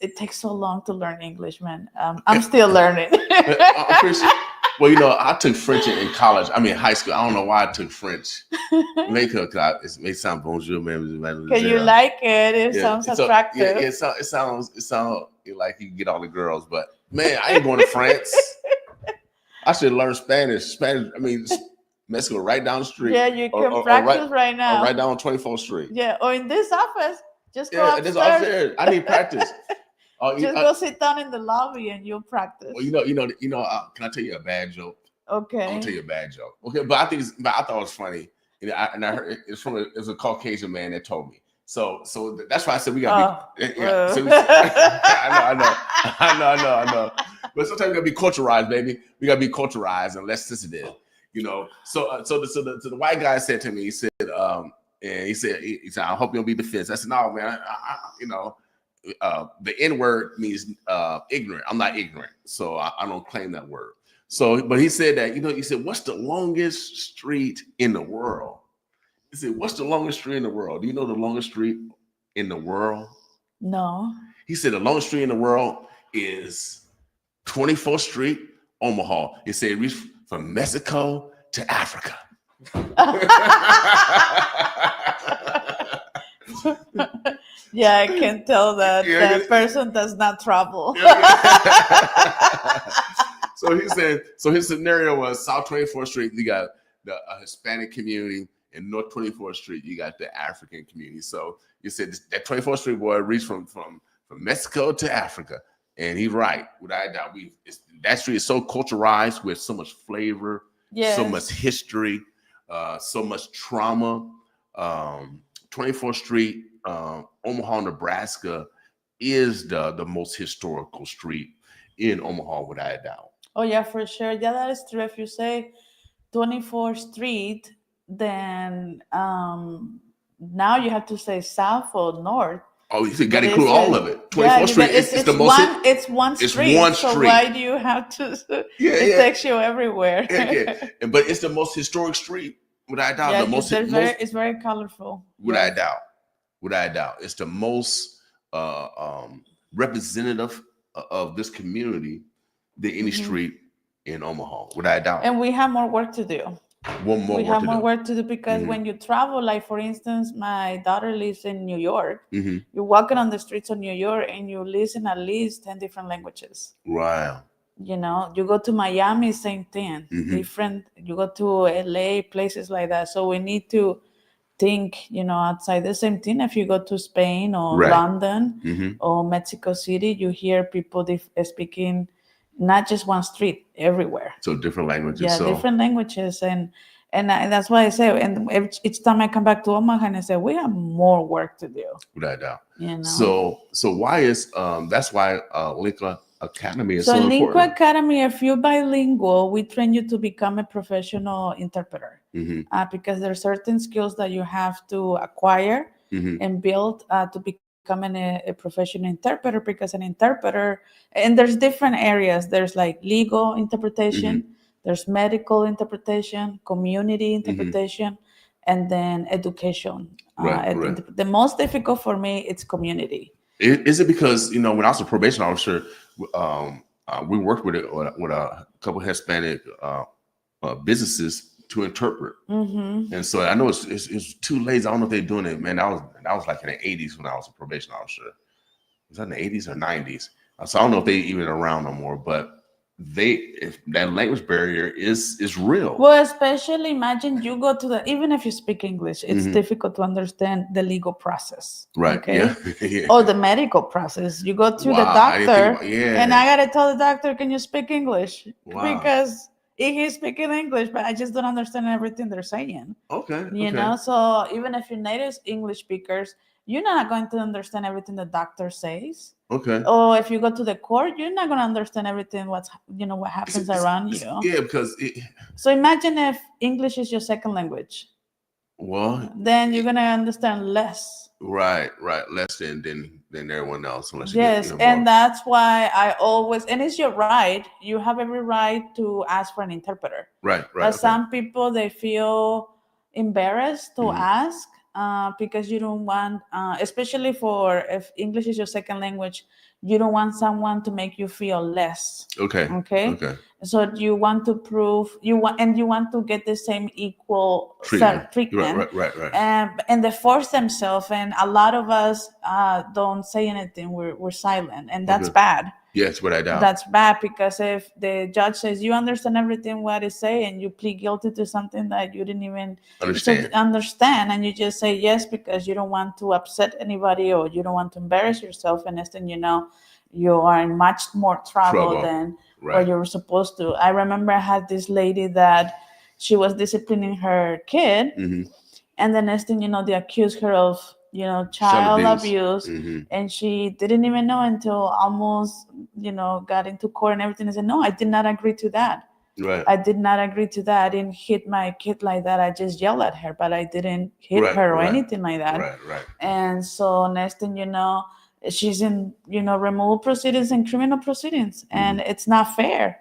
Speaker 16: it takes so long to learn English, man. I'm still learning.
Speaker 3: Well, you know, I took French in college. I mean, high school. I don't know why I took French. Maybe it may sound bonjour, man.
Speaker 16: Because you like it. It sounds attractive.
Speaker 3: It sounds like you get all the girls. But man, I ain't going to France. I should learn Spanish. I mean, Mexico right down the street.
Speaker 16: Yeah, you can practice right now.
Speaker 3: Or right down on 24th Street.
Speaker 16: Yeah, or in this office. Just go upstairs.
Speaker 3: Upstairs. I need practice.
Speaker 16: Go sit down in the lobby and you'll practice.
Speaker 3: Well, can I tell you a bad joke?
Speaker 16: Okay.
Speaker 3: I'll tell you a bad joke. Okay, but I thought it was funny. I heard it was a Caucasian man that told me. So that's why I said we gotta be. I know. But sometimes we gotta be culturalized, baby. We gotta be culturalized and less sensitive. You know. So the white guy said to me, he said, and he said, I hope you don't be defensive. I said, no, man. The N word means ignorant. I'm not ignorant, so I don't claim that word. So, but he said that, he said, what's the longest street in the world? He said, what's the longest street in the world? Do you know the longest street in the world?
Speaker 16: No.
Speaker 3: He said the longest street in the world is 24th Street, Omaha. He said it reached from Mexico to Africa.
Speaker 16: Yeah, I can tell that that person does not travel.
Speaker 3: So he said, his scenario was South 24th Street, you got the Hispanic community, and North 24th Street, you got the African community. So you said that 24th Street boy reached from Mexico to Africa. And he's right. Without a doubt, that street is so culturalized with so much flavor, so much history, so much trauma. 24th Street, Omaha, Nebraska, is the most historical street in Omaha, without a doubt.
Speaker 16: Oh yeah, for sure. Yeah, that is true. If you say 24th Street, then now you have to say south or north.
Speaker 3: Oh, you got to include all of it. 24th Street
Speaker 16: it's
Speaker 3: the most.
Speaker 16: It's one street.
Speaker 3: It's one
Speaker 16: so
Speaker 3: street.
Speaker 16: Why do you have to? It takes you everywhere.
Speaker 3: But it's the most historic street, without a doubt.
Speaker 16: Yeah, it's very colorful.
Speaker 3: Without a doubt. Without a doubt. It's the most representative of this community than any street in Omaha, without a doubt.
Speaker 16: And we have more work to do. We have more work to do because when you travel, like for instance, my daughter lives in New York. You're walking on the streets of New York and you listen at least 10 different languages.
Speaker 3: Wow.
Speaker 16: You know, you go to Miami, same thing. Different. You go to LA, places like that. So we need to think, outside the same thing. If you go to Spain or London or Mexico City, you hear people speaking not just one street, everywhere.
Speaker 3: So different languages.
Speaker 16: Yeah, different languages. And that's why I say, and each time I come back to Omaha and I say, we have more work to do.
Speaker 3: Without a doubt. So why is, that's why Lingua Academy is so
Speaker 16: Lingua
Speaker 3: important.
Speaker 16: Academy, if you're bilingual, we train you to become a professional interpreter because there are certain skills that you have to acquire and build to becoming a professional interpreter, because an interpreter, and there's different areas. There's like legal interpretation, there's medical interpretation, community interpretation, and then education. The most difficult for me, it's community.
Speaker 3: Is it because, when I was a probation officer, we worked with a couple of Hispanic businesses to interpret, and so I know it's too late. I don't know if they're doing it, man. That was like in the 80s when I was a probation officer. Was that in the 80s or 90s? So I don't know if they even around no more. But if that language barrier is real.
Speaker 16: Well, especially imagine you go to even if you speak English, it's difficult to understand the legal process.
Speaker 3: Right.
Speaker 16: Okay?
Speaker 3: Yeah.
Speaker 16: Or the medical process. You go to the doctor, and I gotta tell the doctor, "Can you speak English?" Because he's speaking English, but I just don't understand everything they're saying.
Speaker 3: Okay.
Speaker 16: You know, so even if you're native English speakers, you're not going to understand everything the doctor says.
Speaker 3: Okay.
Speaker 16: Or if you go to the court, you're not going to understand everything what happens around you.
Speaker 3: Yeah, because
Speaker 16: so imagine if English is your second language.
Speaker 3: Well,
Speaker 16: then you're going to understand less.
Speaker 3: Right, less than everyone else. Unless
Speaker 16: yes, and that's why I always, and it's your right. You have every right to ask for an interpreter.
Speaker 3: Right.
Speaker 16: But some people, they feel embarrassed to ask because you don't want, especially for if English is your second language, you don't want someone to make you feel less.
Speaker 3: Okay.
Speaker 16: So you want to prove you want to get the same equal treatment.
Speaker 3: Right.
Speaker 16: And they force themselves, and a lot of us don't say anything. We're silent, and that's bad.
Speaker 3: Yes, without doubt.
Speaker 16: That's bad, because if the judge says you understand everything what is saying, and you plead guilty to something that you didn't even understand, and you just say yes because you don't want to upset anybody or you don't want to embarrass yourself, and next thing you know, you are in much more trouble than what you were supposed to. I remember I had this lady that she was disciplining her kid, and the next thing you know, they accused her of child abuse, and she didn't even know until almost got into court and everything, and said, no, I did not agree to that. I did not agree to that. I didn't hit my kid like that. I just yelled at her, but I didn't hit her or anything like that. And so next thing you know, she's in removal proceedings and criminal proceedings, and it's not fair.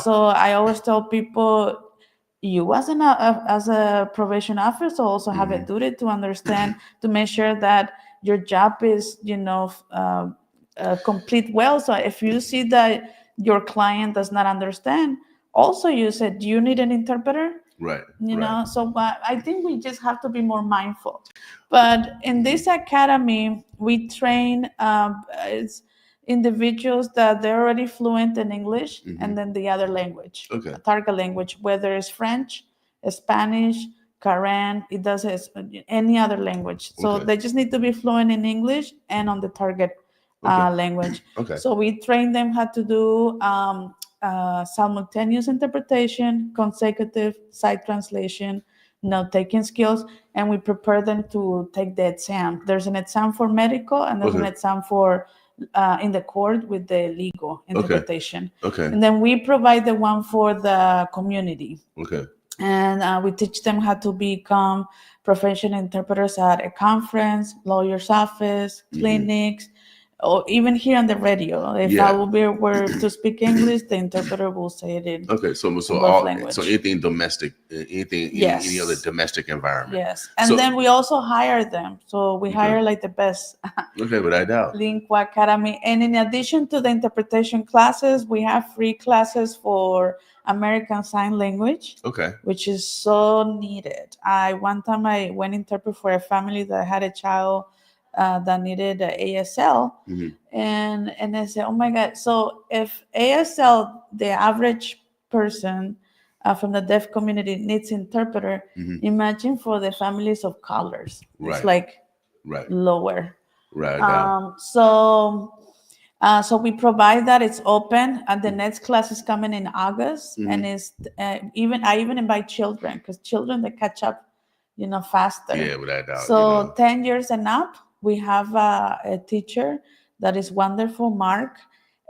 Speaker 16: So I always tell people, you as a probation officer also have a duty to understand, to make sure that your job is complete well. So if you see that your client does not understand, also you said, do you need an interpreter? So I think we just have to be more mindful. But in this academy, we train individuals that they're already fluent in English, and then the other language, target language, whether it's French, Spanish, Karen, it does any other language. So they just need to be fluent in English and on the target language. So we train them how to do simultaneous interpretation, consecutive sight translation, note-taking skills, and we prepare them to take the exam. There's an exam for medical, and there's an exam for in the court with the legal interpretation. And then we provide the one for the community. And we teach them how to become professional interpreters at a conference, lawyer's office, clinics, or even here on the radio. If I were to speak English, the interpreter will say it in
Speaker 3: so anything domestic, any other domestic environment.
Speaker 16: And then we also hire them. So we hire like the best.
Speaker 3: Without doubt.
Speaker 16: Lingua Academy. And in addition to the interpretation classes, we have free classes for American Sign Language, which is so needed. One time I went interpret for a family that had a child that needed ASL, and I said, oh my God. So if ASL, the average person from the deaf community needs interpreter, imagine for the families of colors. It's like lower. So we provide that. It's open, and the next class is coming in August, and it's I even invite children, because children, they catch up faster.
Speaker 3: Without doubt.
Speaker 16: So 10 years and up, we have a teacher that is wonderful, Mark.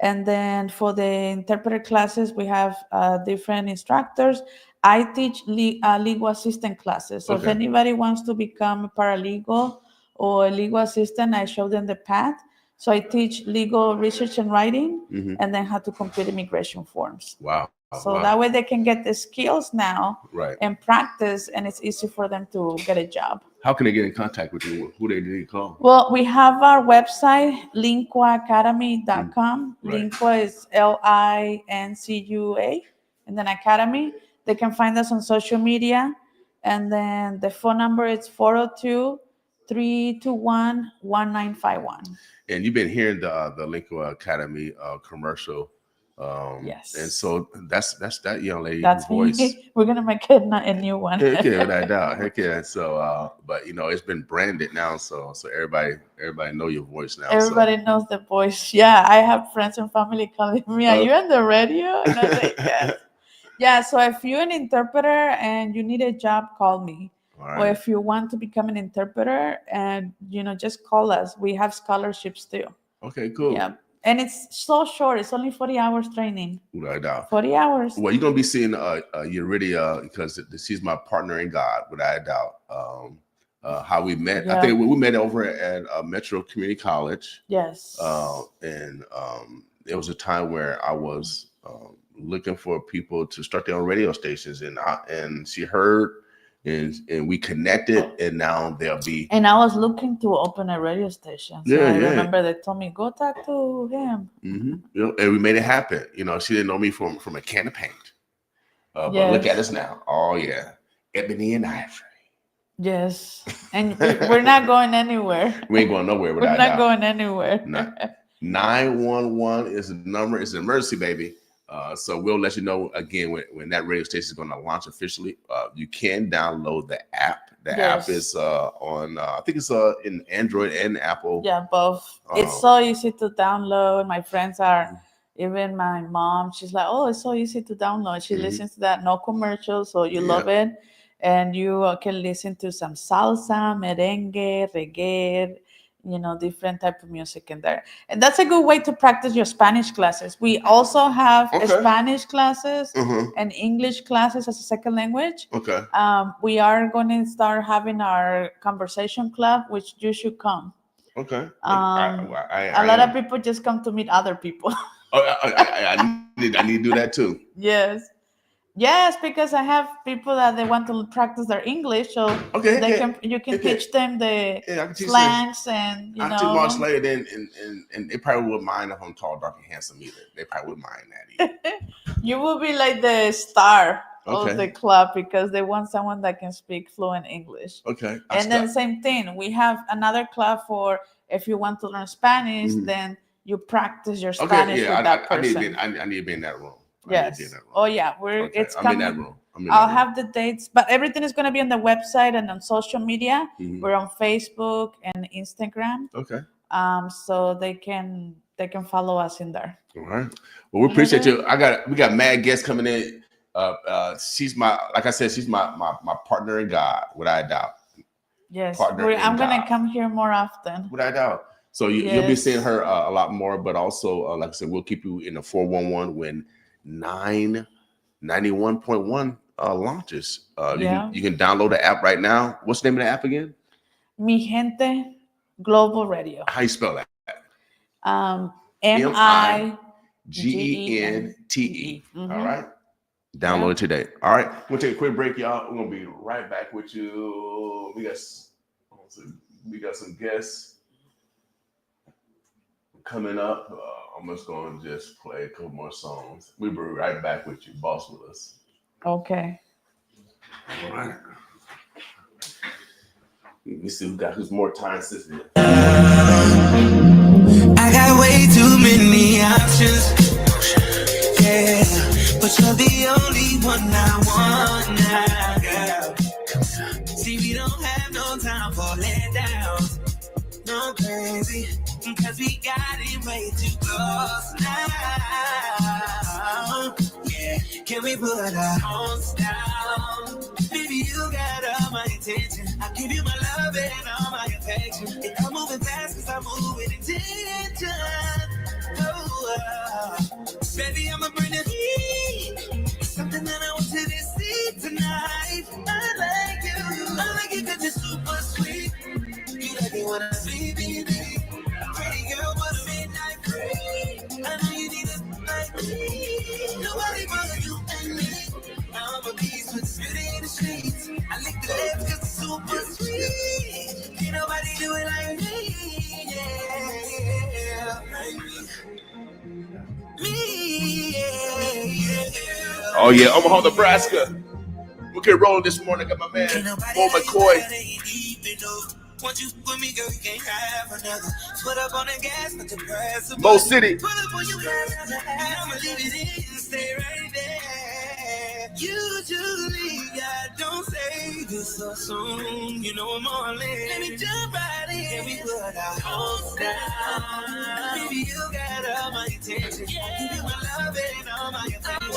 Speaker 16: And then for the interpreter classes, we have different instructors. I teach legal assistant classes. So if anybody wants to become a paralegal or a legal assistant, I show them the path. So I teach legal research and writing, and then how to complete immigration forms. So that way they can get the skills now and practice, and it's easy for them to get a job.
Speaker 3: How can they get in contact with you? Who they need to call?
Speaker 16: Well, we have our website, linquaacademy.com. Lingua is LINCUA, and then Academy. They can find us on social media, and then the phone number is 402-321-1951.
Speaker 3: And you've been hearing the Lingua Academy commercial. And so that's that young lady's voice.
Speaker 16: Me. We're gonna make it a new one.
Speaker 3: Without doubt. So, but it's been branded now, so everybody know your voice now.
Speaker 16: Everybody knows the voice. Yeah, I have friends and family calling me, "Are you on the radio?" And I was like, "Yes." So if you're an interpreter and you need a job, call me. Or if you want to become an interpreter, and just call us. We have scholarships too.
Speaker 3: Okay, cool.
Speaker 16: Yeah. And it's so short. It's only 40 hours training.
Speaker 3: Right now.
Speaker 16: 40 hours.
Speaker 3: Well, you're going to be seeing Eurydia, because she's my partner in God, without a doubt. How we met. I think we met over at Metro Community College.
Speaker 16: Yes.
Speaker 3: And there was a time where I was looking for people to start their own radio stations. And she heard and we connected, and now they'll be.
Speaker 16: And I was looking to open a radio station. So
Speaker 3: Yeah,
Speaker 16: I
Speaker 3: yeah.
Speaker 16: remember they told me, go talk to him.
Speaker 3: Mm-hmm. You know, and we made it happen. You know, she didn't know me from a can of paint. But
Speaker 16: Yes.
Speaker 3: look at us now. Oh yeah, ebony and ivory.
Speaker 16: Yes. And we're not going anywhere.
Speaker 3: We ain't going nowhere
Speaker 16: We're
Speaker 3: without
Speaker 16: not
Speaker 3: that.
Speaker 16: going anywhere.
Speaker 3: No. 911 is the number. It's an emergency, baby. So we'll let you know again when that radio station is going to launch officially. You can download the app. The
Speaker 16: Yes.
Speaker 3: app is on. I think it's in Android and Apple.
Speaker 16: Yeah, both. It's so easy to download. My friends are, even my mom, she's like, oh, it's so easy to download. She
Speaker 3: Mhm.
Speaker 16: listens to that, no commercials, so you
Speaker 3: Yeah.
Speaker 16: love it. And you can listen to some salsa, merengue, reggae, different type of music in there. And that's a good way to practice your Spanish classes. We also have
Speaker 3: Okay.
Speaker 16: Spanish classes
Speaker 3: Mhm.
Speaker 16: and English classes as a second language.
Speaker 3: Okay.
Speaker 16: We are going to start having our conversation club, which you should come.
Speaker 3: Okay.
Speaker 16: A lot of people just come to meet other people.
Speaker 3: I need to do that too.
Speaker 16: Yes, because I have people that they want to practice their English, so
Speaker 3: Okay,
Speaker 16: you can
Speaker 3: okay.
Speaker 16: teach them the
Speaker 3: Yeah, I can teach them.
Speaker 16: slangs and
Speaker 3: I teach Mark Slayer then, and they probably wouldn't mind if I'm tall, dark, and handsome either. They probably wouldn't mind that either.
Speaker 16: you will be like the star
Speaker 3: Okay.
Speaker 16: of the club because they want someone that can speak fluent English.
Speaker 3: Okay.
Speaker 16: And then same thing, we have another club for if you want to learn Spanish,
Speaker 3: Mhm.
Speaker 16: then you practice your
Speaker 3: Okay,
Speaker 16: Spanish
Speaker 3: yeah,
Speaker 16: with that
Speaker 3: I need
Speaker 16: person.
Speaker 3: to be in that room. I need to
Speaker 16: Yes.
Speaker 3: be in that room.
Speaker 16: Oh yeah,
Speaker 3: Okay,
Speaker 16: it's
Speaker 3: I'm
Speaker 16: coming.
Speaker 3: in that room.
Speaker 16: I'll have the dates, but everything is going to be on the website and on social media.
Speaker 3: Mhm.
Speaker 16: We're on Facebook and Instagram,
Speaker 3: Okay.
Speaker 16: so they can follow us in there.
Speaker 3: All right. Well, we appreciate you. We got mad guests coming in. She's like I said, she's my partner in God, without a doubt.
Speaker 16: Yes,
Speaker 3: Partner in
Speaker 16: I'm going to
Speaker 3: God.
Speaker 16: come here more often.
Speaker 3: Without a doubt. So you'll be
Speaker 16: Yes.
Speaker 3: seeing her a lot more, but also, like I said, we'll keep you in the 411 when 91.1 launches.
Speaker 16: Yeah.
Speaker 3: You can download the app right now. What's the name of the app again?
Speaker 16: Mi Gente Global Radio.
Speaker 3: How you spell that?
Speaker 16: MIGENTE.
Speaker 3: All right. Download it today. All right. We'll take a quick break, y'all. We're gonna be right back with you. We got some guests coming up. I'm just gonna just play a couple more songs. We'll be right back with you. Boss with us.
Speaker 16: Okay.
Speaker 3: All right. Let me see who's more time sensitive.
Speaker 6: I got way too many options. Yeah, but you're the only one I want now, girl. See, we don't have no time for letdowns. No crazy, cause we got it way too close now. Yeah, can we put our homes down? Baby, you got all my attention. I give you my love and all my affection. And I'm moving fast cause I move with intention. Baby, I'ma bring the heat. Something that I want to see tonight. I like you cause you're super sweet. You like me when I sleep, baby. Pretty girl, but a midnight free. I know you need a like me. Nobody but you and me. I'm a beast with beauty in the streets. I lick the lips cause it's super sweet. Can't nobody do it like me. Yeah, like me.
Speaker 3: Oh yeah, Omaha, Nebraska. We can roll this morning. Got my man Bo McCoy.
Speaker 6: Once you with me, girl, you can't have another. Put up on the gas, not to press.
Speaker 3: Mo City.
Speaker 6: Pull up on your gas, I'ma leave it in and stay right there. Usually, I don't say this so soon. You know I'm all in. Let me jump right in. And we put our homes down. Baby, you got all my attention. I give you my love and all my affection. I'm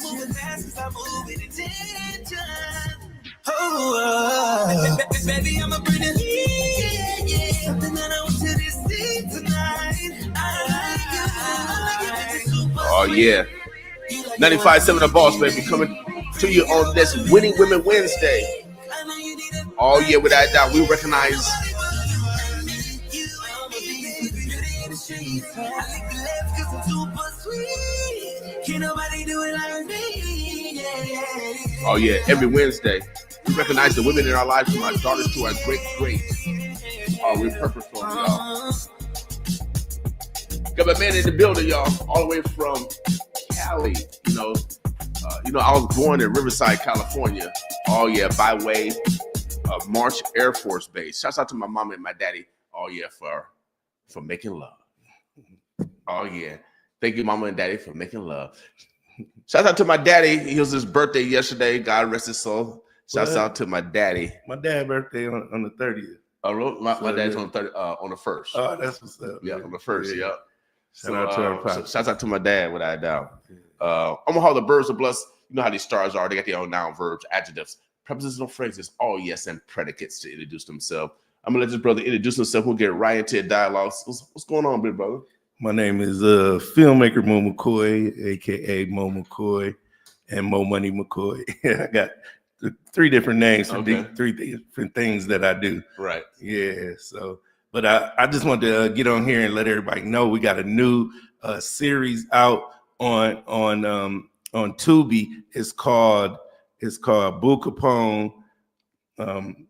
Speaker 6: moving fast cause I move with intention. Baby, I'ma bring the heat. Something that I want to see tonight. I like you.
Speaker 3: Oh yeah. 95.7 The Boss, baby, coming to you on this Winning Women Wednesday. Oh yeah, without a doubt, we recognize. Oh yeah, every Wednesday we recognize the women in our lives, from our daughters to our great-greats. We're purposeful, y'all. Got my man in the building, y'all, all the way from Cali. I was born in Riverside, California. Oh yeah, by way of March Air Force Base. Shouts out to my mom and my daddy. Oh yeah, for making love. Oh yeah, thank you, mama and daddy, for making love. Shouts out to my daddy. It was his birthday yesterday. God rest his soul. Shouts out to my daddy.
Speaker 17: My dad's birthday on the 30th.
Speaker 3: My dad's on the 1st.
Speaker 17: Oh, that's what's up.
Speaker 3: Yeah, on the 1st. Yeah.
Speaker 17: Shout out to our pops.
Speaker 3: Shouts out to my dad, without a doubt. Omaha, the birds are blessed. You know how these stars are. They got their own noun, verbs, adjectives, prepositional phrases, all yes, and predicates to introduce themselves. I'm gonna let this brother introduce himself. We'll get right into a dialogue. What's going on, big brother?
Speaker 17: My name is filmmaker Mo McCoy, aka Mo McCoy, and Mo Money McCoy. I got 3 different names for 3 different things that I do.
Speaker 3: Right.
Speaker 17: Yeah. So, but I just wanted to get on here and let everybody know we got a new series out on Tubi. It's called Boo Capone,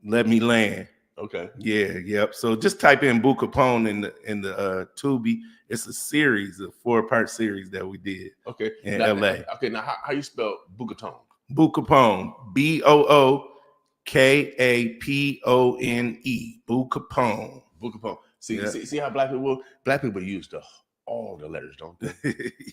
Speaker 17: Let Me Land.
Speaker 3: Okay.
Speaker 17: Yeah. Yep. So just type in Boo Capone in the Tubi. It's a series, a 4-part series that we did.
Speaker 3: Okay.
Speaker 17: In
Speaker 3: LA.
Speaker 17: LA.
Speaker 3: Now how you spell Boo Capone?
Speaker 17: Boo Capone. BOOKAPONE. Boo Capone.
Speaker 3: Boo Capone. See how black people use all the letters, don't they?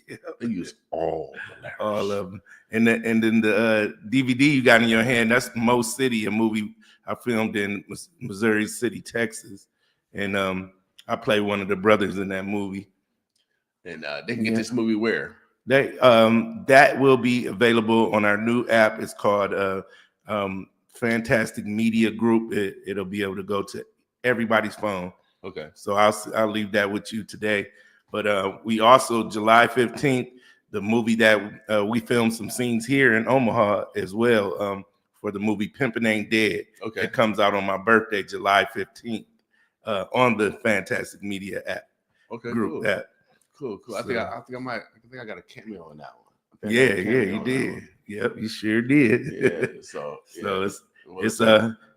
Speaker 17: Yeah.
Speaker 3: They use all the letters.
Speaker 17: All of them. And then the DVD you got in your hand, that's Mo City, a movie I filmed in Missouri City, Texas. And I play one of the brothers in that movie.
Speaker 3: And they can get this movie where?
Speaker 17: That will be available on our new app. It's called Fantastic Media Group. It'll be able to go to everybody's phone.
Speaker 3: Okay.
Speaker 17: So I'll leave that with you today. But we also, July 15th, the movie that we filmed some scenes here in Omaha as well for the movie Pimpin' Ain't Dead.
Speaker 3: Okay.
Speaker 17: It comes out on my birthday, July 15th, on the Fantastic Media app.
Speaker 3: Okay,
Speaker 17: group
Speaker 3: cool.
Speaker 17: app.
Speaker 3: Cool. I think I got a cameo on that one.
Speaker 17: Yeah, you did. Yep, you sure did.
Speaker 3: Yeah. So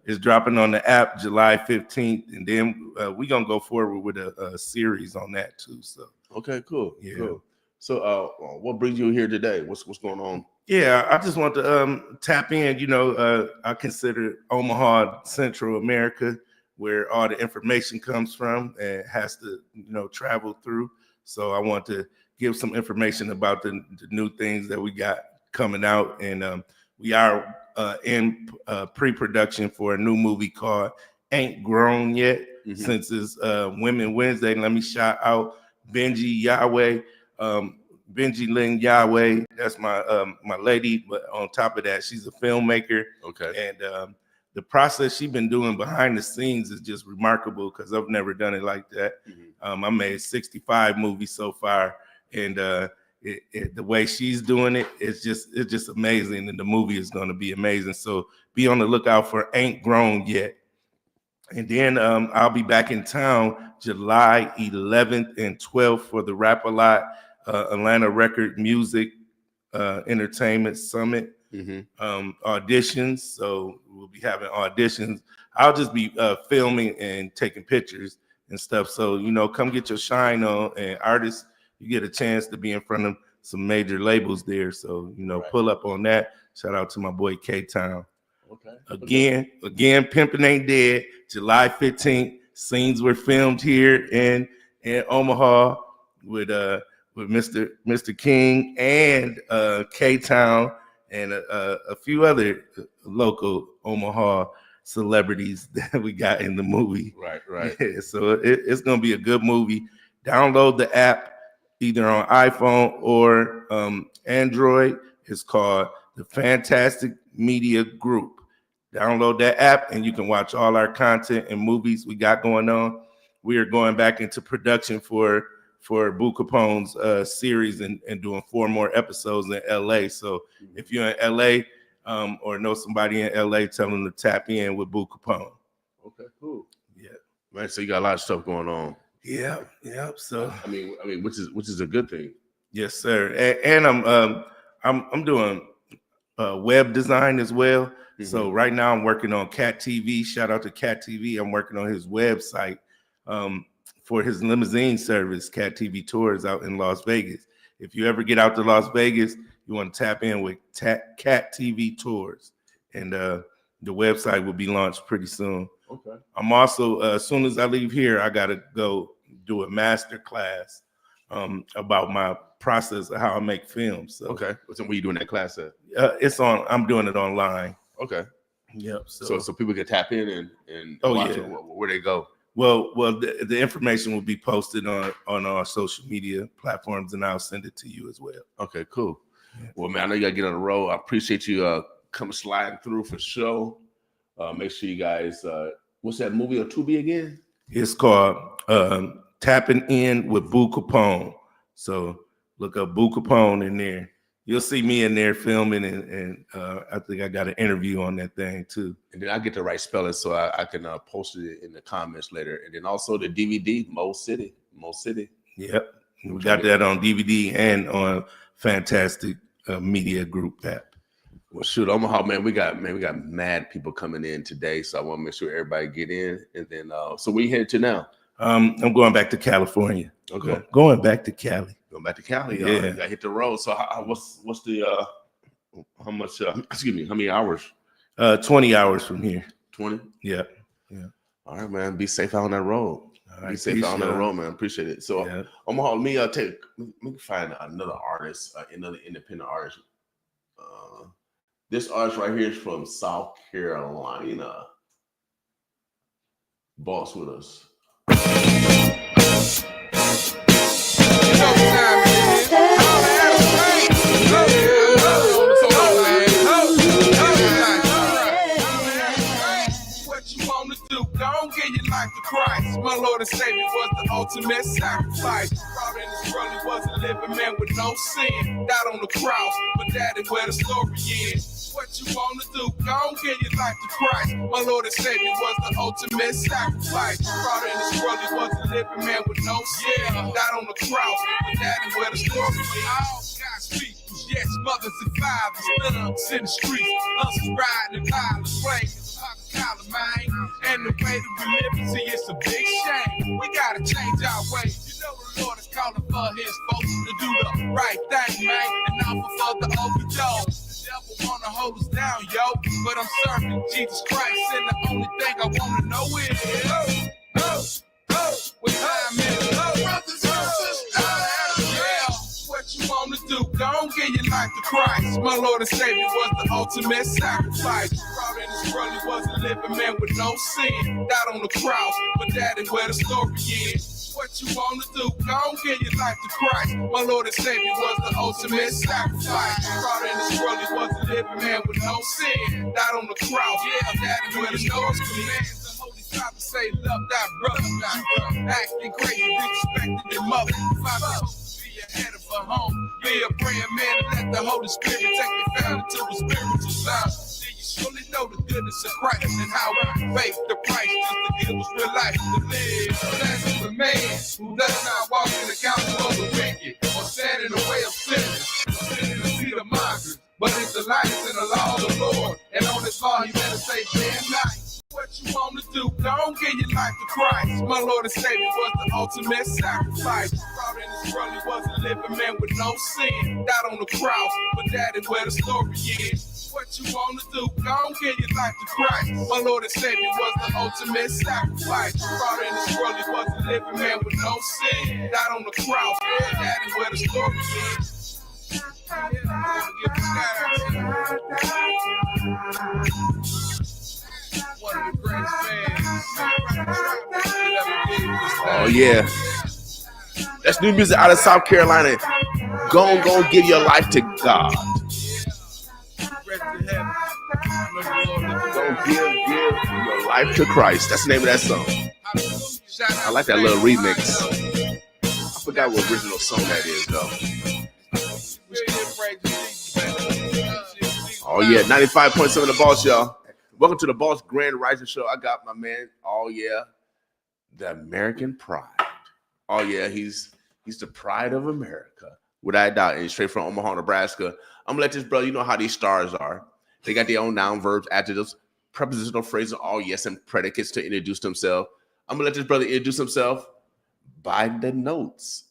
Speaker 17: it's dropping on the app July 15th, and then we're gonna go forward with a series on that too. So
Speaker 3: okay, cool.
Speaker 17: Yeah.
Speaker 3: Cool. So what brings you here today? What's going on?
Speaker 17: Yeah, I just want to tap in. I consider Omaha Central America, where all the information comes from and has to travel through. So I want to give some information about the new things that we got coming out, and we are in pre-production for a new movie called Ain't Grown Yet.
Speaker 3: Mm-hmm.
Speaker 17: Since it's Women Wednesday, let me shout out Benji Yahweh, Benji Lynn Yahweh. That's my lady, but on top of that, she's a filmmaker.
Speaker 3: Okay.
Speaker 17: And the process she's been doing behind the scenes is just remarkable because I've never done it like that.
Speaker 3: Mm-hmm.
Speaker 17: I made 65 movies so far, and the way she's doing it, it's just amazing, and the movie is going to be amazing. So be on the lookout for Ain't Grown Yet. And then I'll be back in town July 11th and 12th for the Rap-A-Lot Atlanta Record Music Entertainment Summit.
Speaker 3: Mm-hmm.
Speaker 17: Auditions. So we'll be having auditions. I'll just be filming and taking pictures and stuff. So, come get your shine on, and artists, you get a chance to be in front of some major labels there. So,
Speaker 3: Right.
Speaker 17: Pull up on that. Shout out to my boy K-Town.
Speaker 3: Okay.
Speaker 17: Again, Pimpin' Ain't Dead, July 15th. Scenes were filmed here in Omaha with Mr. King and K-Town and a few other local Omaha celebrities that we got in the movie.
Speaker 3: Right.
Speaker 17: Yeah, so it's going to be a good movie. Download the app either on iPhone or Android. It's called the Fantastic Media Group. Download that app and you can watch all our content and movies we got going on. We are going back into production for Boo Capone's series and doing 4 more episodes in LA. So if you're in LA or know somebody in LA, tell them to tap in with Boo Capone.
Speaker 3: Okay, cool.
Speaker 17: Yeah.
Speaker 3: Man, so you got a lot of stuff going on.
Speaker 17: Yeah. So
Speaker 3: I mean, which is a good thing.
Speaker 17: yes, sir. And I'm doing web design as well. So right now I'm working on Cat TV. Shout out to Cat TV. I'm working on his website for his limousine service, Cat TV Tours out in Las Vegas. If you ever get out to Las Vegas, you want to tap in with Cat TV Tours, and the website will be launched pretty soon.
Speaker 3: Okay.
Speaker 17: I'm also, as soon as I leave here, I got to go do a master class about my process of how I make films. So,
Speaker 3: okay. So where you doing that class at?
Speaker 17: I'm doing it online.
Speaker 3: Okay.
Speaker 17: Yep.
Speaker 3: So people can tap in and watch it. Where they go?
Speaker 17: Well, the information will be posted on our social media platforms, and I'll send it to you as well.
Speaker 3: Okay, cool. Well, man, I know you gotta get on the road. I appreciate you coming sliding through for show. Make sure you guys, what's that movie on Tubi again?
Speaker 17: It's called Tapping In with Boo Capone. So look up Boo Capone in there. You'll see me in there filming, and I think I got an interview on that thing too.
Speaker 3: And then I get the right spelling so I can post it in the comments later. And then also the DVD, Mo City.
Speaker 17: Yep, we got that on DVD and on Fantastic Media Group app.
Speaker 3: Well, shoot, Omaha, man, we got mad people coming in today, so I want to make sure everybody get in. And then, so where you headed to now?
Speaker 17: I'm going back to California.
Speaker 3: Okay,
Speaker 17: going back to Cali.
Speaker 3: Going back to Cali.
Speaker 17: Yeah,
Speaker 3: I hit the road. So what's the how much? Excuse me, how many hours?
Speaker 17: 20 hours from here.
Speaker 3: 20.
Speaker 17: Yeah.
Speaker 3: All right, man. Be safe out on that road. Be safe out on that road, man. Appreciate it. So, Omaha, let me find another artist, another independent artist. This artist right here is from South Carolina. Boss with us.
Speaker 18: Don't give your life to Christ. My Lord and Savior was the ultimate sacrifice. Brought in this world, he was a living man with no sin. Died on the cross, but that is where the story ends. What you wanna do? Don't give your life to Christ. My Lord and Savior was the ultimate sacrifice. Brought in this world, he was a living man with no sin. Died on the cross, but that is where the story ends. All God's people, yes, mothers and fathers, split ups in the streets, hustlers riding in pilots, flames. And the way that we live, see, it's a big shame. We gotta change our ways. You know the Lord is calling for his folks to do the right thing, man, and offer for the overdose. The devil wanna hold us down, yo, but I'm serving Jesus Christ, and the only thing I wanna know is, with time in brothers and sisters, yeah. What you wanna do? Don't give your life to Christ. My Lord and Savior was the ultimate sacrifice. Brought in this world, he was a living man with no sin. Died on the cross, but that is where the story ends. What you wanna do? Don't give your life to Christ. My Lord and Savior was the ultimate sacrifice. Brought in this world, he was a living man with no sin. Died on the cross, yeah, that is where the story ends. Try to say love thy brother. You acting crazy, disrespecting your mother. Be ahead of her home. Be a praying man and let the Holy Spirit take your family to a spiritual side. Then you surely know the goodness of Christ and how we faith the price just to give us real life to live. Blessed the man who does not walk in the counsel of the wicked or stand in the way of sinners or sit in the seat of mockers. But it's the life in the law of the Lord, and on his law you meditate day and night. What you wanna do? Don't give your life to Christ. My Lord and Savior was the ultimate sacrifice. Brought in this world, he was a living man with no sin. Died on the cross, but that is where the story ends. What you wanna do? Don't give your life to Christ. My Lord and Savior was the ultimate sacrifice. Brought in this world, he was a living man with no sin. Died on the cross, but that is where the story ends.
Speaker 3: Oh yeah, that's new music out of South Carolina. Go give your life to God. Go give your life to Christ. That's the name of that song. I like that little remix. I forgot what original song that is though. Oh yeah, 95.7 The Boss, y'all. Welcome to the Boss Grand Rising Show. I got my man, oh yeah, the American Pride. Oh yeah, he's the pride of America. without a doubt, and straight from Omaha, Nebraska. I'm gonna let this brother, you know how these stars are. They got their own noun, verbs, adjectives, prepositional phrases, all yes and predicates to introduce themselves. I'm gonna let this brother introduce himself by the notes.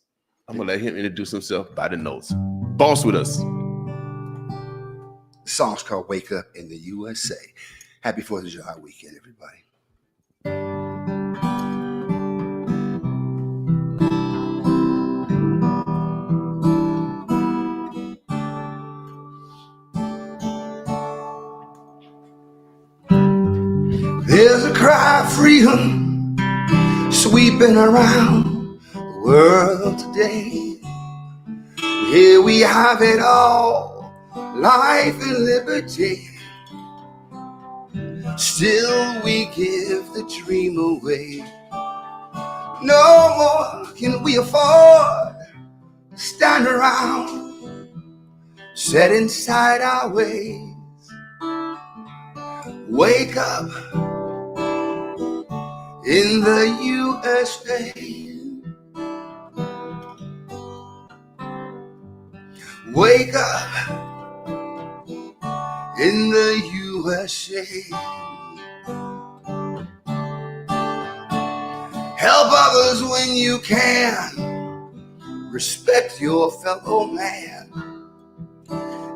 Speaker 3: I'm gonna let him introduce himself by the notes. Boss with us.
Speaker 19: The song's called Wake Up in the USA. Happy 4th of July weekend, everybody. There's a cry of freedom sweeping around the world today. Here we have it all, life and liberty. Still we give the dream away. No more can we afford to stand around, set inside our ways. Wake up in the USA. Wake up in the USA. Help others when you can. Respect your fellow man.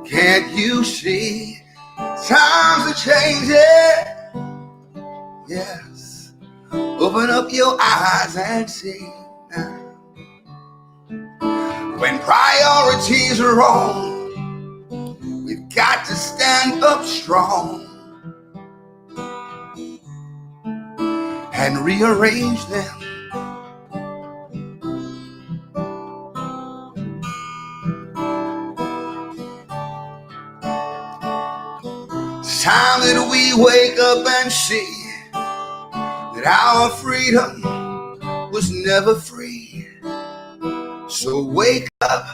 Speaker 19: Can't you see times are changing? Yes. Open up your eyes and see. When priorities are wrong, we've got to stand up strong and rearrange them. It's time that we wake up and see that our freedom was never free. So wake up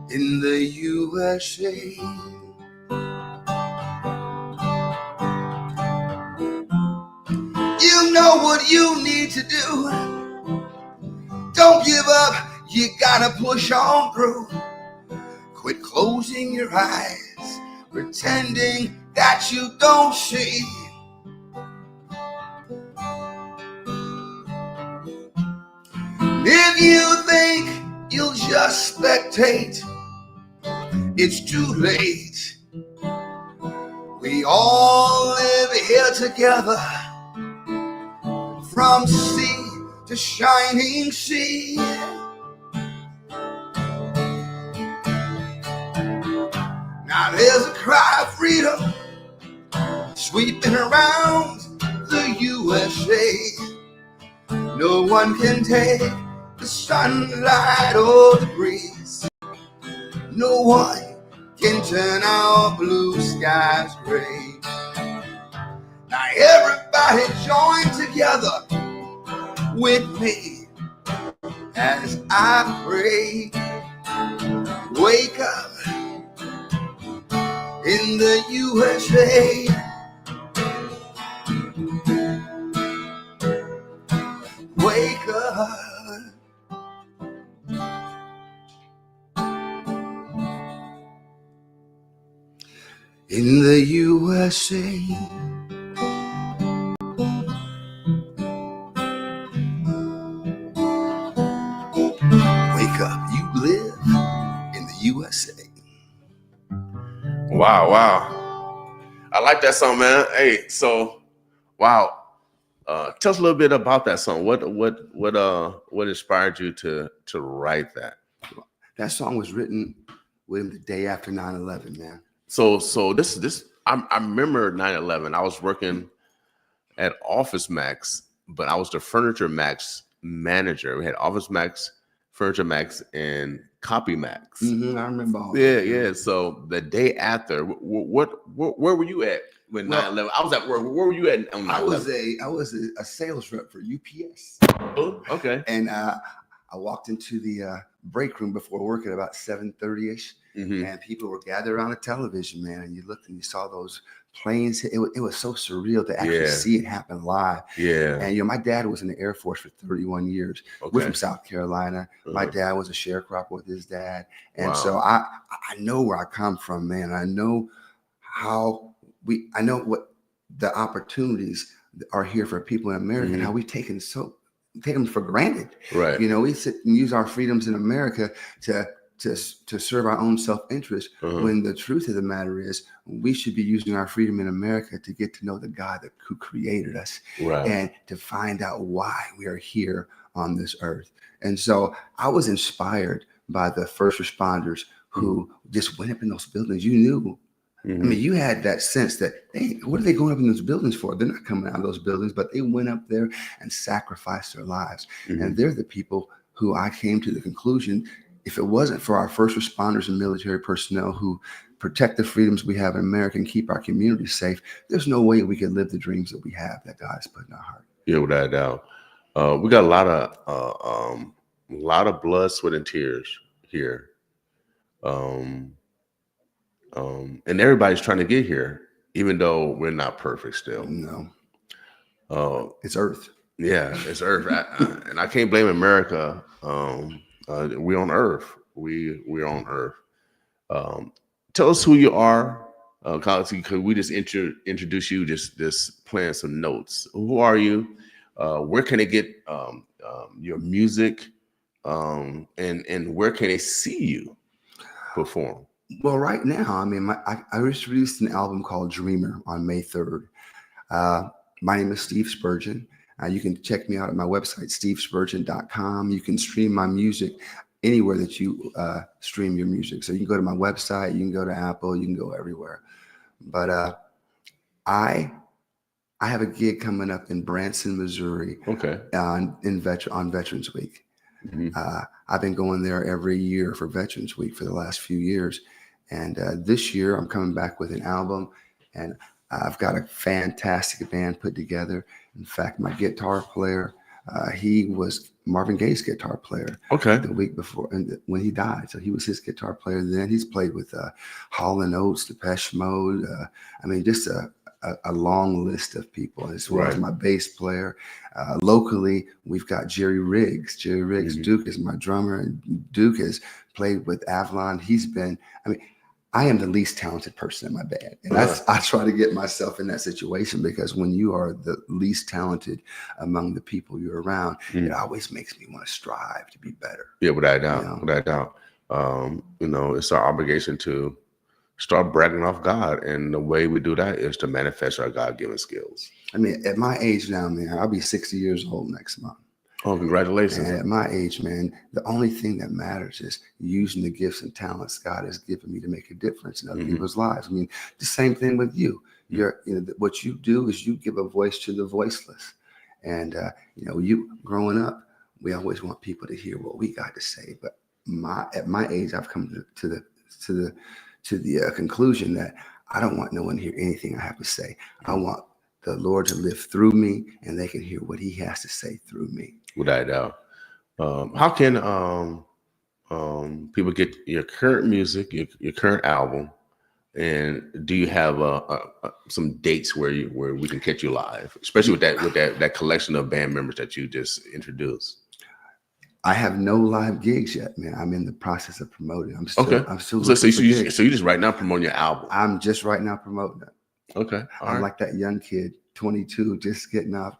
Speaker 19: in the USA. You know what you need to do. Don't give up, you gotta push on through. Quit closing your eyes, pretending that you don't see. If you think you'll just spectate, it's too late. We all live here together, from sea to shining sea. Now there's a cry of freedom sweeping around the USA. No one can take the sunlight or the breeze. No one can turn our blue skies gray. Now everybody join together with me as I pray. Wake up in the USA. Wake up. In the USA. Wake up, you live in the USA.
Speaker 3: Wow. I like that song, man. Hey, so wow. Tell us a little bit about that song. What inspired you to write that?
Speaker 19: That song was written with the day after 9/11, man.
Speaker 3: So this I remember 9/11. I was working at Office Max, but I was the Furniture Max manager. We had Office Max, Furniture Max, and Copy Max.
Speaker 19: I remember all
Speaker 3: that. Yeah. So the day after, where were you at when 9/11? I was at work. Where were you at on 9/11?
Speaker 19: I was a sales rep for UPS.
Speaker 3: Oh, okay.
Speaker 19: And I walked into the break room before work at about 7:30ish, and people were gathered around a television, man. And you looked and you saw those planes hit. It was so surreal to actually see it happen live.
Speaker 3: Yeah.
Speaker 19: And my dad was in the Air Force for 31 years. We're from South Carolina. My dad was a sharecropper with his dad. And so I know where I come from, man. I know I know what the opportunities are here for people in America and how we take them for granted.
Speaker 3: Right.
Speaker 19: We sit and use our freedoms in America to serve our own self-interest, when the truth of the matter is we should be using our freedom in America to get to know the God who created us, and to find out why we are here on this earth. And so I was inspired by the first responders who just went up in those buildings. You knew, I mean, you had that sense that, hey, what are they going up in those buildings for? They're not coming out of those buildings, but they went up there and sacrificed their lives. And they're the people who I came to the conclusion, if it wasn't for our first responders and military personnel who protect the freedoms we have in America and keep our communities safe, there's no way we could live the dreams that we have that God has put in our heart. Yeah, without a doubt. We got a lot of blood, sweat, and tears here. And everybody's trying to get here, even though we're not perfect still. No. It's Earth. Yeah, it's Earth. And I can't blame America. We're on Earth. We're on Earth. Tell us who you are, because we just introduce you, just playing some notes. Who are you? Where can they get your music? And where can they see you perform? Well, right now, I mean, I released an album called Dreamer on May 3rd. My name is Steve Spurgeon. You can check me out at my website, stevespurgeon.com. You can stream my music anywhere that you stream your music. So you can go to my website, you can go to Apple, you can go everywhere. But I have a gig coming up in Branson, Missouri. Okay. On Veterans Week. I've been going there every year for Veterans Week for the last few years. And this year I'm coming back with an album, and I've got a fantastic band put together. In fact, my guitar player, he was Marvin Gaye's guitar player. Okay. The week before, and when he died, so he was his guitar player. Then he's played with Hall & Oates, Depeche Mode. I mean, just a long list of people. As well as my bass player. Locally, we've got Jerry Riggs. Jerry Riggs, Duke is my drummer, and Duke has played with Avalon. I am the least talented person in my band. And I try to get myself in that situation, because when you are the least talented among the people you're around, it always makes me want to strive to be better. Yeah, without a doubt. Without a doubt. It's our obligation to start bragging off God. And the way we do that is to manifest our God-given skills. I mean, at my age now, man, I'll be 60 years old next month. Oh, congratulations. And at my age, man, the only thing that matters is using the gifts and talents God has given me to make a difference in other people's lives. I mean, the same thing with you. What you do is you give a voice to the voiceless. And, you growing up, we always want people to hear what we got to say. But at my age, I've come to the conclusion that I don't want no one to hear anything I have to say. I want the Lord to live through me, and they can hear what he has to say through me. Without a doubt. How can people get your current music, your current album, and do you have some dates where we can catch you live, especially with that collection of band members that you just introduced? I have no live gigs yet, man. I'm in the process of promoting. I'm still. So you just right now promoting your album? I'm just right now promoting it. Okay. I'm like that young kid, 22, just getting off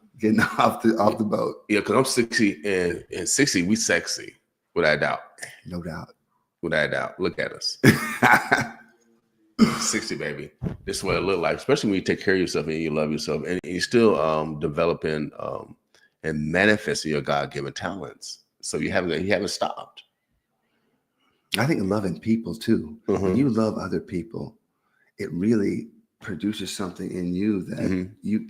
Speaker 19: the boat. Yeah, because I'm 60, and 60, we sexy, without a doubt. No doubt. Without a doubt. Look at us. 60, baby. This is what it look like, especially when you take care of yourself and you love yourself, and you're still developing and manifesting your God-given talents. So you haven't stopped. I think loving people too. When you love other people, it really produces something in you that you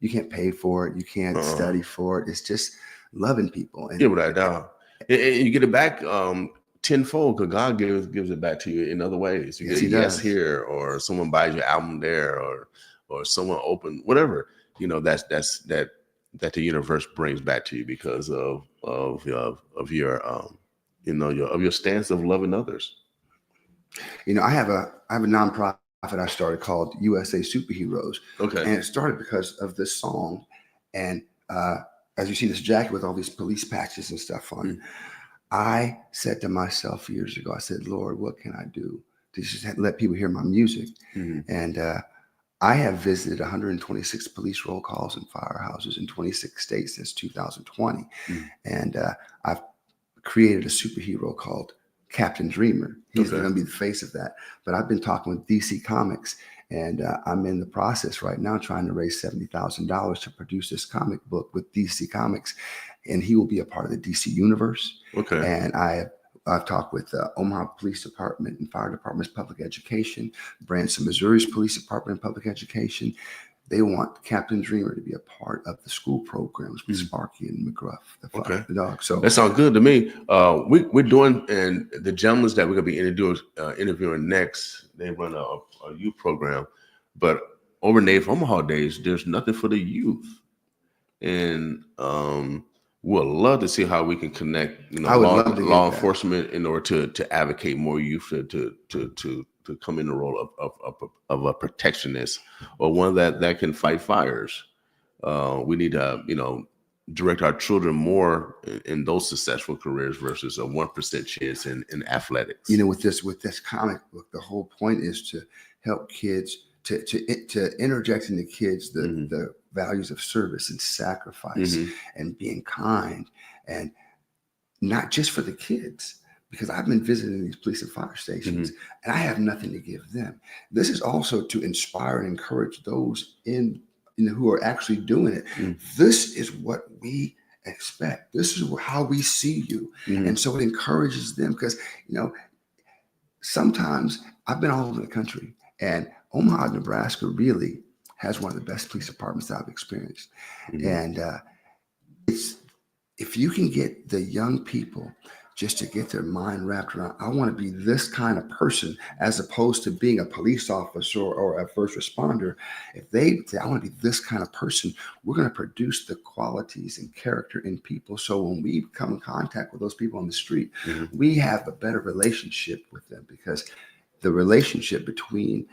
Speaker 19: can't pay for it. You can't study for it. It's just loving people. And without a doubt. And you get it back tenfold, because God gives it back to you in other ways. You get a yes here, or someone buys your album there, or someone open whatever. That's that the universe brings back to you because of your stance of loving others. I have a nonprofit nonprofit I started called USA Superheroes.
Speaker 3: Okay.
Speaker 19: And it started because of this song. And as you see this jacket with all these police patches and stuff on it, I said to myself years ago, I said, Lord, what can I do to just let people hear my music? And I have visited 126 police roll calls and firehouses in 26 states since 2020. And I've created a superhero called Captain Dreamer. He's going to be the face of that. But I've been talking with DC Comics, and I'm in the process right now trying to raise $70,000 to produce this comic book with DC Comics, and he will be a part of the DC universe.
Speaker 3: Okay.
Speaker 19: And I've talked with Omaha Police Department and Fire Department's Public Education, Branson, Missouri's Police Department and Public Education. They want Captain Dreamer to be a part of the school programs with Sparky and McGruff, the dog. So
Speaker 3: that sounds good to me. We're doing, and the gentlemen that we're going to be interviewing next, they run a youth program, but over Native Omaha Days, there's nothing for the youth, and we'll love to see how we can connect, law enforcement in order to advocate more youth to come in the role of a protectionist, or one that can fight fires. We need to, direct our children more in those successful careers versus a 1% chance in athletics.
Speaker 19: With this comic book, the whole point is to help kids to interject in the kids the values of service and sacrifice and being kind, and not just for the kids. Because I've been visiting these police and fire stations, and I have nothing to give them. This is also to inspire and encourage those who are actually doing it. This is what we expect. This is how we see you. And so it encourages them, because, sometimes I've been all over the country, and Omaha, Nebraska really has one of the best police departments that I've experienced. And if you can get the young people just to get their mind wrapped around, I want to be this kind of person, as opposed to being a police officer or a first responder. If they say, I want to be this kind of person, we're going to produce the qualities and character in people. So when we come in contact with those people on the street, we have a better relationship with them, because the relationship between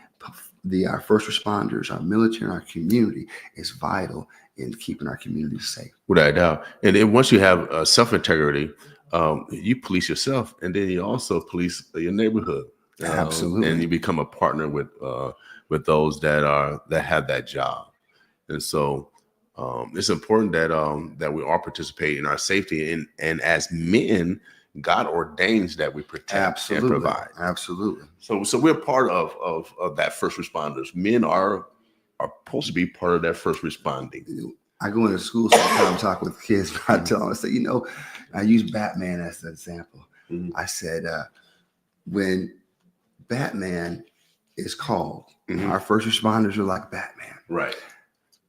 Speaker 19: our first responders, our military, and our community is vital in keeping our communities safe.
Speaker 3: Without a doubt. And then once you have self-integrity, you police yourself, and then you also police your neighborhood.
Speaker 19: Absolutely.
Speaker 3: And you become a partner with those that have that job. And so it's important that we all participate in our safety, and as men, God ordains that we protect and provide.
Speaker 19: Absolutely.
Speaker 3: So we're part of that first responders. Men are supposed to be part of that first responding.
Speaker 19: I go into school sometimes, talk with kids, and I tell them, I say, I use Batman as an example. I said, when Batman is called, our first responders are like Batman.
Speaker 3: Right.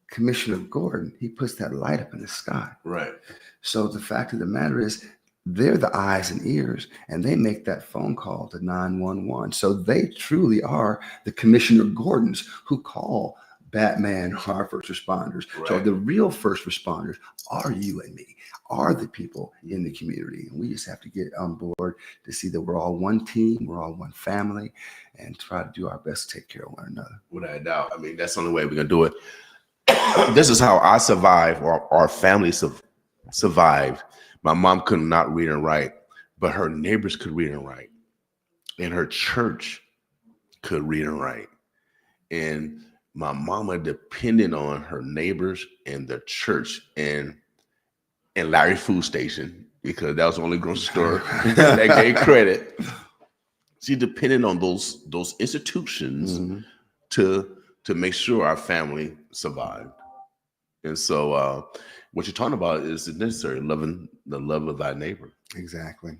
Speaker 19: Commissioner Gordon, he puts that light up in the sky.
Speaker 3: Right.
Speaker 19: So the fact of the matter is, they're the eyes and ears, and they make that phone call to 911. So they truly are the Commissioner Gordons who call Batman, our first responders. Right. So the real first responders are you and me, are the people in the community. And we just have to get on board to see that we're all one team, we're all one family, and try to do our best to take care of one another.
Speaker 3: Without a doubt. I mean, that's the only way we're going to do it. This is how I survived, or our family survived. My mom could not read and write, but her neighbors could read and write. And her church could read and write. And my mama depended on her neighbors and the church and Larry Food Station, because that was the only grocery store that gave credit. She depended on those institutions to make sure our family survived. And so what you're talking about is necessary, loving the love of thy neighbor.
Speaker 19: Exactly.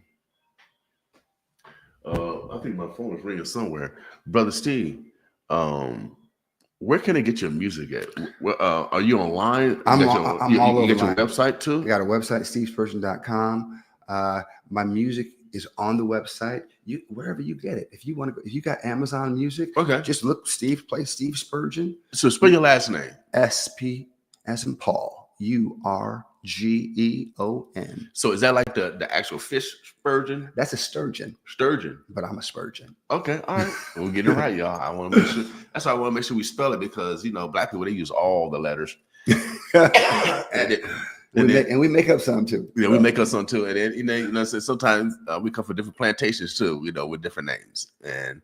Speaker 3: I think my phone is ringing somewhere. Brother Steve, where can I get your music at? Are you online?
Speaker 19: I'm all over.
Speaker 3: You got your website too?
Speaker 19: I got a website, stevespurgeon.com. My music is on the website. Wherever you get it. If you got Amazon Music, just look play Steve Spurgeon.
Speaker 3: So spell your last name.
Speaker 19: SP as in Paul, URGEON. G-E-O-N.
Speaker 3: So is that like the actual fish spurgeon?
Speaker 19: That's a sturgeon.
Speaker 3: Sturgeon.
Speaker 19: But I'm a spurgeon.
Speaker 3: Okay, all right. We'll get it right, y'all. I want to make sure. That's why I want to make sure we spell it because, Black people, they use all the letters. And
Speaker 19: we make up some too.
Speaker 3: Yeah, we make up some too. And then, so sometimes we come from different plantations too, with different names. And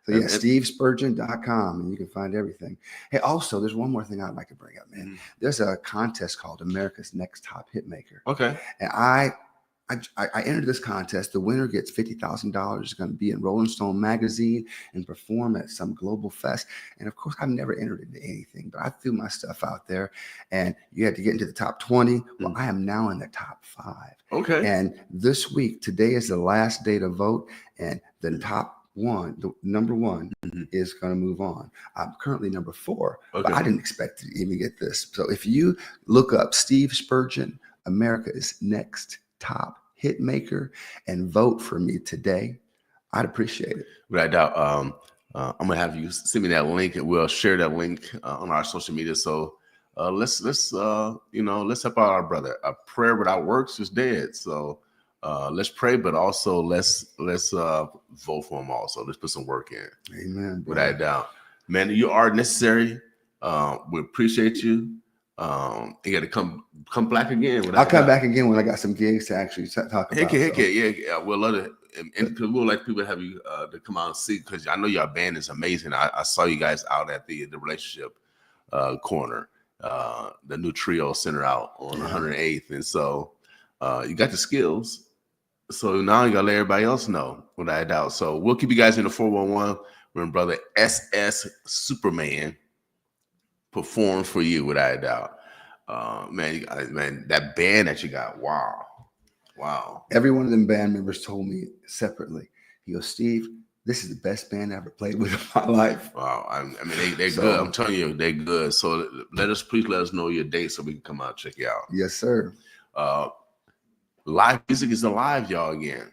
Speaker 19: so yeah, stevespurgeon.com, and you can find everything. Hey, also, there's one more thing I'd like to bring up, man. There's a contest called America's Next Top Hitmaker.
Speaker 3: Okay.
Speaker 19: And I entered this contest. The winner gets $50,000. Is going to be in Rolling Stone magazine and perform at some global fest. And of course, I've never entered into anything, but I threw my stuff out there. And you had to get into the top 20. Well, I am now in the top 5.
Speaker 3: Okay.
Speaker 19: And this week, today is the last day to vote, and the top one, the number one, is going to move on. I'm currently number 4, but I didn't expect to even get this. So if you look up Steve Spurgeon, America's Next Top Hitmaker, and vote for me today, I'd appreciate it.
Speaker 3: Without doubt, I'm gonna have you send me that link, and we'll share that link on our social media. So let's help out our brother. A prayer without works is dead. So let's pray, but also let's vote for him. Also, let's put some work in.
Speaker 19: Amen.
Speaker 3: Without doubt, man, you are necessary. We appreciate you. You got to come back again.
Speaker 19: I'll come back again when I got some gigs to actually talk about.
Speaker 3: Yeah. We'll love it, and we'll like people to have you to come out and see, because I know your band is amazing. I saw you guys out at the relationship corner, the new trio center out on 108th, and so you got the skills. So now you got to let everybody else know, without a doubt. So we'll keep you guys in the 411 when brother SS Superman performs for you, without a doubt. Man, that band that you got, wow.
Speaker 19: Every one of them band members told me separately. He goes, Steve, this is the best band I ever played with in my life.
Speaker 3: Wow. I mean, they're good. I'm telling you, they're good. So please let us know your date so we can come out and check you out.
Speaker 19: Yes, sir.
Speaker 3: Live music is alive, y'all, again.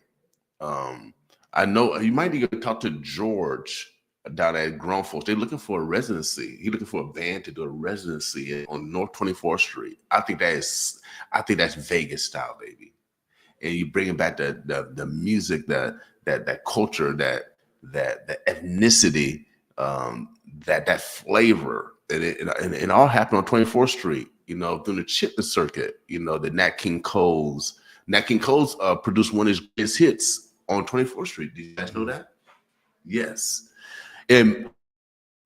Speaker 3: I know you might need to talk to George down at Grown Folks. They're looking for a residency. He's looking for a band to do a residency on North 24th Street. I think that's Vegas style, baby. And you bring back the music, that culture, that ethnicity, that flavor. And it all happened on 24th Street. Through the Chitlin circuit. The Nat King Cole's. Nat King Cole's produced one of his hits on 24th Street. Did you guys know that? Yes. And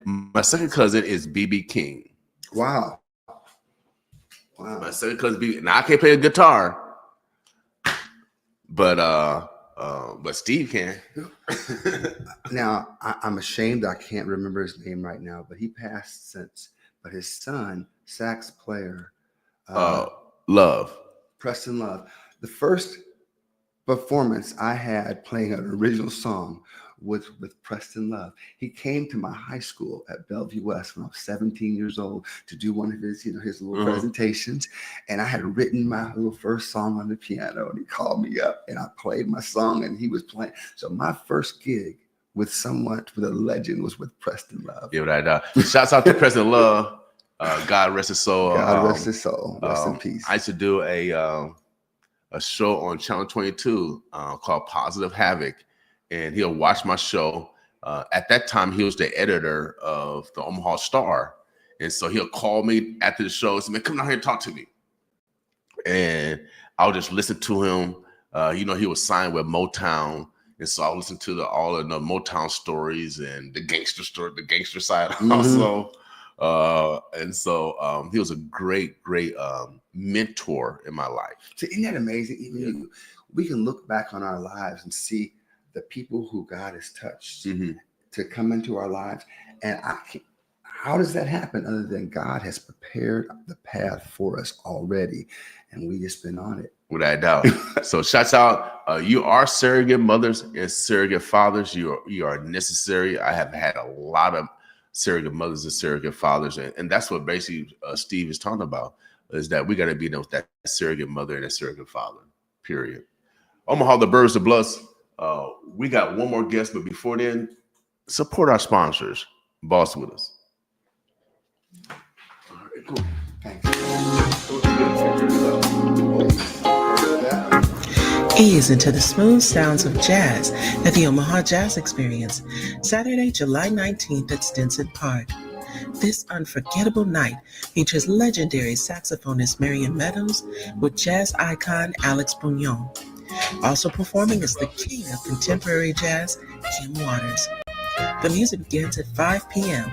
Speaker 3: my second cousin is BB King.
Speaker 19: Wow.
Speaker 3: My second cousin BB. Now I can't play the guitar, but Steve can.
Speaker 19: Now I'm ashamed I can't remember his name right now, but he passed since. But his son, sax player,
Speaker 3: Love.
Speaker 19: Preston Love. The first performance I had playing an original song was with Preston Love. He came to my high school at Bellevue West when I was 17 years old to do one of his, his little presentations. And I had written my little first song on the piano, and he called me up and I played my song and he was playing. So my first gig with a legend was with Preston Love.
Speaker 3: Yeah, right. Shouts out to Preston Love. God rest his soul.
Speaker 19: God rest his soul. Rest in peace.
Speaker 3: I used to do a show on Channel 22 called Positive Havoc, and he'll watch my show. At that time, he was the editor of the Omaha Star, and so he'll call me after the show and say, "Man, come down here and talk to me." And I'll just listen to him. He was signed with Motown, and so I'll listen to all of the Motown stories and the gangster side also. And so he was a great mentor in my life.
Speaker 19: So isn't that amazing? We can look back on our lives and see the people who God has touched to come into our lives. And how does that happen other than God has prepared the path for us already, and we just been on it?
Speaker 3: Without doubt. So shouts out. You are surrogate mothers and surrogate fathers. You are necessary. I have had a lot of surrogate mothers and surrogate fathers, and that's what basically Steve is talking about, is that we got to be that surrogate mother and a surrogate father, period. Omaha, the Birds, the Bloods. We got one more guest, but before then, support our sponsors. Boss with us. All right, cool.
Speaker 19: Thanks.
Speaker 10: Ease into the smooth sounds of jazz at the Omaha Jazz Experience, Saturday, July 19th at Stinson Park. This unforgettable night features legendary saxophonist Marion Meadows with jazz icon Alex Bugnon. Also performing is the king of contemporary jazz, Kim Waters. The music begins at 5 p.m.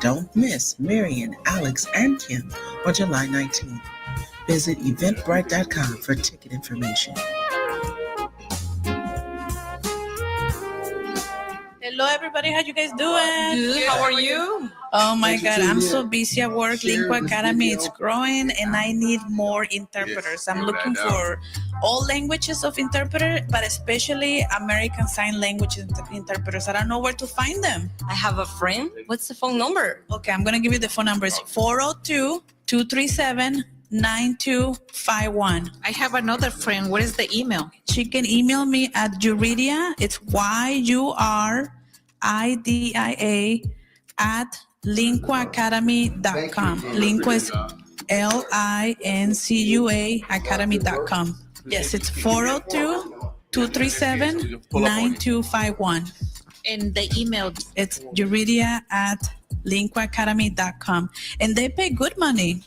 Speaker 10: Don't miss Marion, Alex, and Kim on July 19th. Visit eventbrite.com for ticket information.
Speaker 16: Hello, everybody. How you guys doing?
Speaker 1: Good. How are you?
Speaker 16: Oh my God, I'm so busy at work. Lingua Academy, it's growing, and I need more interpreters. I'm looking for all languages of interpreter, but especially American Sign Language interpreters. I don't know where to find them.
Speaker 1: I have a friend. What's the phone number?
Speaker 16: Okay, I'm gonna give you the phone number. It's 402-237-9251.
Speaker 1: I have another friend. What is the email?
Speaker 16: She can email me at Yuridia. It's YURIDIA at linguaacademy.com. Lingua is LINCUA academy.com. Yes, it's 402-237-9251.
Speaker 1: And the email?
Speaker 16: It's Yuridia at linguaacademy.com. And they pay good money.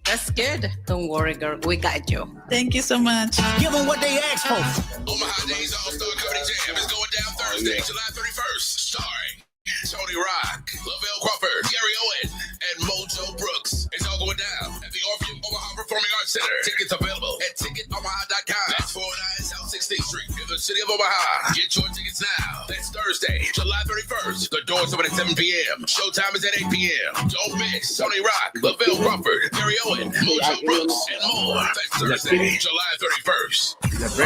Speaker 1: That's good. Don't worry, girl. We got you.
Speaker 16: Thank you so much.
Speaker 13: Give them what they asked for.
Speaker 5: Omaha Days All-Star Comedy Jam is going down Thursday, July 31st, starring Tony Rock, Lavelle Crawford, Gary Owen, and Mojo Brooks. It's all going down at the Orpheum Omaha Performing Arts Center. Tickets available at ticketomaha.com. That's 409 South 16th Street in the city of Omaha. Get your tickets now. That's Thursday, July 31st. The doors open at 7 p.m. Showtime is at 8 p.m. Don't miss Tony Rock, Lavelle Crawford, Gary Owen, Mojo Brooks, and more. That's Thursday, July 31st.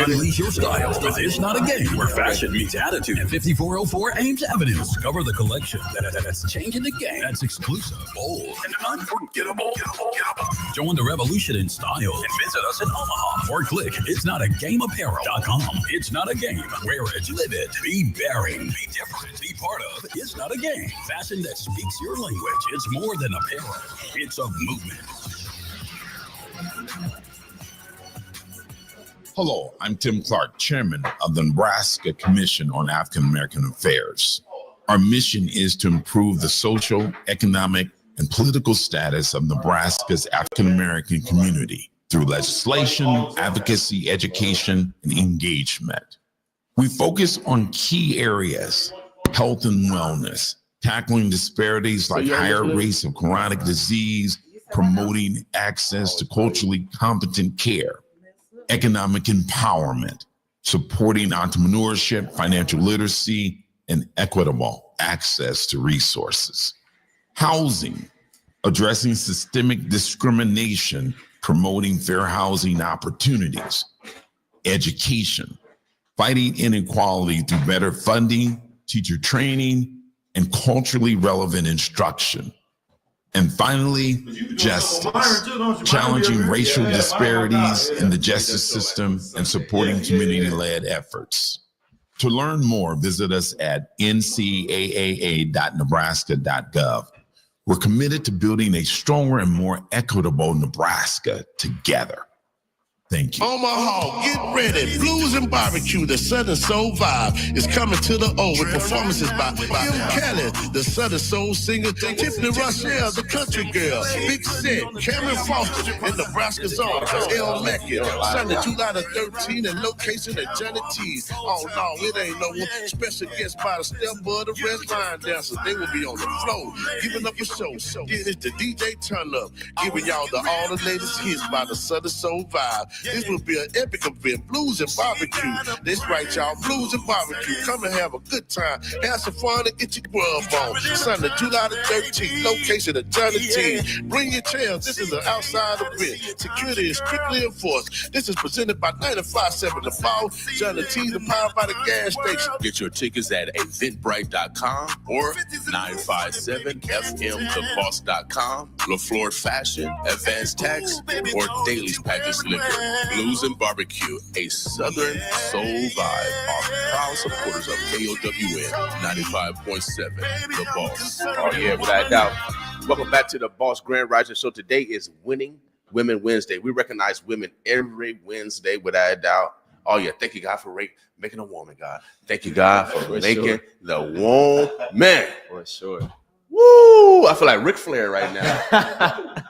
Speaker 12: Unleash your style with It's Not a Game, where fashion meets attitude at 5404 Ames Avenue. Discover the collection that's changing the game. That's exclusive, bold, and unforgettable. Join the revolution in style and visit us in Omaha. Or click itsnotagameapparel.com. It's Not a Game. Wear it, live it, be bearing, be different, be part of It's Not a Game. Fashion that speaks your language. It's more than apparel. It's a movement.
Speaker 20: Hello, I'm Tim Clark, chairman of the Nebraska Commission on African American Affairs. Our mission is to improve the social, economic, and political status of Nebraska's African American community through legislation, advocacy, education, and engagement. We focus on key areas: health and wellness, tackling disparities like higher rates of chronic disease, promoting access to culturally competent care, economic empowerment, supporting entrepreneurship, financial literacy, and equitable access to resources. Housing, addressing systemic discrimination, promoting fair housing opportunities. Education, fighting inequality through better funding, teacher training, and culturally relevant instruction. And finally, justice, challenging racial disparities in the justice system and supporting community-led efforts. To learn more, visit us at ncaa.nebraska.gov. We're committed to building a stronger and more equitable Nebraska together. Thank you.
Speaker 21: Omaha, get ready. Blues and Barbecue, the Southern Soul Vibe is coming to the O with performances by Kim Kelly, the Southern Soul singer, Tiffany Russell, the country girl, Big Set, Cameron Foster, and Nebraska's own El Mackey. Sunday, July the 13th, and location at Johnny T's. Oh no, it ain't no one. Special guest by the Step Bud, the Red Line Dancers. They will be on the floor, giving up a show. Then it's the DJ Turn Up, giving y'all all the latest hits by the Southern Soul Vibe. This will be an epic event, Blues and Barbecue. That's right, y'all, Blues and Barbecue. Come and have a good time. Have some fun and get your grub on. Sunday, July the 13th, location at Johnny T. Bring your chairs. This is an outside event. Security is strictly enforced. This is presented by 95.7 The Ball. Johnny T, the powered by the gas station.
Speaker 22: Get your tickets at eventbrite.com or 957fmtoboss.com. LaFleur Fashion, Advanced Tax, or Daly's Package Liquor. Blues and Barbecue, a Southern Soul Vibe, are proud supporters of KOWN 95.7, The Boss.
Speaker 23: Oh yeah, without a doubt. Welcome back to the Boss Grand Rising Show. Today is Winning
Speaker 3: Women Wednesday. We recognize women every Wednesday without a doubt. Oh yeah, thank you God for making a woman, God. Thank you God for making the woman.
Speaker 2: For sure.
Speaker 3: Woo! I feel like Ric Flair right now.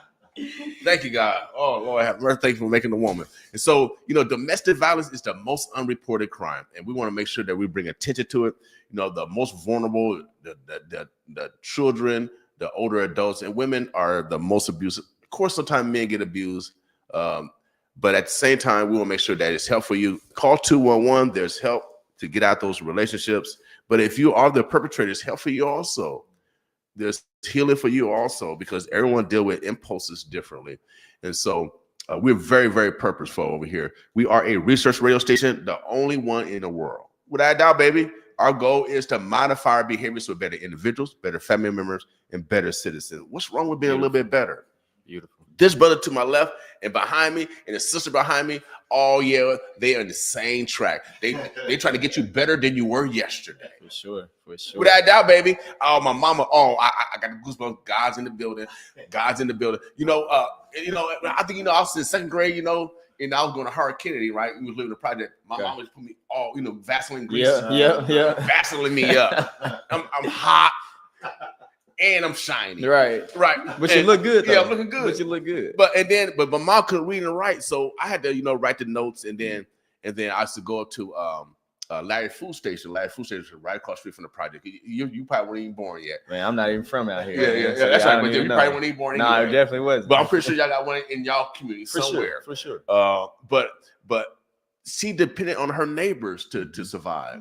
Speaker 3: Thank you, God. Oh, Lord, have mercy. Thank you for making the woman. And so, domestic violence is the most unreported crime, and we want to make sure that we bring attention to it. The most vulnerable, the children, the older adults, and women are the most abusive. Of course, sometimes men get abused, but at the same time, we will make sure that it's help for you. Call 211. There's help to get out those relationships. But if you are the perpetrator, it's help for you also. There's healing for you also, because everyone deal with impulses differently. And so we're very, very purposeful over here. We are a research radio station, the only one in the world. Without a doubt, baby, our goal is to modify our behaviors so better individuals, better family members, and better citizens. What's wrong with being a little bit better?
Speaker 2: Beautiful.
Speaker 3: This brother to my left and behind me and the sister behind me, oh yeah, they are on the same track. They try to get you better than you were yesterday.
Speaker 2: For sure.
Speaker 3: Without a doubt, baby. Oh, my mama. Oh, I got the goosebumps. God's in the building. God's in the building. I think I was in second grade. And I was going to Howard Kennedy, right? We was living in the project. My mom just put me all, Vaseline grease.
Speaker 2: Yeah.
Speaker 3: Vaseline me up. I'm hot. And I'm shiny.
Speaker 2: Right. But you look good, though.
Speaker 3: Yeah, I'm looking good.
Speaker 2: But you look good.
Speaker 3: But my mom couldn't read and write, so I had to, write the notes, and then I used to go up to Larry Food Station. Larry Food Station is right across the street from the project. You probably weren't even born yet.
Speaker 2: Man, I'm not even from out here.
Speaker 3: Yeah. That's right. But you probably weren't even born.
Speaker 2: No, it definitely wasn't.
Speaker 3: But I'm pretty sure y'all got one in y'all community somewhere.
Speaker 2: For sure.
Speaker 3: But she depended on her neighbors to survive.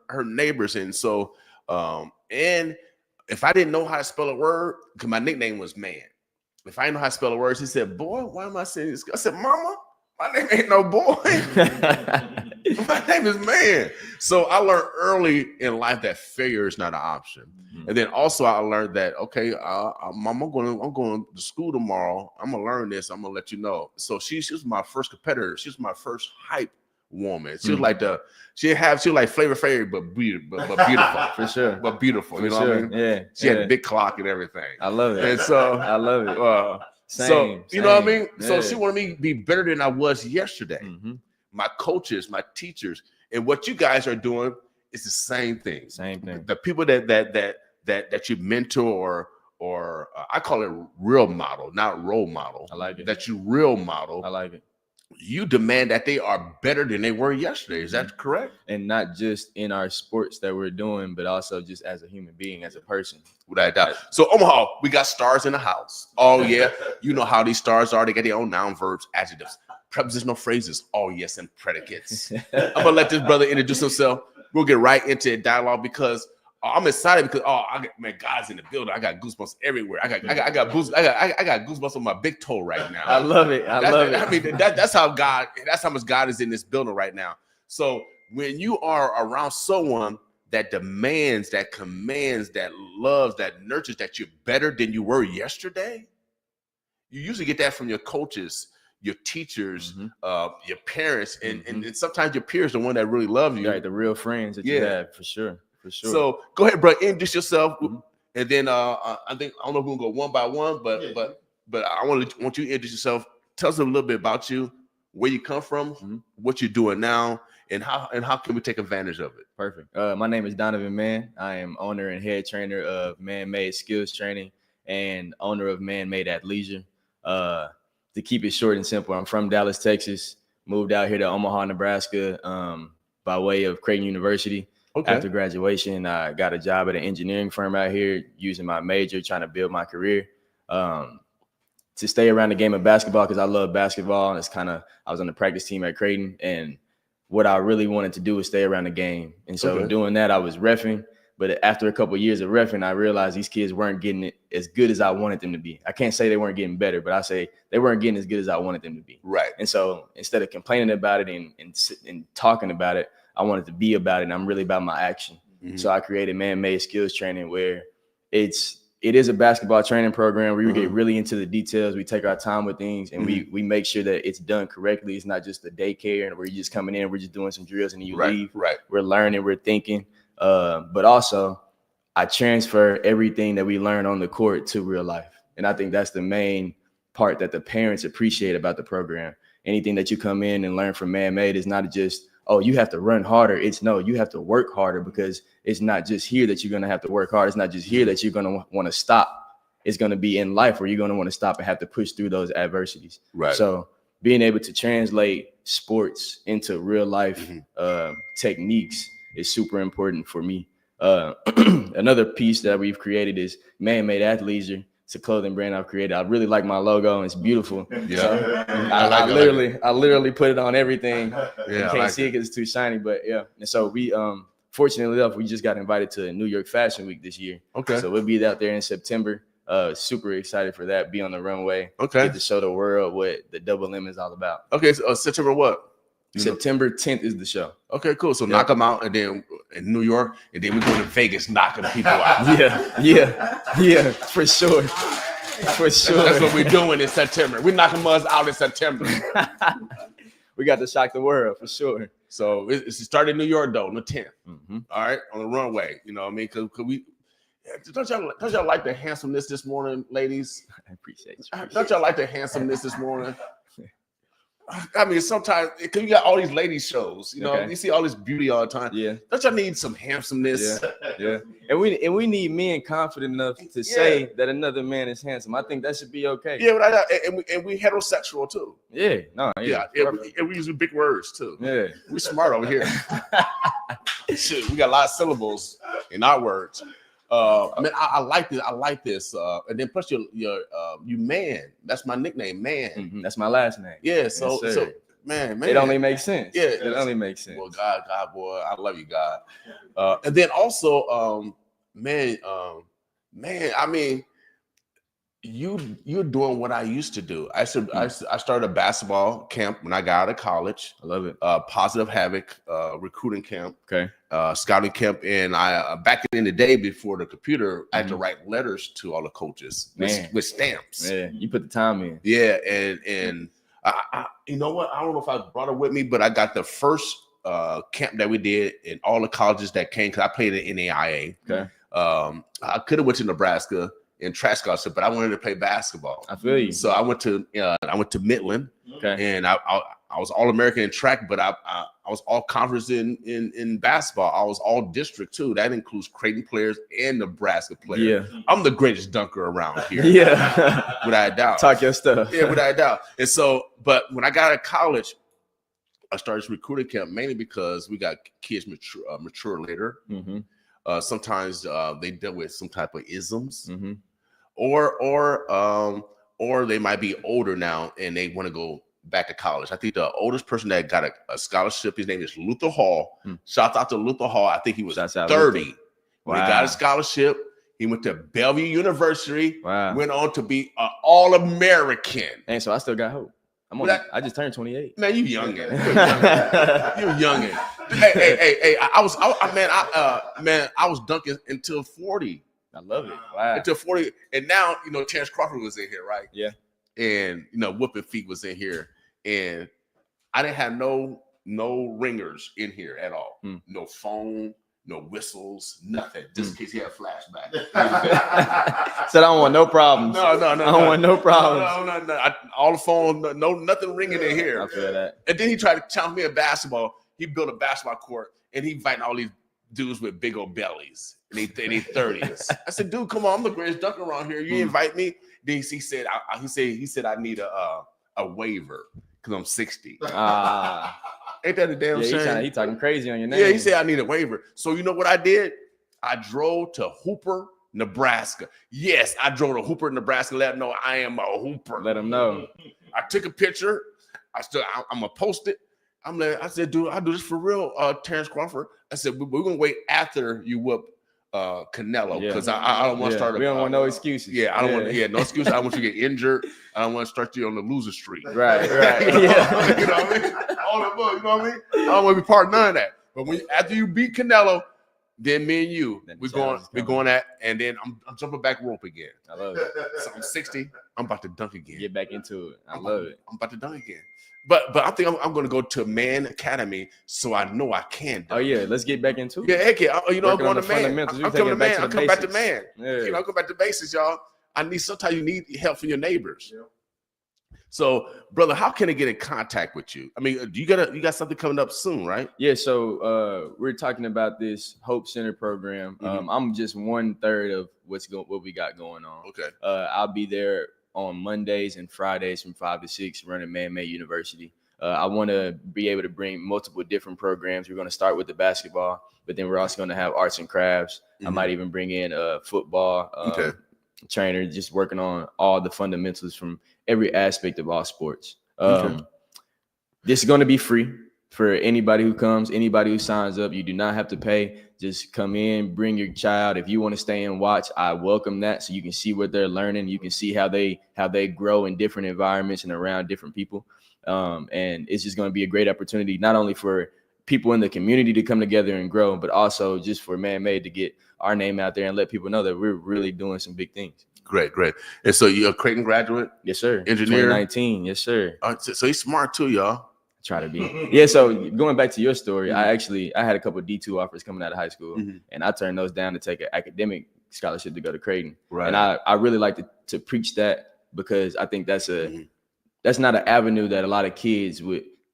Speaker 3: Her neighbors, and so and if I didn't know how to spell a word, because my nickname was Man. If I didn't know how to spell a word, she said, "Boy, why am I saying this?" I said, "Mama, my name ain't no boy. My name is Man." So I learned early in life that failure is not an option. And then also I learned that, okay, I'm going to school tomorrow. I'm gonna learn this. I'm gonna let you know. So she was my first competitor. She was my first hype woman. She was like she was like Flavor Flav, but beautiful.
Speaker 2: For sure.
Speaker 3: But beautiful.
Speaker 2: For
Speaker 3: You know
Speaker 2: sure.
Speaker 3: what I mean?
Speaker 2: Yeah.
Speaker 3: She had a big clock and everything.
Speaker 2: I love it.
Speaker 3: And so
Speaker 2: I love it.
Speaker 3: You know what I mean?
Speaker 2: Yeah.
Speaker 3: So she wanted me to be better than I was yesterday. My coaches, my teachers, and what you guys are doing is the same thing. The people that you mentor or I call it real model, not role model.
Speaker 2: I like it.
Speaker 3: That you real model.
Speaker 2: I like it.
Speaker 3: You demand that they are better than they were yesterday. Is that correct?
Speaker 2: And not just in our sports that we're doing, but also just as a human being, as a person.
Speaker 3: Without a doubt. So Omaha, we got stars in the house. Oh yeah, you know how these stars are. They got their own noun, verbs, adjectives, prepositional phrases. Oh yes, and predicates. I'm gonna let this brother introduce himself. We'll get right into a dialogue because I'm excited because God's in the building. I got goosebumps everywhere. I got goosebumps on my big toe right now.
Speaker 2: I love it. I love it.
Speaker 3: I mean, that's how much God is in this building right now. So when you are around someone that demands, that commands, that loves, that nurtures, that you're better than you were yesterday, you usually get that from your coaches, your teachers, your parents, and sometimes your peers, the one that really love you.
Speaker 2: Right, the real friends that you have, for sure. For sure.
Speaker 3: So go ahead, bro. Introduce yourself, and then I don't know if we're gonna go one by one, but I want you to introduce yourself. Tell us a little bit about you, where you come from, what you're doing now, and how can we take advantage of it?
Speaker 2: Perfect. My name is Donovan Mann. I am owner and head trainer of Man-Made Skills Training and owner of Man-Made Athleisure. To keep it short and simple, I'm from Dallas, Texas. Moved out here to Omaha, Nebraska, by way of Creighton University. Okay. After graduation, I got a job at an engineering firm out here using my major, trying to build my career. To stay around the game of basketball because I love basketball. And I was on the practice team at Creighton. And what I really wanted to do was stay around the game. And so doing that, I was reffing. But after a couple of years of reffing, I realized these kids weren't getting it as good as I wanted them to be. I can't say they weren't getting better, but I say they weren't getting as good as I wanted them to be.
Speaker 3: Right.
Speaker 2: And so instead of complaining about it and talking about it, I wanted to be about it. And I'm really about my action. So I created Man-Made Skills Training, where it is a basketball training program where we get really into the details. We take our time with things and we make sure that it's done correctly. It's not just a daycare and where you're just coming in, we're just doing some drills and then you leave.
Speaker 3: Right.
Speaker 2: We're learning, we're thinking. But also I transfer everything that we learn on the court to real life. And I think that's the main part that the parents appreciate about the program. Anything that you come in and learn from Man-Made is not just, oh, you have to run harder. It's no, you have to work harder, because it's not just here that you're going to have to work hard. It's not just here that you're going to want to stop. It's going to be in life where you're going to want to stop and have to push through those adversities.
Speaker 3: Right.
Speaker 2: So being able to translate sports into real life techniques is super important for me. Another piece that we've created is Man-Made Athleisure. It's a clothing brand I've created. I really like my logo, and it's beautiful.
Speaker 3: Yeah.
Speaker 2: So I literally put it on everything. You can't see it because it's too shiny, but yeah. And so we fortunately enough, we just got invited to New York Fashion Week this year.
Speaker 3: Okay.
Speaker 2: So we'll be out there in September. Super excited for that. Be on the runway.
Speaker 3: Okay.
Speaker 2: Get to show the world what the Double M is all about.
Speaker 3: Okay. So, September what?
Speaker 2: September 10th is the show.
Speaker 3: Okay, cool. So knock them out, and then in New York, and then we go to Vegas, knocking people out.
Speaker 2: yeah, for sure. For sure.
Speaker 3: That's what we're doing in September. We're knocking us out in September.
Speaker 2: We got to shock the world for sure.
Speaker 3: So it's started in New York though, on the 10th.
Speaker 2: Mm-hmm.
Speaker 3: All right, on the runway. You know what I mean? Because we don't y'all like the handsomeness this morning, ladies?
Speaker 2: I appreciate you.
Speaker 3: Don't y'all like the handsomeness this morning? I mean, sometimes because you got all these lady shows, you know, you see all this beauty all the time.
Speaker 2: Yeah,
Speaker 3: don't y'all need some handsomeness?
Speaker 2: Yeah. And we need men confident enough to say that another man is handsome. I think that should be okay.
Speaker 3: Yeah, but and we heterosexual too.
Speaker 2: Yeah,
Speaker 3: and we use big words too.
Speaker 2: Yeah,
Speaker 3: we smart over here. Shit, we got a lot of syllables in our words. Man, I like this. I like this. And then plus you man. That's my nickname, man.
Speaker 2: Mm-hmm. That's my last name.
Speaker 3: Yeah. So man.
Speaker 2: It only makes sense.
Speaker 3: Yeah,
Speaker 2: it only makes sense.
Speaker 3: Well, God, boy, I love you, God. And then also, man. I mean, you're doing what I used to do. I started a basketball camp when I got out of college.
Speaker 2: I love it.
Speaker 3: Positive Havoc recruiting camp.
Speaker 2: Okay.
Speaker 3: Scouting camp, and I back in the day before the computer, I had to write letters to all the coaches with stamps.
Speaker 2: Yeah, you put the time in.
Speaker 3: Yeah, and I you know what? I don't know if I brought it with me, but I got the first camp that we did in all the colleges that came, because I played in NAIA.
Speaker 2: Okay.
Speaker 3: I could have went to Nebraska in track scholarship, but I wanted to play basketball.
Speaker 2: I feel you.
Speaker 3: So I went to Midland.
Speaker 2: Okay.
Speaker 3: And I was all American in track, but I was all conference in basketball. I was all district too. That includes Creighton players and Nebraska players.
Speaker 2: Yeah.
Speaker 3: I'm the greatest dunker around here.
Speaker 2: Yeah.
Speaker 3: Without a doubt.
Speaker 2: Talk your stuff.
Speaker 3: Yeah, without a doubt. And so, but when I got out of college, I started this recruiting camp mainly because we got kids mature later.
Speaker 2: Mm-hmm.
Speaker 3: Sometimes they deal with some type of isms,
Speaker 2: mm-hmm.
Speaker 3: or they might be older now and they want to go back to college. I think the oldest person that got a scholarship, his name is Luther Hall. Shout out to Luther Hall. I think he was 30 when he got a scholarship. He went to Bellevue University.
Speaker 2: Wow.
Speaker 3: Went on to be an All-American.
Speaker 2: And so I still got hope. I just turned 28.
Speaker 3: Man, you youngin'. You're youngin'. Hey, I was dunking until 40.
Speaker 2: I love it. Wow.
Speaker 3: Until 40. And now, Terrence Crawford was in here, right?
Speaker 2: Yeah.
Speaker 3: And Whooping Feet was in here. And I didn't have no ringers in here at all. No phone, no whistles, nothing. Just in case he had a flashback.
Speaker 2: Said I don't want no problems.
Speaker 3: No.
Speaker 2: I don't want no problems.
Speaker 3: No. All the phone, nothing ringing in here.
Speaker 2: I feel that.
Speaker 3: And then he tried to challenge me at basketball. He built a basketball court and he inviting all these dudes with big old bellies and they 30s. I said, dude, come on, I'm the greatest dunker around here. You invite me. Then he said, I need a waiver because I'm 60. Ain't that a damn shame?
Speaker 2: He talking crazy on your name.
Speaker 3: Yeah, he said I need a waiver. So you know what I did? I drove to Hooper, Nebraska. Yes, I drove to Hooper, Nebraska. Let them know I am a Hooper.
Speaker 2: Let them know.
Speaker 3: I took a picture. I'm gonna post it. I said, dude, I do this for real, Terrence Crawford. I said, we're gonna wait after you whoop Canelo because I don't want to start.
Speaker 2: We don't want no excuses.
Speaker 3: Yeah, I don't want. Yeah, no excuses. I don't want you to get injured. I don't want to start you on the loser streak.
Speaker 2: Right.
Speaker 3: Yeah. You know what I mean? All the book. You know what I mean? I don't want to be part of none of that. But after you beat Canelo, then me and you, we're going at, and then I'm jumping back rope again.
Speaker 2: I love it.
Speaker 3: So I'm 60. I'm about to dunk again.
Speaker 2: Get back into it. I love it.
Speaker 3: I'm about to dunk again. But I think I'm going to go to Man Academy so I know I can dunk.
Speaker 2: Oh yeah, let's get back into it.
Speaker 3: Yeah, heck yeah. I'm going to Man. I'm coming to Man. I'm coming back to Man.
Speaker 2: Yeah.
Speaker 3: I'm going back to basics, y'all. Sometimes you need help from your neighbors. So, brother, how can they get in contact with you? I mean, you got something coming up soon, right?
Speaker 2: Yeah. So we're talking about this Hope Center program. I'm just 1/3 of what we got going on.
Speaker 3: Okay.
Speaker 2: I'll be there on Mondays and Fridays from 5 to 6 running Man-Made University. I want to be able to bring multiple different programs. We're going to start with the basketball, but then we're also going to have arts and crafts. I might even bring in football trainer, just working on all the fundamentals from every aspect of all sports. This is going to be free for anybody who comes, anybody who signs up. You do not have to pay. Just come in, bring your child. If you want to stay and watch, I welcome that, so you can see what they're learning. You can see how they grow in different environments and around different people. And it's just going to be a great opportunity, not only for people in the community to come together and grow, but also just for Man-Made to get our name out there and let people know that we're really doing some big things.
Speaker 3: Great. And so you're a Creighton graduate?
Speaker 2: Yes, sir.
Speaker 3: Engineer?
Speaker 2: 2019. Yes, sir.
Speaker 3: So he's smart too, y'all.
Speaker 2: Try to be. Yeah, so going back to your story, I had a couple of D2 offers coming out of high school, and I turned those down to take an academic scholarship to go to Creighton.
Speaker 3: Right.
Speaker 2: And I really like to preach that, because I think that's not an avenue that a lot of kids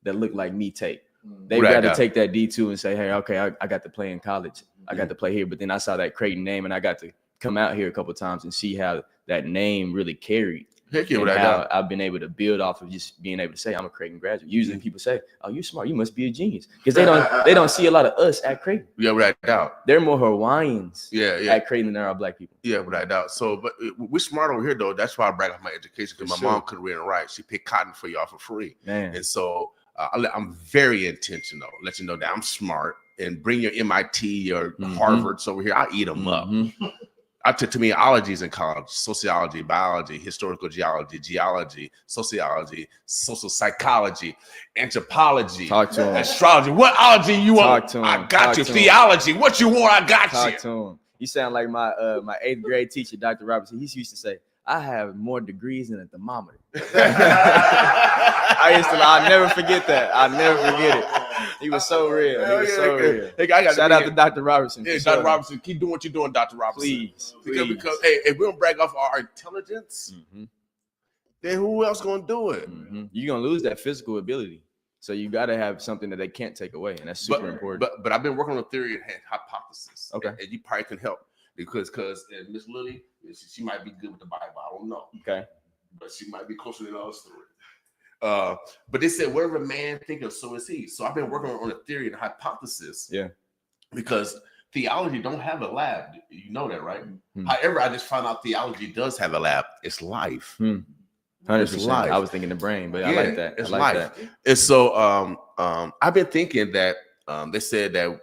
Speaker 2: that look like me take. They'd rather take that D2 and say, hey, okay, I got to play in college. I got to play here. But then I saw that Creighton name, and I got to come out here a couple of times and see how that name really carried.
Speaker 3: Heck yeah,
Speaker 2: and how I've been able to build off of just being able to say I'm a Creighton graduate. Usually people say, "Oh, you're smart. You must be a genius," because they don't see a lot of us at Creighton.
Speaker 3: Yeah, without doubt.
Speaker 2: They're more Hawaiians at Creighton than there are Black people.
Speaker 3: Yeah, without doubt. So, but we're smart over here though. That's why I brag on my education, because my mom could read and write. She picked cotton for y'all for free, and so I'm very intentional. Let you know that I'm smart, and bring your MIT or Harvards over here. I'll eat them up. I took terminologies in college: sociology, biology, historical geology, sociology, social psychology, anthropology, astrology. What ology you want? I got you. Theology. What you want? I got you.
Speaker 2: Talk to him. You sound like my 8th grade teacher, Dr. Robertson. He used to say, I have more degrees than a thermometer. I'll never forget that. I'll never forget it. He was so real. He was so real.
Speaker 3: Hey,
Speaker 2: shout out to Dr. Robertson.
Speaker 3: Yeah, Dr. Robertson, keep doing what you're doing, Dr. Robertson.
Speaker 2: Please.
Speaker 3: Because hey, if we don't brag off our intelligence, then who else gonna do it?
Speaker 2: You're gonna lose that physical ability. So you got to have something that they can't take away, and that's super important.
Speaker 3: But I've been working on a theory and hypothesis.
Speaker 2: Okay.
Speaker 3: And you probably can help, because Miss Lily, she might be good with the Bible. I don't know.
Speaker 2: Okay.
Speaker 3: But she might be closer than us three. But they said, wherever man thinketh, so is he. So I've been working on a theory and hypothesis.
Speaker 2: Yeah.
Speaker 3: Because theology don't have a lab. You know that, right? However, I just found out theology does have a lab. It's life.
Speaker 2: 100%. I was thinking the brain, but I like that.
Speaker 3: It's
Speaker 2: I like
Speaker 3: life.
Speaker 2: that.
Speaker 3: And so I've been thinking that they said that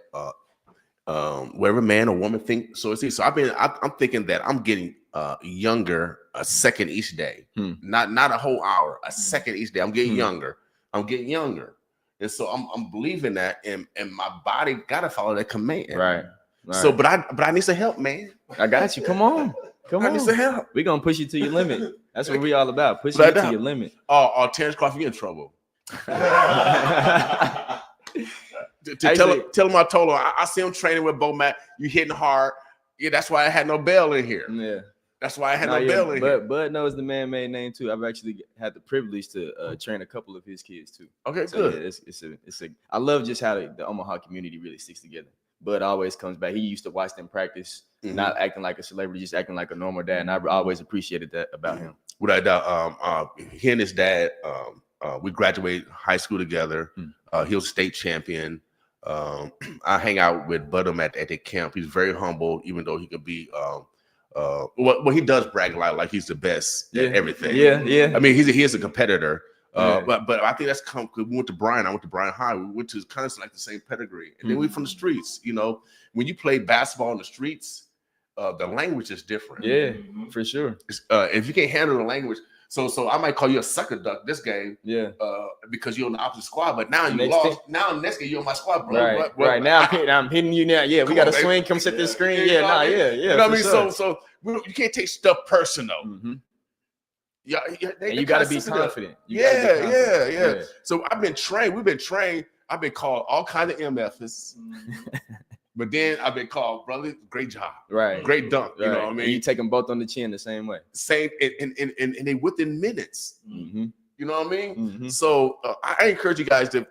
Speaker 3: wherever man or woman think, so is he. So I'm thinking that I'm getting younger a second each day. Not a whole hour, a second each day. I'm getting younger. And so I'm believing that, and my body gotta follow that command.
Speaker 2: Right.
Speaker 3: So but I need some help, man.
Speaker 2: I got you. Come on.
Speaker 3: I need some help.
Speaker 2: We're gonna push you to your limit. That's what we all about. Pushing you to your limit.
Speaker 3: Oh, Terrence Crawford, you in trouble. Tell him I told him. I see him training with Bo Matt. You hitting hard. Yeah, that's why I had no bell in here.
Speaker 2: Yeah.
Speaker 3: That's why I had no bell in here.
Speaker 2: Bud knows the Man-Made name too. I've actually had the privilege to train a couple of his kids too.
Speaker 3: Okay,
Speaker 2: so
Speaker 3: good.
Speaker 2: Yeah, it's a. I love just how the Omaha community really sticks together. Bud always comes back. He used to watch them practice, not acting like a celebrity, just acting like a normal dad. And I always appreciated that about him.
Speaker 3: Without doubt, he and his dad, we graduated high school together. He was state champion. I hang out with Budum at the camp. He's very humble, even though he could be. Well, he does brag a lot, like he's the best at everything.
Speaker 2: Yeah.
Speaker 3: I mean, he is a competitor. But I think that's come. We went to Bryan. I went to Bryan High. We went to kind of like the same pedigree, and then we from the streets. You know, when you play basketball in the streets, the language is different.
Speaker 2: Yeah, for sure.
Speaker 3: If you can't handle the language, so I might call you a sucker duck this game.
Speaker 2: Yeah.
Speaker 3: Because you're on the opposite squad, but now you lost. Now next game you're on my squad, bro.
Speaker 2: Right. Now I'm hitting you now. Yeah, we got to swing. Come set this screen. Yeah. Nah. Yeah.
Speaker 3: You know what I mean?
Speaker 2: Sure.
Speaker 3: So you can't take stuff personal. Yeah,
Speaker 2: you got to be confident.
Speaker 3: Yeah. So I've been trained. We've been trained. I've been called all kinds of MFs, but then I've been called, brother, great job,
Speaker 2: right?
Speaker 3: Great dunk. You know what I mean?
Speaker 2: And you take them both on the chin the same way.
Speaker 3: Same, and they within minutes. You know what I mean? So I encourage you guys to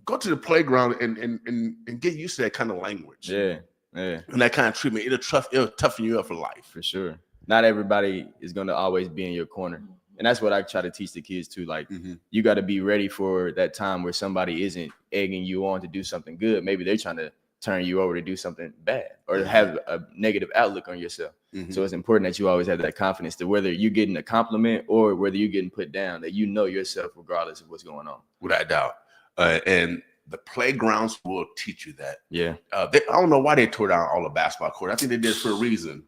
Speaker 3: go to the playground and get used to that kind of language.
Speaker 2: Yeah.
Speaker 3: And that kind of treatment. It'll toughen you up for life.
Speaker 2: For sure. Not everybody is going to always be in your corner. And that's what I try to teach the kids too. Like, you got to be ready for that time where somebody isn't egging you on to do something good. Maybe they're trying to turn you over to do something bad or to have a negative outlook on yourself. So it's important that you always have that confidence that whether you're getting a compliment or whether you're getting put down, that you know yourself regardless of what's going on. Without
Speaker 3: doubt. And the playgrounds will teach you that.
Speaker 2: Yeah.
Speaker 3: I don't know why they tore down all the basketball court. I think they did it for a reason.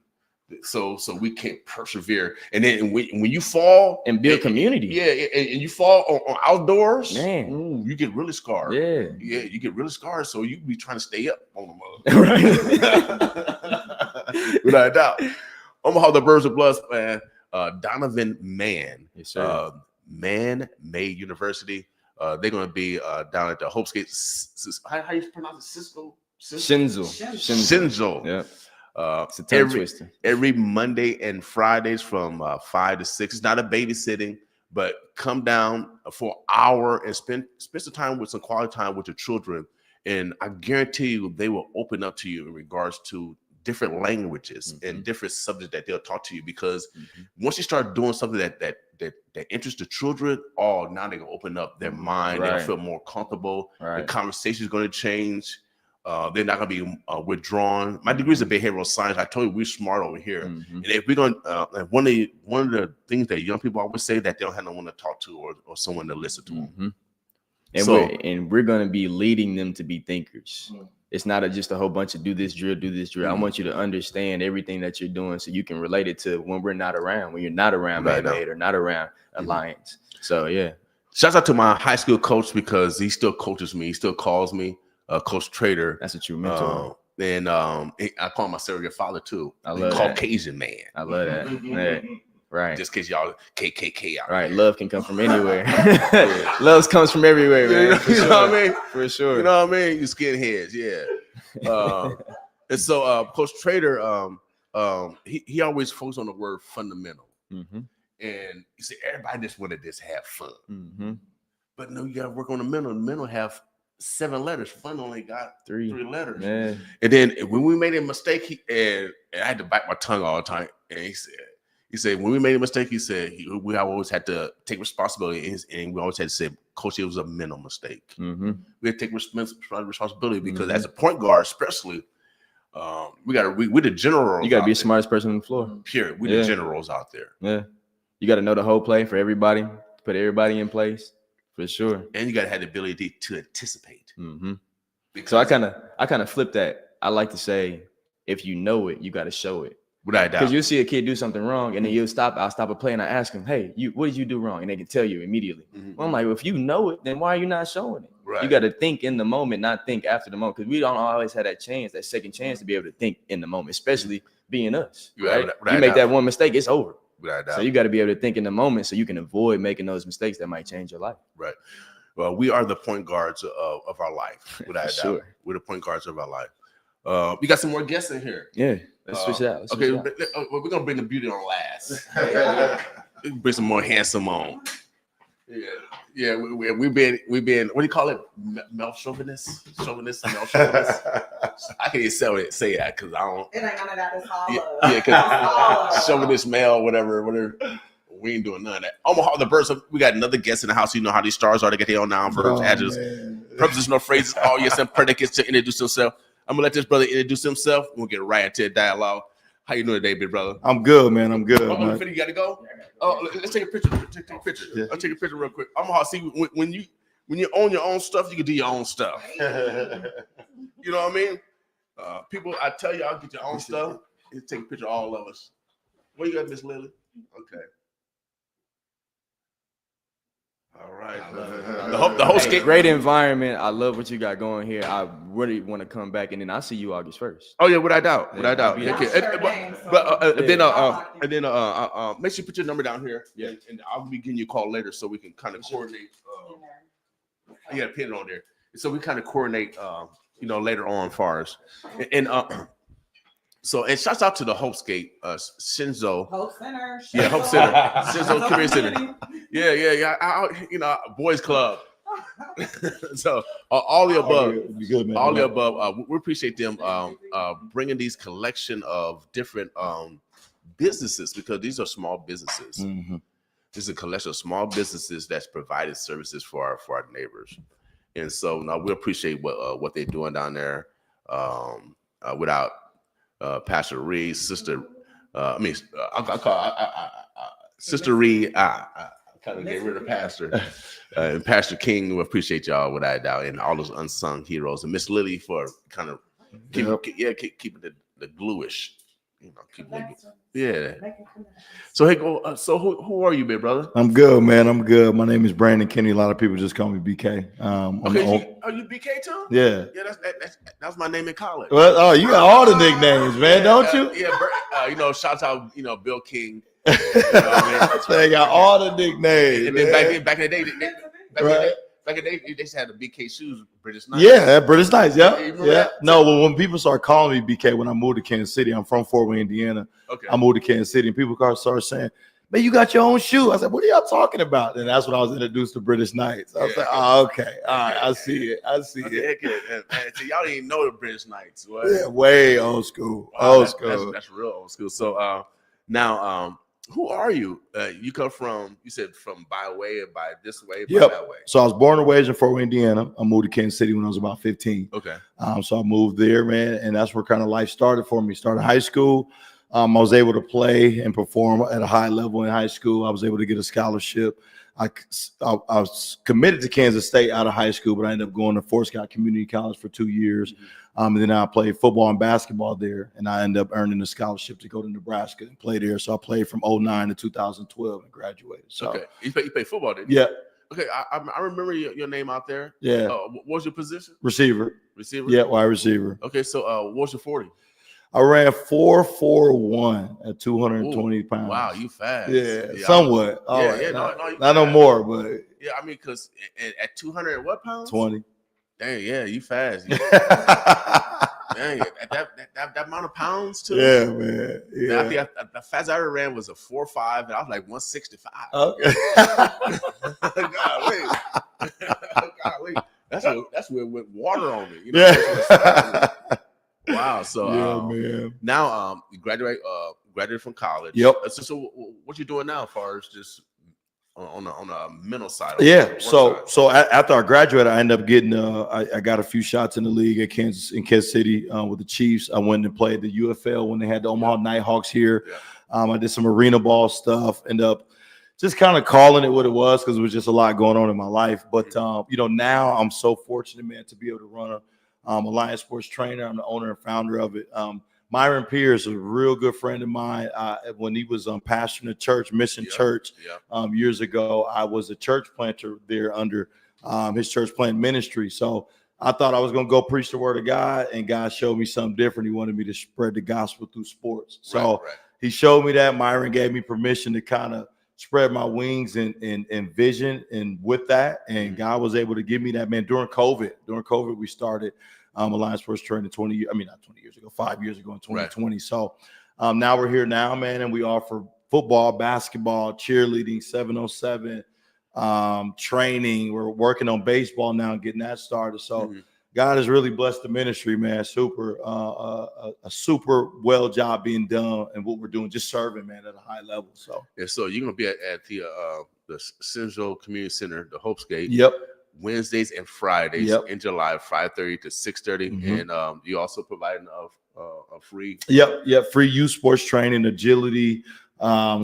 Speaker 3: So we can't persevere. And then when you fall
Speaker 2: and build community,
Speaker 3: and you fall on outdoors,
Speaker 2: man,
Speaker 3: you get really scarred.
Speaker 2: Yeah,
Speaker 3: you get really scarred. So you be trying to stay up on the mother. Right. Without a doubt. Omaha, the Birds of Blood, man. Donovan Mann, Man Made University. They're going to be down at the Hope Skate. How you pronounce it? Shinzo.
Speaker 2: Yeah.
Speaker 3: It's a tongue twister. Every Monday and Fridays from 5 to 6. It's not a babysitting, but come down for an hour and spend some time with some quality time with your children. And I guarantee you, they will open up to you in regards to different languages and different subjects that they'll talk to you. Because once you start doing something that interests the children, now they're gonna open up their mind. They'll feel more comfortable. The conversation is going to change. They're not going to be withdrawn. My degree is in behavioral science. I told you we're smart over here. And if we're going, one of the things that young people always say that they don't have no one to talk to or someone to listen to them.
Speaker 2: And we're going to be leading them to be thinkers. It's not just a whole bunch of do this drill. I want you to understand everything that you're doing so you can relate it to when we're not around, when you're not around Man-Made or not around Alliance. So, yeah.
Speaker 3: Shouts out to my high school coach because he still coaches me. He still calls me. Coach Trader.
Speaker 2: That's a true mentor.
Speaker 3: And I call him my surrogate father too.
Speaker 2: I love
Speaker 3: Caucasian man.
Speaker 2: I love that. Yeah. Right.
Speaker 3: Just in case y'all KKK out.
Speaker 2: Right. Love can come from anywhere. Love comes from everywhere, man.
Speaker 3: You know what I mean?
Speaker 2: For sure.
Speaker 3: You know what I mean? You skinheads, yeah. And so Coach Trader, he always focuses on the word fundamental. And you see, everybody just want to just have fun. But no, you got to work on the mental. The mental have 7 letters. Fun only got 3 letters.
Speaker 2: Man.
Speaker 3: And then when we made a mistake, and I had to bite my tongue all the time. And he said, when we made a mistake, he said we always had to take responsibility, and we always had to say, Coach, it was a mental mistake. We had to take responsibility because as a point guard, especially, we're the generals.
Speaker 2: You got to be the smartest person on the floor.
Speaker 3: Period. We're the generals out there.
Speaker 2: Yeah. You got to know the whole play for everybody. Put everybody in place. For sure.
Speaker 3: And you got to have the ability to anticipate.
Speaker 2: So I kind of flip that. I like to say, if you know it, you got to show it.
Speaker 3: Without doubt.
Speaker 2: Because you'll see a kid do something wrong, and then I'll stop a play and I ask him, hey, what did you do wrong? And they can tell you immediately. Well, I'm like, well, if you know it, then why are you not showing it? You got to think in the moment, not think after the moment. Because we don't always have that second chance to be able to think in the moment, especially being us. Right? You make that one mistake, it's over. So you got to be able to think in the moment so you can avoid making those mistakes that might change your life.
Speaker 3: Right. Well, we are the point guards of our life. Without a doubt. We're the point guards of our life. We got some more guests in here.
Speaker 2: Yeah. Let's switch it out.
Speaker 3: We're going to bring the beauty on last. Bring some more handsome on. Yeah. We've been. What do you call it? Male chauvinist, male chauvinist. I can't even say that because I don't.
Speaker 4: It ain't none of that. It's all
Speaker 3: Yeah, because chauvinist male, whatever. We ain't doing none of that. Omaha, the Birds. We got another guest in the house. You know how these stars are. They get their own noun, verbs, adjectives, prepositional phrases, all yes and predicates to introduce themselves. I'm gonna let this brother introduce himself. We'll get right into the dialogue. How you doing today, big brother?
Speaker 7: I'm good, man. I'm good.
Speaker 3: Oh, you got to go. Oh, let's take a picture. Take a picture. Yeah. I'll take a picture real quick. Omaha, see when you own your own stuff, you can do your own stuff. You know what I mean? People, I tell you, I'll get your own stuff. Take a picture of all of us. Where you got, Miss Lily? Okay. All right.
Speaker 2: The whole skate. Great environment. I love what you got going here. I really want to come back, and then I'll see you August 1st.
Speaker 3: Oh yeah, without doubt. Yeah, make sure you put your number down here. Yeah, and I'll be giving you a call later so we can kind of coordinate. I got to pin it on there, so we kind of coordinate. Later on, far as So, and shouts out to the Hope Skate, Shinzo.
Speaker 4: Hope Center.
Speaker 3: Yeah, Hope Center. Shinzo Career Center.
Speaker 4: Boys Club. So all the above,
Speaker 7: good, man.
Speaker 4: all the above. We appreciate them bringing these collection of different businesses, because these are small businesses.
Speaker 7: Mm-hmm.
Speaker 4: This is a collection of small businesses that's provided services for our neighbors, and so now we appreciate what they're doing down there. Without Pastor Reed, Sister, Sister Reed. I kind of get rid of Pastor and Pastor King. We appreciate y'all without a doubt, and all those unsung heroes, and Miss Lily for kind of keeping the gluish. So hey, so who are you, big brother?
Speaker 7: I'm good, man. I'm good. My name is Brandon Kenny. A lot of people just call me BK.
Speaker 4: Are you BK too?
Speaker 7: Yeah.
Speaker 4: That's my name in college.
Speaker 7: Well, you got all the nicknames, man, don't you?
Speaker 4: Shout out, Bill King.
Speaker 7: They got all the nicknames.
Speaker 4: And then back in the day, back in the day, they just had the BK shoes, British Knights.
Speaker 7: Yeah, British Knights. Yeah.
Speaker 4: That?
Speaker 7: No, when people start calling me BK, when I moved to Kansas City, I'm from Fort Wayne, Indiana.
Speaker 4: Okay.
Speaker 7: I moved to Kansas City, and people started saying, "Man, you got your own shoe." I said, "What are y'all talking about?" And that's when I was introduced to British Knights. I was like, "Oh, okay, all right, I see it.
Speaker 4: So y'all didn't even know the British Knights. What?
Speaker 7: Yeah, way old school.
Speaker 4: Wow, that's real old school. So now, who are you? You come from, you said from by way or by this way, by that way.
Speaker 7: So I was born and raised in Fort Wayne, Indiana. I moved to Kansas City when I was about 15.
Speaker 4: Okay.
Speaker 7: So I moved there, man, and that's where kind of life started for me. Started high school. I was able to play and perform at a high level in high school. I was able to get a scholarship. I was committed to Kansas State out of high school, but I ended up going to Fort Scott Community College for 2 years. And then I played football and basketball there, and I ended up earning a scholarship to go to Nebraska and play there. So I played from 2009 to 2012 and graduated. So
Speaker 4: okay, you play football, didn't you?
Speaker 7: Yeah.
Speaker 4: Okay, I remember your name out there.
Speaker 7: Yeah.
Speaker 4: What was your position?
Speaker 7: Receiver.
Speaker 4: Receiver.
Speaker 7: Yeah, wide receiver.
Speaker 4: Okay, so what was your 40?
Speaker 7: I ran 4.41 at 220 pounds.
Speaker 4: Wow, you fast.
Speaker 7: Yeah, somewhat. Not no more, but
Speaker 4: yeah, I mean, because at 200 what pounds?
Speaker 7: 20.
Speaker 4: Dang, yeah, you fast. Dang, that amount of pounds too.
Speaker 7: Yeah, man. Yeah.
Speaker 4: I think the fastest I ever ran was a 4.5, and I was like 165.
Speaker 7: Okay.
Speaker 4: Golly. That's where it went water on me.
Speaker 7: Yeah.
Speaker 4: Wow. So
Speaker 7: man.
Speaker 4: Now you graduated from college.
Speaker 7: Yep.
Speaker 4: So what you doing now, as far as just on a mental side?
Speaker 7: So after I graduated, I ended up getting I got a few shots in the league in Kansas City with the Chiefs. I went and played the UFL when they had the Omaha Nighthawks here. Yeah. I did some arena ball stuff. Ended up just kind of calling it what it was because it was just a lot going on in my life. But now I'm so fortunate, man, to be able to run Alliance Sports Trainer. I'm the owner and founder of it. Myron Pierce, a real good friend of mine. When he was pastoring a church, Mission Church, years ago, I was a church planter there under his church plant ministry. So I thought I was going to go preach the word of God, and God showed me something different. He wanted me to spread the gospel through sports. So he showed me that. Myron gave me permission to kind of spread my wings and vision, and with that, and God was able to give me that, man. During COVID, we started Alliance Sports Training 5 years ago in 2020. Right. So now we're here now, man, and we offer football, basketball, cheerleading, 707 training. We're working on baseball now and getting that started. So God has really blessed the ministry, man. A super well job being done, and what we're doing, just serving, man, at a high level. So
Speaker 4: so you're gonna be at the Central Community Center, the Hopesgate.
Speaker 7: Yep.
Speaker 4: Wednesdays and Fridays in July, 5:30 to 6:30, and you also provide a free.
Speaker 7: Free youth sports training, agility,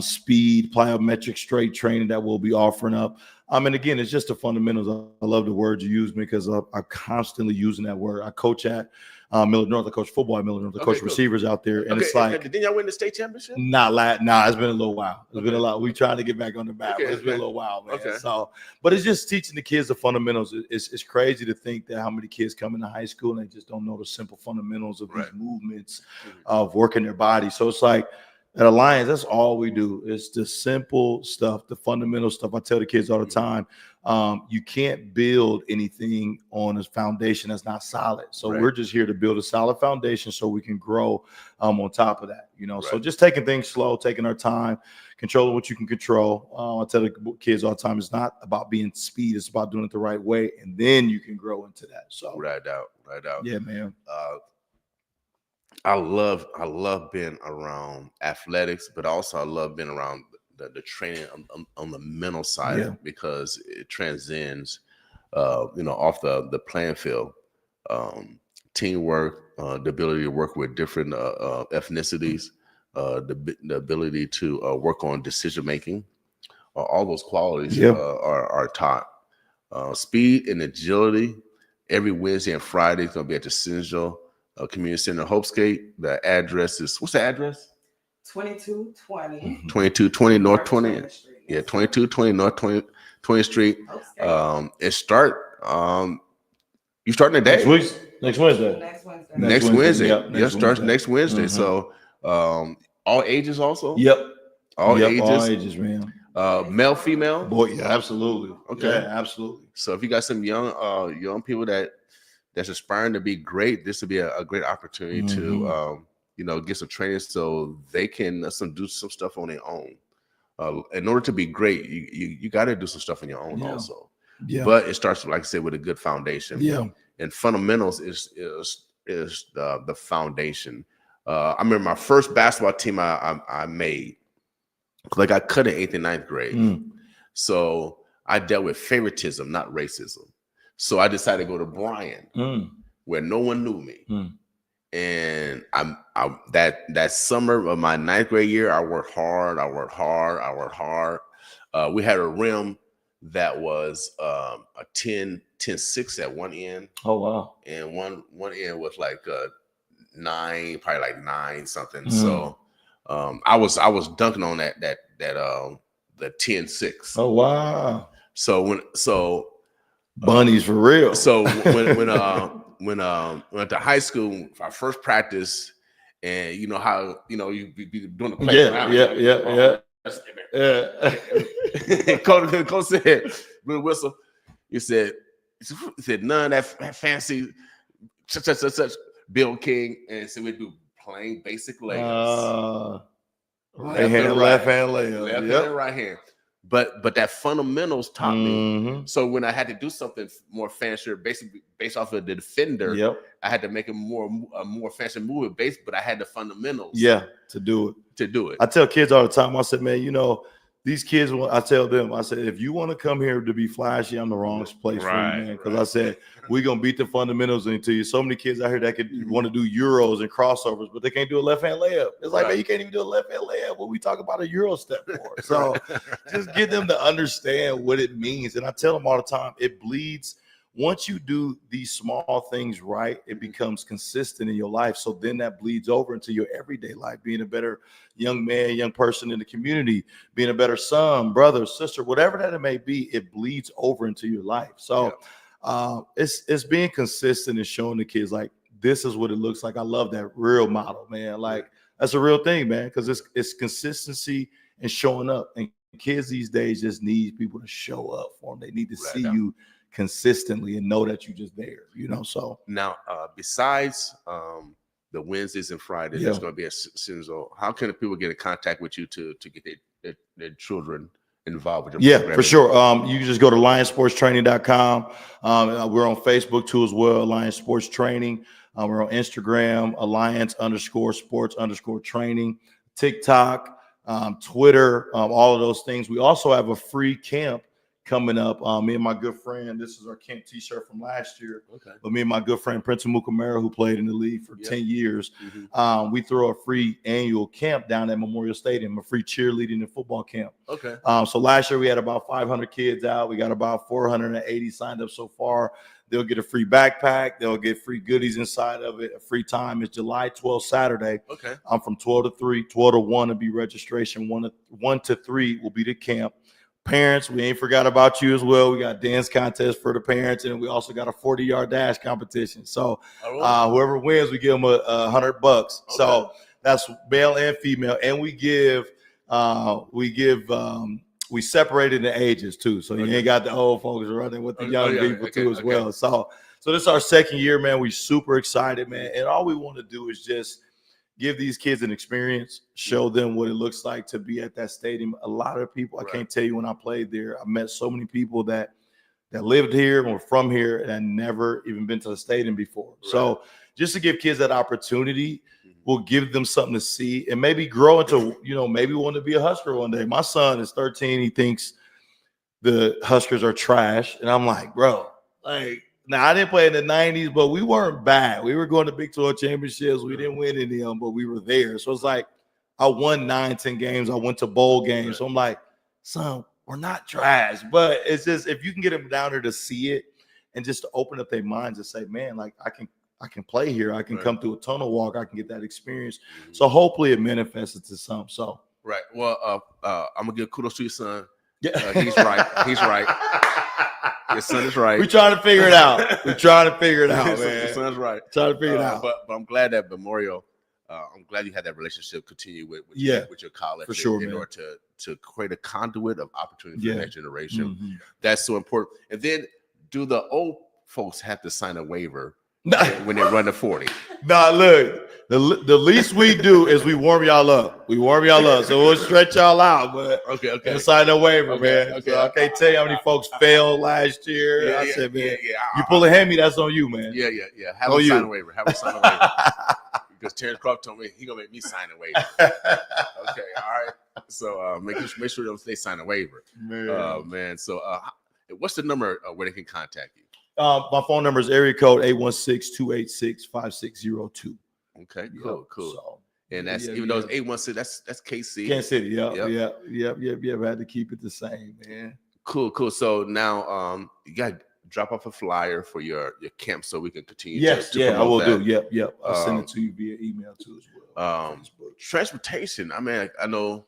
Speaker 7: speed, plyometric straight training that we'll be offering up. And again, it's just the fundamentals. I love the word you use because I'm constantly using that word. I coach at Millard North. I coach football at Millard North. I coach receivers out there, and it's like,
Speaker 4: didn't y'all win the state championship?
Speaker 7: Nah, it's been a little while. It's been a lot. We trying to get back on the map. But it's been a little while, man. So, but it's just teaching the kids the fundamentals. It's crazy to think that how many kids come into high school and they just don't know the simple fundamentals of these movements of working their body. So it's like, at Alliance, that's all we do. It's the simple stuff, the fundamental stuff. I tell the kids all the time, you can't build anything on a foundation that's not solid. So we're just here to build a solid foundation so we can grow on top of that. So just taking things slow, taking our time, controlling what you can control. I tell the kids all the time, it's not about being speed, it's about doing it the right way, and then you can grow into that. So
Speaker 4: right out.
Speaker 7: Yeah, man.
Speaker 4: I love being around athletics, but also I love being around the training on the mental side because it transcends, off the playing field. Teamwork, the ability to work with different ethnicities, the ability to work on decision making, all those qualities are taught. Speed and agility. Every Wednesday and Friday is going to be at the Cinjo Community Center, Hopesgate. The address is, what's the address?
Speaker 8: 2220.
Speaker 4: 2220 North 20th. Yeah, 2220 North 20th Street. It start. You starting the day?
Speaker 7: Next Wednesday.
Speaker 4: Next Wednesday.
Speaker 7: Yep,
Speaker 4: Starts next Wednesday. So all ages also?
Speaker 7: Yep.
Speaker 4: All ages.
Speaker 7: All ages, man.
Speaker 4: Male, female?
Speaker 7: Boy, yeah, absolutely.
Speaker 4: Okay.
Speaker 7: Yeah, absolutely.
Speaker 4: So if you got some young people that's aspiring to be great, this would be a great opportunity to get some training so they can do some stuff on their own. In order to be great, you got to do some stuff on your own also.
Speaker 7: Yeah.
Speaker 4: But it starts, like I said, with a good foundation.
Speaker 7: Yeah.
Speaker 4: And fundamentals is the foundation. I remember my first basketball team I made, because I got cut in 8th and 9th grade. So I dealt with favoritism, not racism. So I decided to go to Bryan, where no one knew me. And that summer of my 9th grade year, I worked hard. We had a rim that was a 10-6 at one end.
Speaker 7: Oh wow!
Speaker 4: And one end was like 9, probably like 9 something. So I was dunking on that the 10-6.
Speaker 7: Oh wow!
Speaker 4: So
Speaker 7: bunnies for real.
Speaker 4: So when at the high school, our first practice, and you know how you be doing the play. Coach said, "Blue whistle." He said, "None of that fancy such Bill King," and so we do plain basic layups.
Speaker 7: Right hand, left hand layup,
Speaker 4: left hand and right hand. But that fundamentals taught me. So when I had to do something more fancier, basically based off of the defender, I had to make a more fancy move but I had the fundamentals.
Speaker 7: To do it. I tell kids all the time. I said, man, these kids. I tell them, I said, if you want to come here to be flashy, I'm the wrong place for you, man. Because I said we're gonna beat the fundamentals into you. So many kids out here that could want to do euros and crossovers, but they can't do a left hand layup. It's like, man, you can't even do a left hand layup. What we talk about a euro step for? So just get them to understand what it means. And I tell them all the time, it bleeds. Once you do these small things right, it becomes consistent in your life. So then that bleeds over into your everyday life, being a better young man, young person in the community, being a better son, brother, sister, whatever that it may be, it bleeds over into your life. So it's being consistent and showing the kids like, this is what it looks like. I love that real model, man. Like that's a real thing, man, because it's consistency and showing up. And kids these days just need people to show up for them. They need to see you consistently and know that you're just there, so
Speaker 4: now besides the Wednesdays and Fridays, there's going to be a Cinzo. How can people get in contact with you to get their children involved with your program?
Speaker 7: For sure. You can just go to lionsportstraining.com. We're on Facebook too as well, Alliance Sports Training. We're on Instagram, Alliance_sports_training, TikTok, Twitter, all of those things. We also have a free camp coming up. Me and my good friend, this is our camp t-shirt from last year. But me and my good friend Prince Amukamara, who played in the league for 10 years, we throw a free annual camp down at Memorial Stadium, a free cheerleading and football camp. So last year we had about 500 kids out. We got about 480 signed up so far. They'll get a free backpack. They'll get free goodies inside of it. A free time is July 12th, Saturday. From 12 to 3, 12 to 1 will be registration. 1 to 3 will be the camp. Parents, we ain't forgot about you as well. We got dance contest for the parents, and we also got a 40-yard dash competition. So whoever wins, we give them $100. So that's male and female, and we separated the ages too. So you ain't got the old folks running with the young people too as well. So this is our second year, man. We super excited, man, and all we want to do is just give these kids an experience, show them what it looks like to be at that stadium. A lot of people, I can't tell you when I played there, I met so many people that lived here and were from here and had never even been to the stadium before. Right. So just to give kids that opportunity will give them something to see and maybe grow into, maybe want to be a Husker one day. My son is 13. He thinks the Huskers are trash. And I'm like, bro, now I didn't play in the 90s, but we weren't bad. We were going to Big 12 championships. We didn't win any of them, but we were there. So it's like I won 9-10 games. I went to bowl games. Right. So I'm like, son, we're not trash, but it's just if you can get them down there to see it and just to open up their minds and say, man, like I can play here. I can come through a tunnel walk. I can get that experience. So hopefully it manifests into something. So
Speaker 4: right. Well, I'm gonna give kudos to your son. Yeah, he's right. He's right. Your son is right.
Speaker 7: We're trying to figure it out. We're trying to figure it out, man.
Speaker 4: Your son's right.
Speaker 7: Trying to figure it out.
Speaker 4: But I'm glad that Memorial. I'm glad you had that relationship continue with your college
Speaker 7: for sure,
Speaker 4: in order to create a conduit of opportunity for the next generation. Mm-hmm. That's so important. And then do the old folks have to sign a waiver when they run the 40?
Speaker 7: Nah, look, the least we do is we warm y'all up. So we'll stretch y'all out, but
Speaker 4: okay.
Speaker 7: Sign a waiver, man. Okay. So I can't tell you how many folks failed last year. I said, man, you pull a Hemi, that's on you, man.
Speaker 4: Yeah. Have a sign a waiver. Because Terrence Crawford told me he gonna make me sign a waiver. Okay, all right. So make sure they sign a waiver. Man. So what's the number where they can contact you?
Speaker 7: My phone number is area code 816-286-5602.
Speaker 4: Okay, cool. So, and that's even though it's 816, that's KC.
Speaker 7: Kansas City, yep. I had to keep it the same, man.
Speaker 4: Cool. So now you got drop off a flyer for your camp so we can continue.
Speaker 7: Yes, I will do. Yep. I'll send it to you via email too as well.
Speaker 4: Transportation. I mean, I know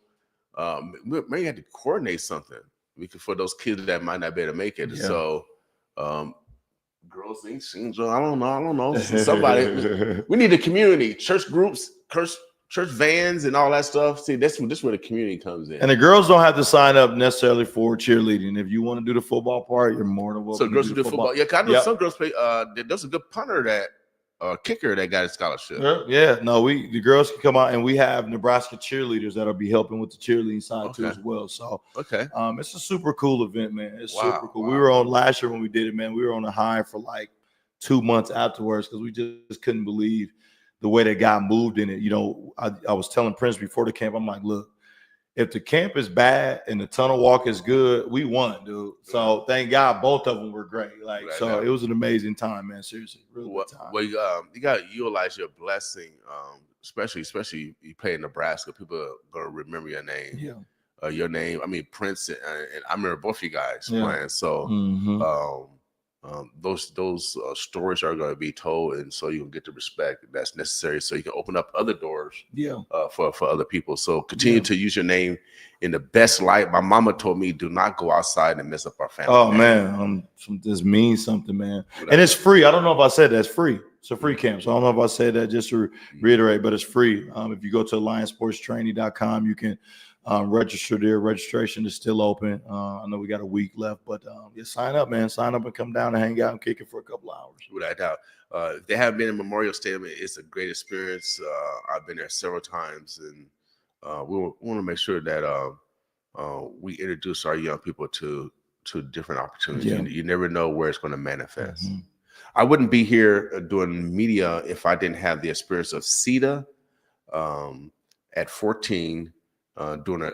Speaker 4: we may have to coordinate something for those kids that might not be able to make it. Yeah. So girls ain't seen. I don't know. Somebody. We need a community, church groups, church vans and all that stuff. See, this is where the community comes in.
Speaker 7: And the girls don't have to sign up necessarily for cheerleading. If you want to do the football part, you're more than welcome.
Speaker 4: So girls do football. Yeah, I know some girls play. There's a good punter kicker that got a scholarship.
Speaker 7: Yeah. No, the girls can come out and we have Nebraska cheerleaders that'll be helping with the cheerleading side too as well. So it's a super cool event, man. It's super cool. Wow. We were on last year when we did it, man. We were on a high for like 2 months afterwards because we just couldn't believe the way they got moved in it. I was telling Prince before the camp, I'm like, look, if the camp is bad and the tunnel walk is good, we won, dude. So thank God both of them were great. It was an amazing time, man. Seriously, really good time.
Speaker 4: Well, you got to utilize your blessing, especially you play in Nebraska. People are gonna remember your name.
Speaker 7: Yeah.
Speaker 4: Your name. I mean, Prince and I remember both of you guys playing. So. Those stories are going to be told, and so you can get the respect that's necessary, so you can open up other doors. For other people. So continue to use your name in the best light. My mama told me, do not go outside and mess up our family.
Speaker 7: Oh man, this means something, man. And it's free. I don't know if I said that's free. It's a free camp, so I don't know if I said that just to reiterate, but it's free. If you go to alliancesportstraining.com, you can register there. Registration is still open. I know we got a week left, but sign up, man. Sign up and come down and hang out and kick it for a couple hours.
Speaker 4: Without doubt. If they haven't been in Memorial Stadium, it's a great experience. I've been there several times, and we want to make sure that we introduce our young people to different opportunities. You never know where it's going to manifest. Mm-hmm. I wouldn't be here doing media if I didn't have the experience of CETA at 14. Doing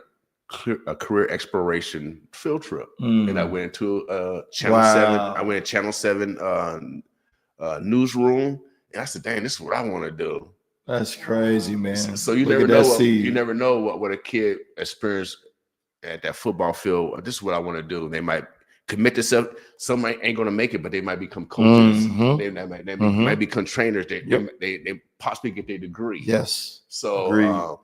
Speaker 4: a career exploration field trip, and I went to Channel 7. I went to Channel 7 newsroom, and I said, "Dang, this is what I want to do."
Speaker 7: That's crazy, man.
Speaker 4: So you never know. You never know what a kid experienced at that football field. This is what I want to do. They might commit to something. Some ain't going to make it, but they might become coaches.
Speaker 7: Mm-hmm.
Speaker 4: They might become trainers. They possibly get their degree.
Speaker 7: Yes.
Speaker 4: So.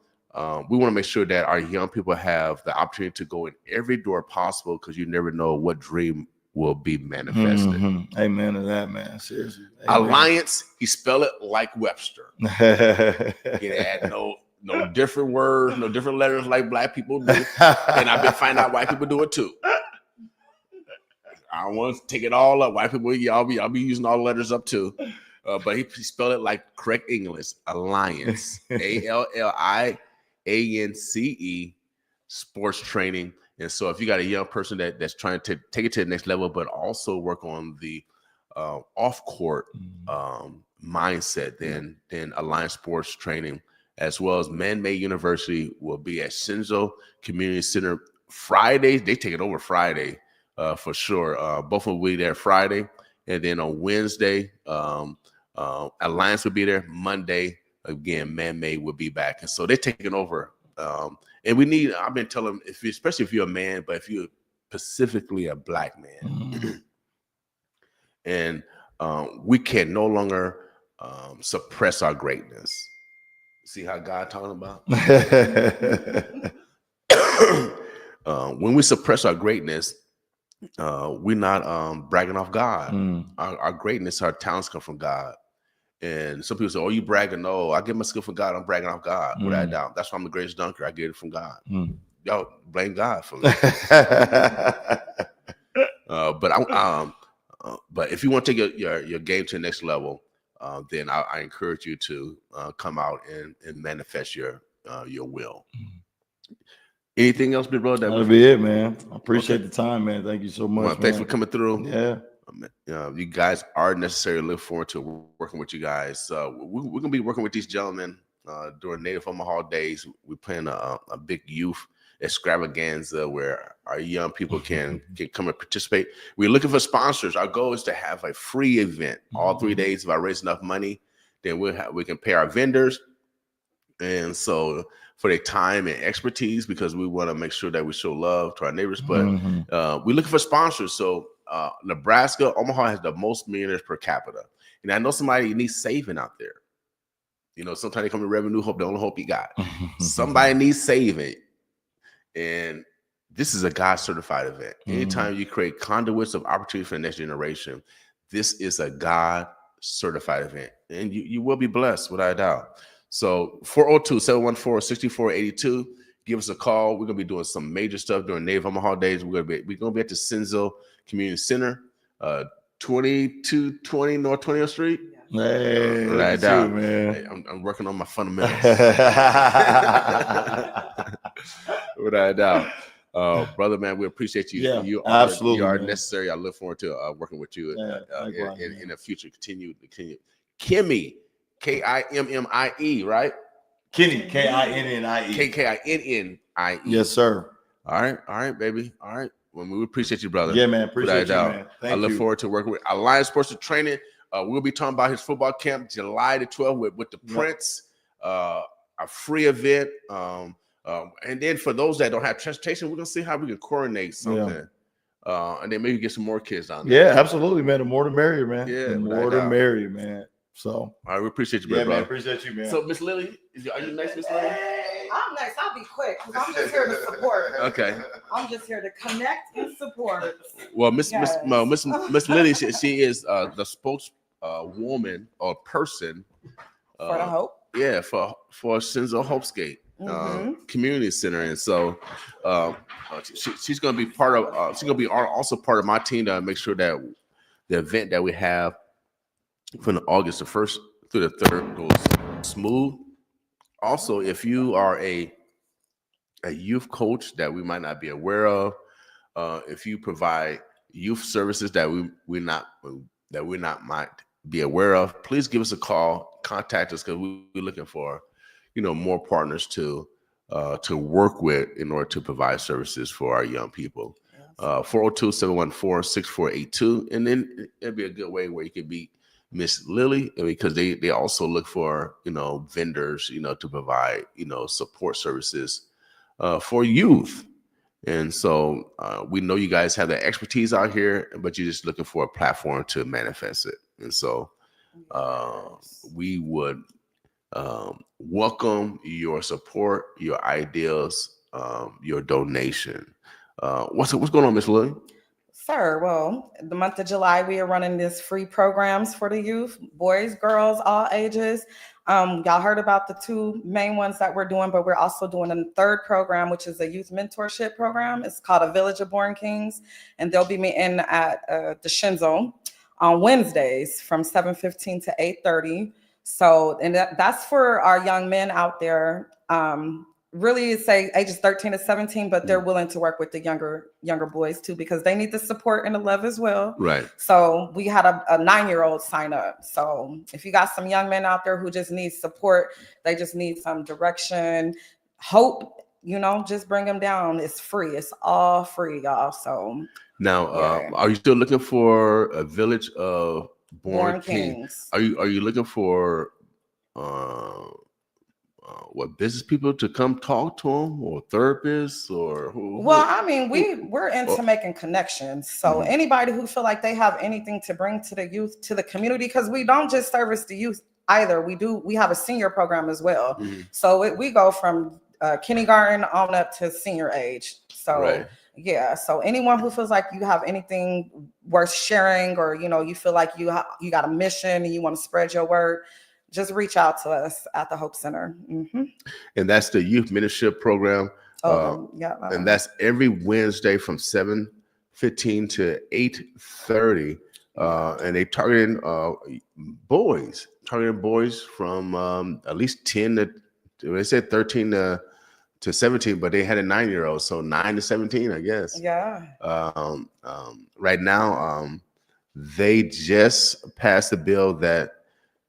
Speaker 4: We want to make sure that our young people have the opportunity to go in every door possible, because you never know what dream will be manifested.
Speaker 7: Mm-hmm. Amen to that, man. Seriously. Amen.
Speaker 4: Alliance, you spell it like Webster. You can add no different words, no different letters like black people do. And I've been finding out white people do it too. I don't want to take it all up. White people, I'll be using all the letters up too. But he spelled it like correct English. Alliance. ALLIANCE sports training. And so if you got a young person that's trying to take it to the next level, but also work on the off-court mindset, then Alliance Sports Training, as well as Man-Made University, will be at Shinzo Community Center Friday. They take it over Friday for sure. Both will be there Friday. And then on Wednesday, Alliance will be there. Monday, again, Man-Made will be back. And so they're taking over. And we need, I've been telling, especially if you're a man, but if you're specifically a black man, and we can no longer suppress our greatness. See how God talking about? When we suppress our greatness, we're not bragging off God. Our greatness, our talents come from God. And some people say, "Oh, you bragging?" No, I get my skill from God. I'm bragging off God. Without a doubt. That's why I'm the greatest dunker. I get it from God. Y'all blame God for me. But if you want to take your game to the next level, then I encourage you to come out and manifest your will. Anything else, big brother?
Speaker 7: That'll be it, man. I appreciate the time, man. Thank you so much.
Speaker 4: Well, thanks for coming through.
Speaker 7: Yeah.
Speaker 4: You guys are necessary. Look forward to working with you guys. We're gonna be working with these gentlemen during Native Omaha Days. We're planning a big youth extravaganza where our young people can come and participate. We're looking for sponsors. Our goal is to have a free event all 3 days. If I raise enough money, then we can pay our vendors, and so for their time and expertise, because we want to make sure that we show love to our neighbors. But we're looking for sponsors. So Nebraska, Omaha has the most millionaires per capita. And I know somebody needs saving out there. You know, sometimes they come to Revenue Hope, the only hope you got. Somebody needs saving. And this is a God certified event. Anytime you create conduits of opportunity for the next generation, this is a God certified event. And you will be blessed without a doubt. So 402-714-6482. Give us a call. We're gonna be doing some major stuff during Native Omaha Days. We're gonna be at the Shinzo Community Center, 2220 North 20th Street.
Speaker 7: Hey,
Speaker 4: right down, man. Hey, I'm working on my fundamentals. Without a doubt. Brother, man, we appreciate you.
Speaker 7: Yeah,
Speaker 4: you
Speaker 7: absolutely,
Speaker 4: you are
Speaker 7: man.
Speaker 4: necessary. I look forward to working with you in the future. Continue. Kimmy, Kimmie, right?
Speaker 7: Kenny, Kinnie.
Speaker 4: Kinnie.
Speaker 7: Yes, sir.
Speaker 4: All right, baby. All right. Well, we appreciate you, brother.
Speaker 7: Yeah, man. Appreciate you,
Speaker 4: Without a
Speaker 7: man.
Speaker 4: doubt.
Speaker 7: Thank
Speaker 4: I look
Speaker 7: you.
Speaker 4: forward to working with Alliance Sports Training. We'll be talking about his football camp July the 12th with the Prince, a free event. And then for those that don't have transportation, we're gonna see how we can coordinate something. And then maybe get some more kids on there.
Speaker 7: Yeah, absolutely, man. The more the merrier, man.
Speaker 4: Yeah,
Speaker 7: the more the merrier, man. So,
Speaker 4: all right, we appreciate you,
Speaker 7: yeah,
Speaker 4: brother.
Speaker 7: man. Appreciate you, man.
Speaker 4: So, Miss Lily, are you next, Miss Lily?
Speaker 8: I'm next. I'll be quick because I'm just here to support.
Speaker 4: Okay.
Speaker 8: I'm just here to connect and support.
Speaker 4: Well, Miss Lily, she is the spokeswoman or person
Speaker 8: For the Hope.
Speaker 4: Yeah, for Shinzo Hopesgate Community Center, and so she's going to be part of. She's going to be also part of my team to make sure that the event that we have from August the 1st through the 3rd goes smooth. Also, if you are a youth coach that we might not be aware of, if you provide youth services that we not might be aware of, please give us a call, contact us, because we're looking for more partners to work with in order to provide services for our young people. 402-714-6482, and then it'd be a good way where you could be Miss Lily, because they also look for vendors to provide support services for youth. And so we know you guys have the expertise out here, but you're just looking for a platform to manifest it. And so we would welcome your support, your ideas, your donation. What's going on, Miss Lily?
Speaker 8: Sir, well, the month of July, we are running this free programs for the youth, boys, girls, all ages. Y'all heard about the two main ones that we're doing, but we're also doing a third program, which is a youth mentorship program. It's called A Village of Born Kings, and they'll be meeting at the Shinzo on Wednesdays from 7:15 to 8:30. So, and that's for our young men out there. Really say ages 13 to 17, but they're willing to work with the younger boys too, because they need the support and the love as well.
Speaker 4: Right.
Speaker 8: So we had a 9-year-old sign up. So if you got some young men out there who just need support, they just need some direction, hope, just bring them down. It's free. It's all free, y'all. So
Speaker 4: now, are you still looking for a village of born kings? Are you looking for what business people to come talk to them, or therapists, or who?
Speaker 8: Well, I mean, we're into making connections. So anybody who feel like they have anything to bring to the youth, to the community, because we don't just service the youth either. We have a senior program as well. So we go from kindergarten on up to senior age. So yeah, so anyone who feels like you have anything worth sharing, or you feel like you got a mission and you want to spread your word, just reach out to us at the Hope Center.
Speaker 4: And that's the Youth Mentorship Program. And that's every Wednesday from 7:15 to 8:30. And they targeting boys from at least 10 to, they said 13 to 17, but they had a 9-year-old, so 9 to 17, I guess.
Speaker 8: Yeah.
Speaker 4: Right now, they just passed a bill that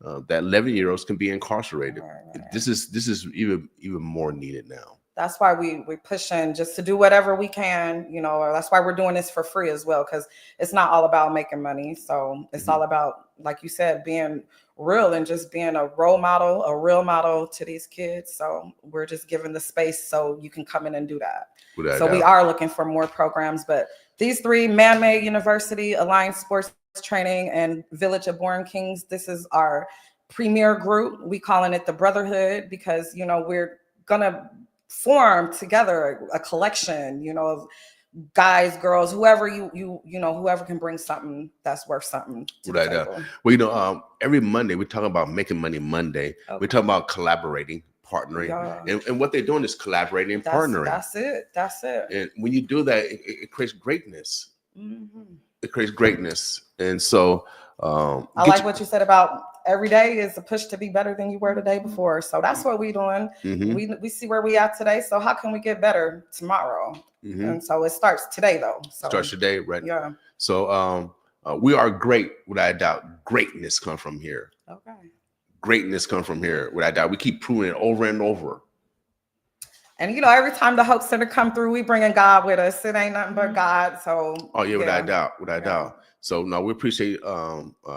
Speaker 4: 11-year-olds can be incarcerated. This is even more needed now.
Speaker 8: That's why we're pushing just to do whatever we can, that's why we're doing this for free as well, because it's not all about making money. So it's all about, like you said, being real and just being a real model to these kids. So we're just giving the space so you can come in and do that. So we are looking for more programs, but these three, Man-Made University, Alliance Sports Training, and Village of Born Kings, this is our premier group. We calling it the Brotherhood, because we're gonna form together a collection, of guys, girls, whoever whoever can bring something that's worth something to the table.
Speaker 4: Well, every Monday we talk about Making Money Monday. We talk about collaborating, partnering, and what they're doing is collaborating and partnering.
Speaker 8: That's it.
Speaker 4: And when you do that, it creates greatness. It creates greatness. And so
Speaker 8: I like what you said about every day is a push to be better than you were the day before. So that's what we're doing. We see where we at today. So how can we get better tomorrow? And so it starts today, though. So,
Speaker 4: starts today, right?
Speaker 8: Yeah.
Speaker 4: So we are great, without a doubt. Greatness comes from here.
Speaker 8: Okay.
Speaker 4: Greatness comes from here, without a doubt. We keep proving it over and over.
Speaker 8: And every time the Hope Center come through, we bringing God with us. It ain't nothing but God. So
Speaker 4: without a doubt. So no, we appreciate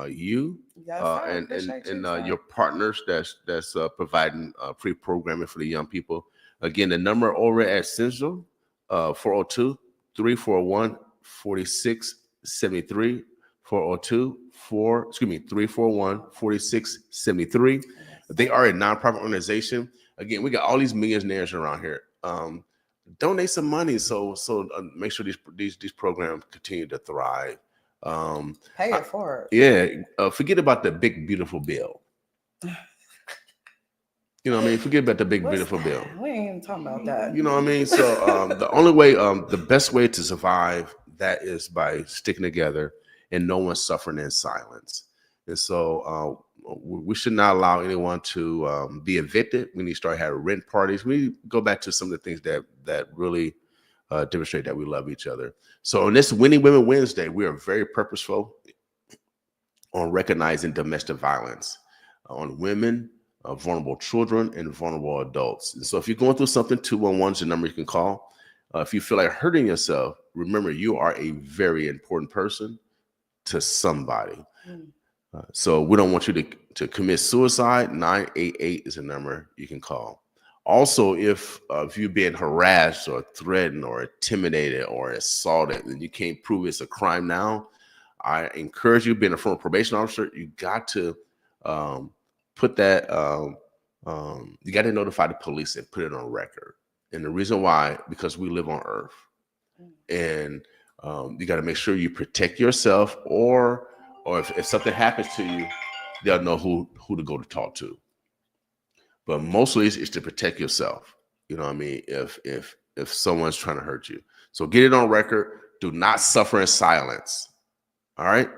Speaker 4: you and your partners that's providing free programming for the young people. Again, the number over at Central, 402-341-4673, 341-4673. They are a nonprofit organization. Again, we got all these millionaires around here. Donate some money so make sure these programs continue to thrive.
Speaker 8: Pay it forward.
Speaker 4: Forget about the big beautiful bill. Forget about the big beautiful bill.
Speaker 8: We ain't even talking about that.
Speaker 4: You know what I mean? So the only way, the best way to survive that is by sticking together and no one suffering in silence. And so we should not allow anyone to be evicted. We need to start having rent parties. We need to go back to some of the things that really demonstrate that we love each other. So on this Winning Women Wednesday, we are very purposeful on recognizing domestic violence on women, vulnerable children, and vulnerable adults. And so if you're going through something, 211 is the number you can call. If you feel like hurting yourself, remember you are a very important person to somebody. So we don't want you to commit suicide. 988 is a number you can call. Also, if you're being harassed or threatened or intimidated or assaulted and you can't prove it's a crime now, I encourage you, being a former probation officer, you got to put that, you got to notify the police and put it on record. And the reason why, because we live on Earth. And you got to make sure you protect yourself, or if something happens to you, they'll know who to go to talk to. But mostly it's to protect yourself. You know what I mean? If someone's trying to hurt you. So get it on record. Do not suffer in silence. All right?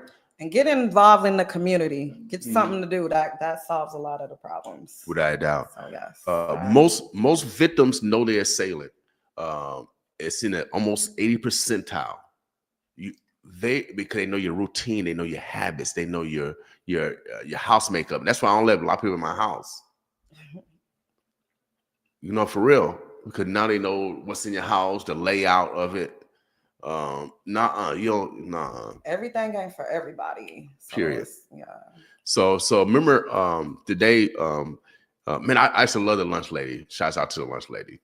Speaker 8: And get involved in the community. Get something to do. That solves a lot of the problems.
Speaker 4: Without a doubt.
Speaker 8: So yes.
Speaker 4: Most victims know their assailant. It's in an almost 80 percentile. Because they know your routine, they know your habits, they know your house makeup. That's why I don't let a lot of people in my house. You know, for real. Because now they know what's in your house, the layout of it.
Speaker 8: Everything ain't for everybody. So
Speaker 4: Period.
Speaker 8: Yeah.
Speaker 4: So remember today, man, I used to love the lunch lady. Shouts out to the lunch lady.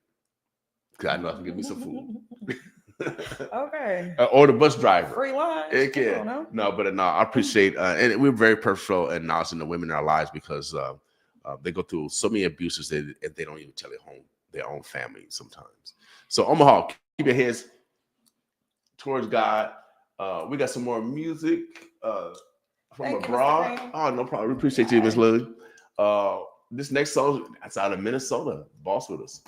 Speaker 4: Cause I know I can give me some food.
Speaker 8: Okay.
Speaker 4: Or the bus driver.
Speaker 8: Free lunch.
Speaker 4: It can. No, I appreciate and we're very purposeful in acknowledging the women in our lives because they go through so many abuses that they don't even tell their own family sometimes. So Omaha, keep your heads towards God. We got some more music from abroad. Oh, no problem. We appreciate you, Miss Lily. This next song, that's out of Minnesota. Boss with us.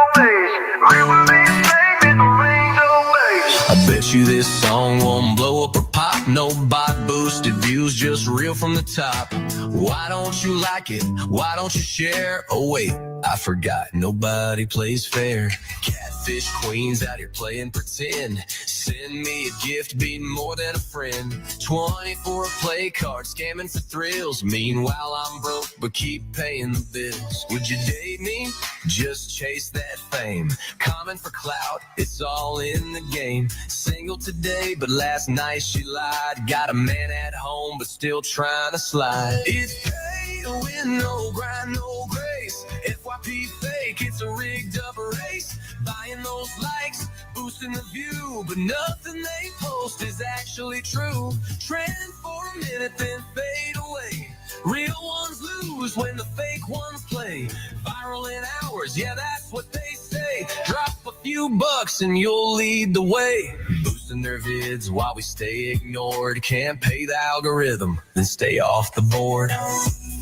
Speaker 9: I bet you this song won't blow up or pop. No bot boosted views, just real from the top. Why don't you like it? Why don't you share? Oh wait, I forgot. Nobody plays fair. Catfish queens out here playing pretend. Send me a gift, being more than a friend. 20 for a play card, scamming for thrills. Meanwhile, I'm broke, but keep paying the bills. Would you date me? Just chase that fame. Comment for clout, it's all in the game. Single today, but last night she lied. Got a man at home, but still trying to slide. It's pay to win, no grind, no grace. FYP fake, it's a rigged up race. Buying those likes, boosting the view, but nothing they post is actually true. Trend for a minute, then fade away. Real ones lose when the fake ones play. Viral in hours, yeah, that's what they say. Drop a few bucks and you'll lead the way. Boosting their vids while we stay ignored. Can't pay the algorithm, then stay off the board.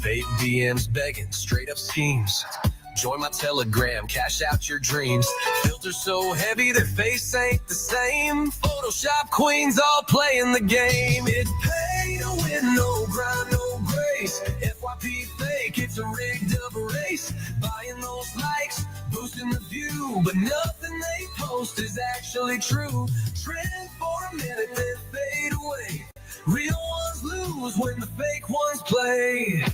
Speaker 9: Fake DMs begging, straight up schemes. Join my Telegram, cash out your dreams. Filters so heavy, their face ain't the same. Photoshop queens all playing the game. It's pay to win, no grind, no grace. FYP fake, it's a rigged up race. Buying those likes, boosting the view, but nothing they post is actually true. Trend for a minute, then fade away. Real ones lose when the fake ones play.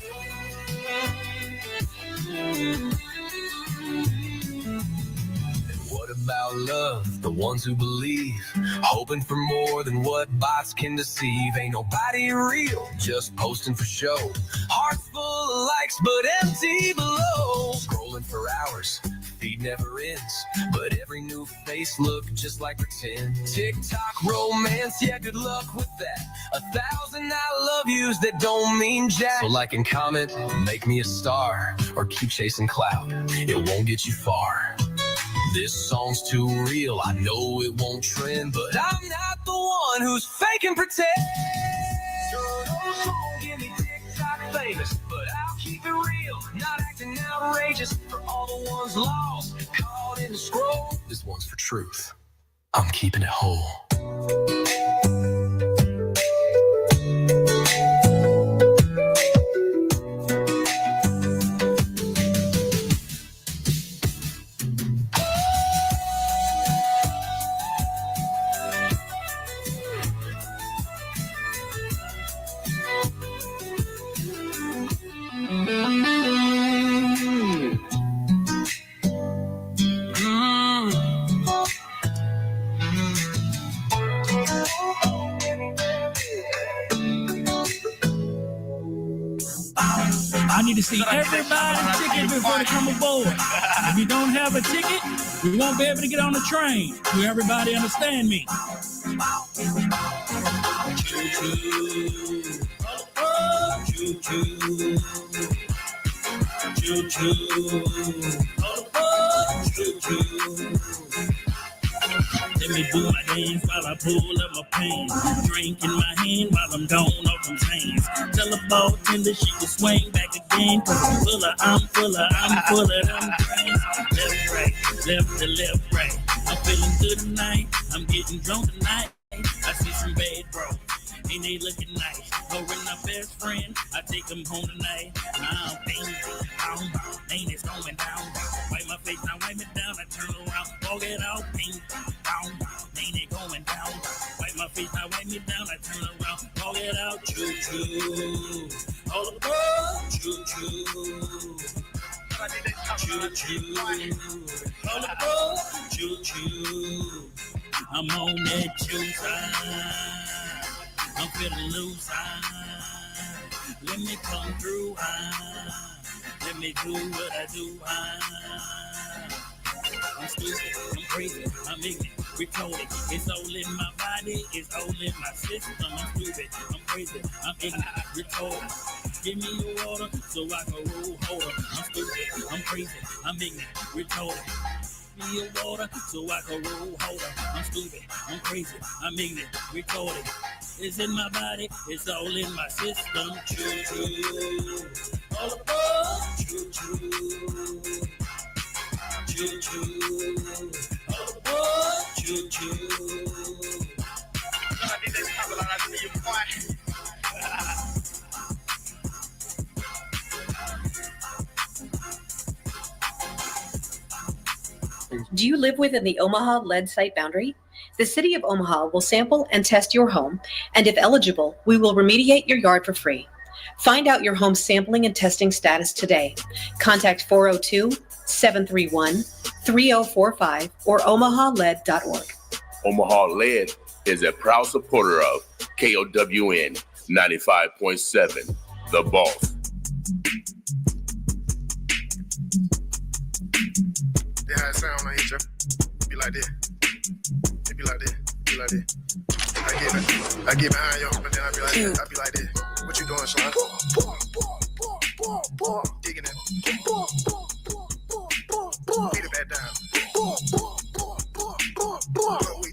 Speaker 9: What about love? The ones who believe, hoping for more than what bots can deceive. Ain't nobody real, just posting for show. Hearts full of likes, but empty below. Scrolling for hours, feed never ends, but every new face look just like pretend. TikTok romance, yeah, good luck with that. 1,000 I love yous that don't mean jack. So like and comment, make me a star, or keep chasing clout. It won't get you far. This song's too real, I know it won't trend, but I'm not the one who's faking pretend. So don't give me TikTok famous, but I'll keep it real, not acting outrageous. For all the ones lost, caught in the scroll, this one's for truth. I'm keeping it whole.
Speaker 11: I need to see everybody's ticket before they come aboard. If you don't have a ticket, you won't be able to get on the train. Do everybody understand me? Choo-choo. Oh, choo-choo. Choo-choo. Oh, choo-choo. Let me do my dance while I pull up my pants. Drink in my hand while I'm gone off them chains. Tell the bartender she can swing back again. Cause I'm full of them trains. Left, right, left to left, right. I'm feeling good tonight. I'm getting drunk tonight. I see some bad bro, and they looking nice. Over my best friend, I take them home tonight. Bing, down, ain't it's going down. Wipe my face, now wipe it down. I turn around, walk it out. Bing, down, ain't it going down. Wipe my face, now wipe me down. I turn around, walk it out. Choo choo, all the road, choo choo. Choo choo, all the road, choo choo. I'm on that choo side. I'm feeling loose. Let me come through. Let me do what I do. I'm stupid, I'm crazy, I'm ignorant, retarded. It's all in my body, it's all in my system. I'm stupid, I'm crazy, I'm ignorant, retarded. Give me your water so I can roll harder. I'm stupid, I'm crazy, I'm ignorant, retarded. Give me your water so I can roll harder. I'm stupid, I'm crazy, I'm ignorant, retarded. It's in my body, it's all in my system. Choo choo, all aboard. Choo choo, choo choo, all aboard. Choo choo.
Speaker 14: Do you live within the Omaha lead site boundary? The City of Omaha will sample and test your home, and if eligible, we will remediate your yard for free. Find out your home's sampling and testing status today. Contact 402-731-3045 or omahalead.org.
Speaker 22: Omaha Lead is a proud supporter of KOWN 95.7, The Boss.
Speaker 15: Yeah, how it sound on here, Joe. Be like that. It be like that. Be like that. I get behind you, but then I be like that. I be like that. What you doing, son? Digging it. Beat it back down. What we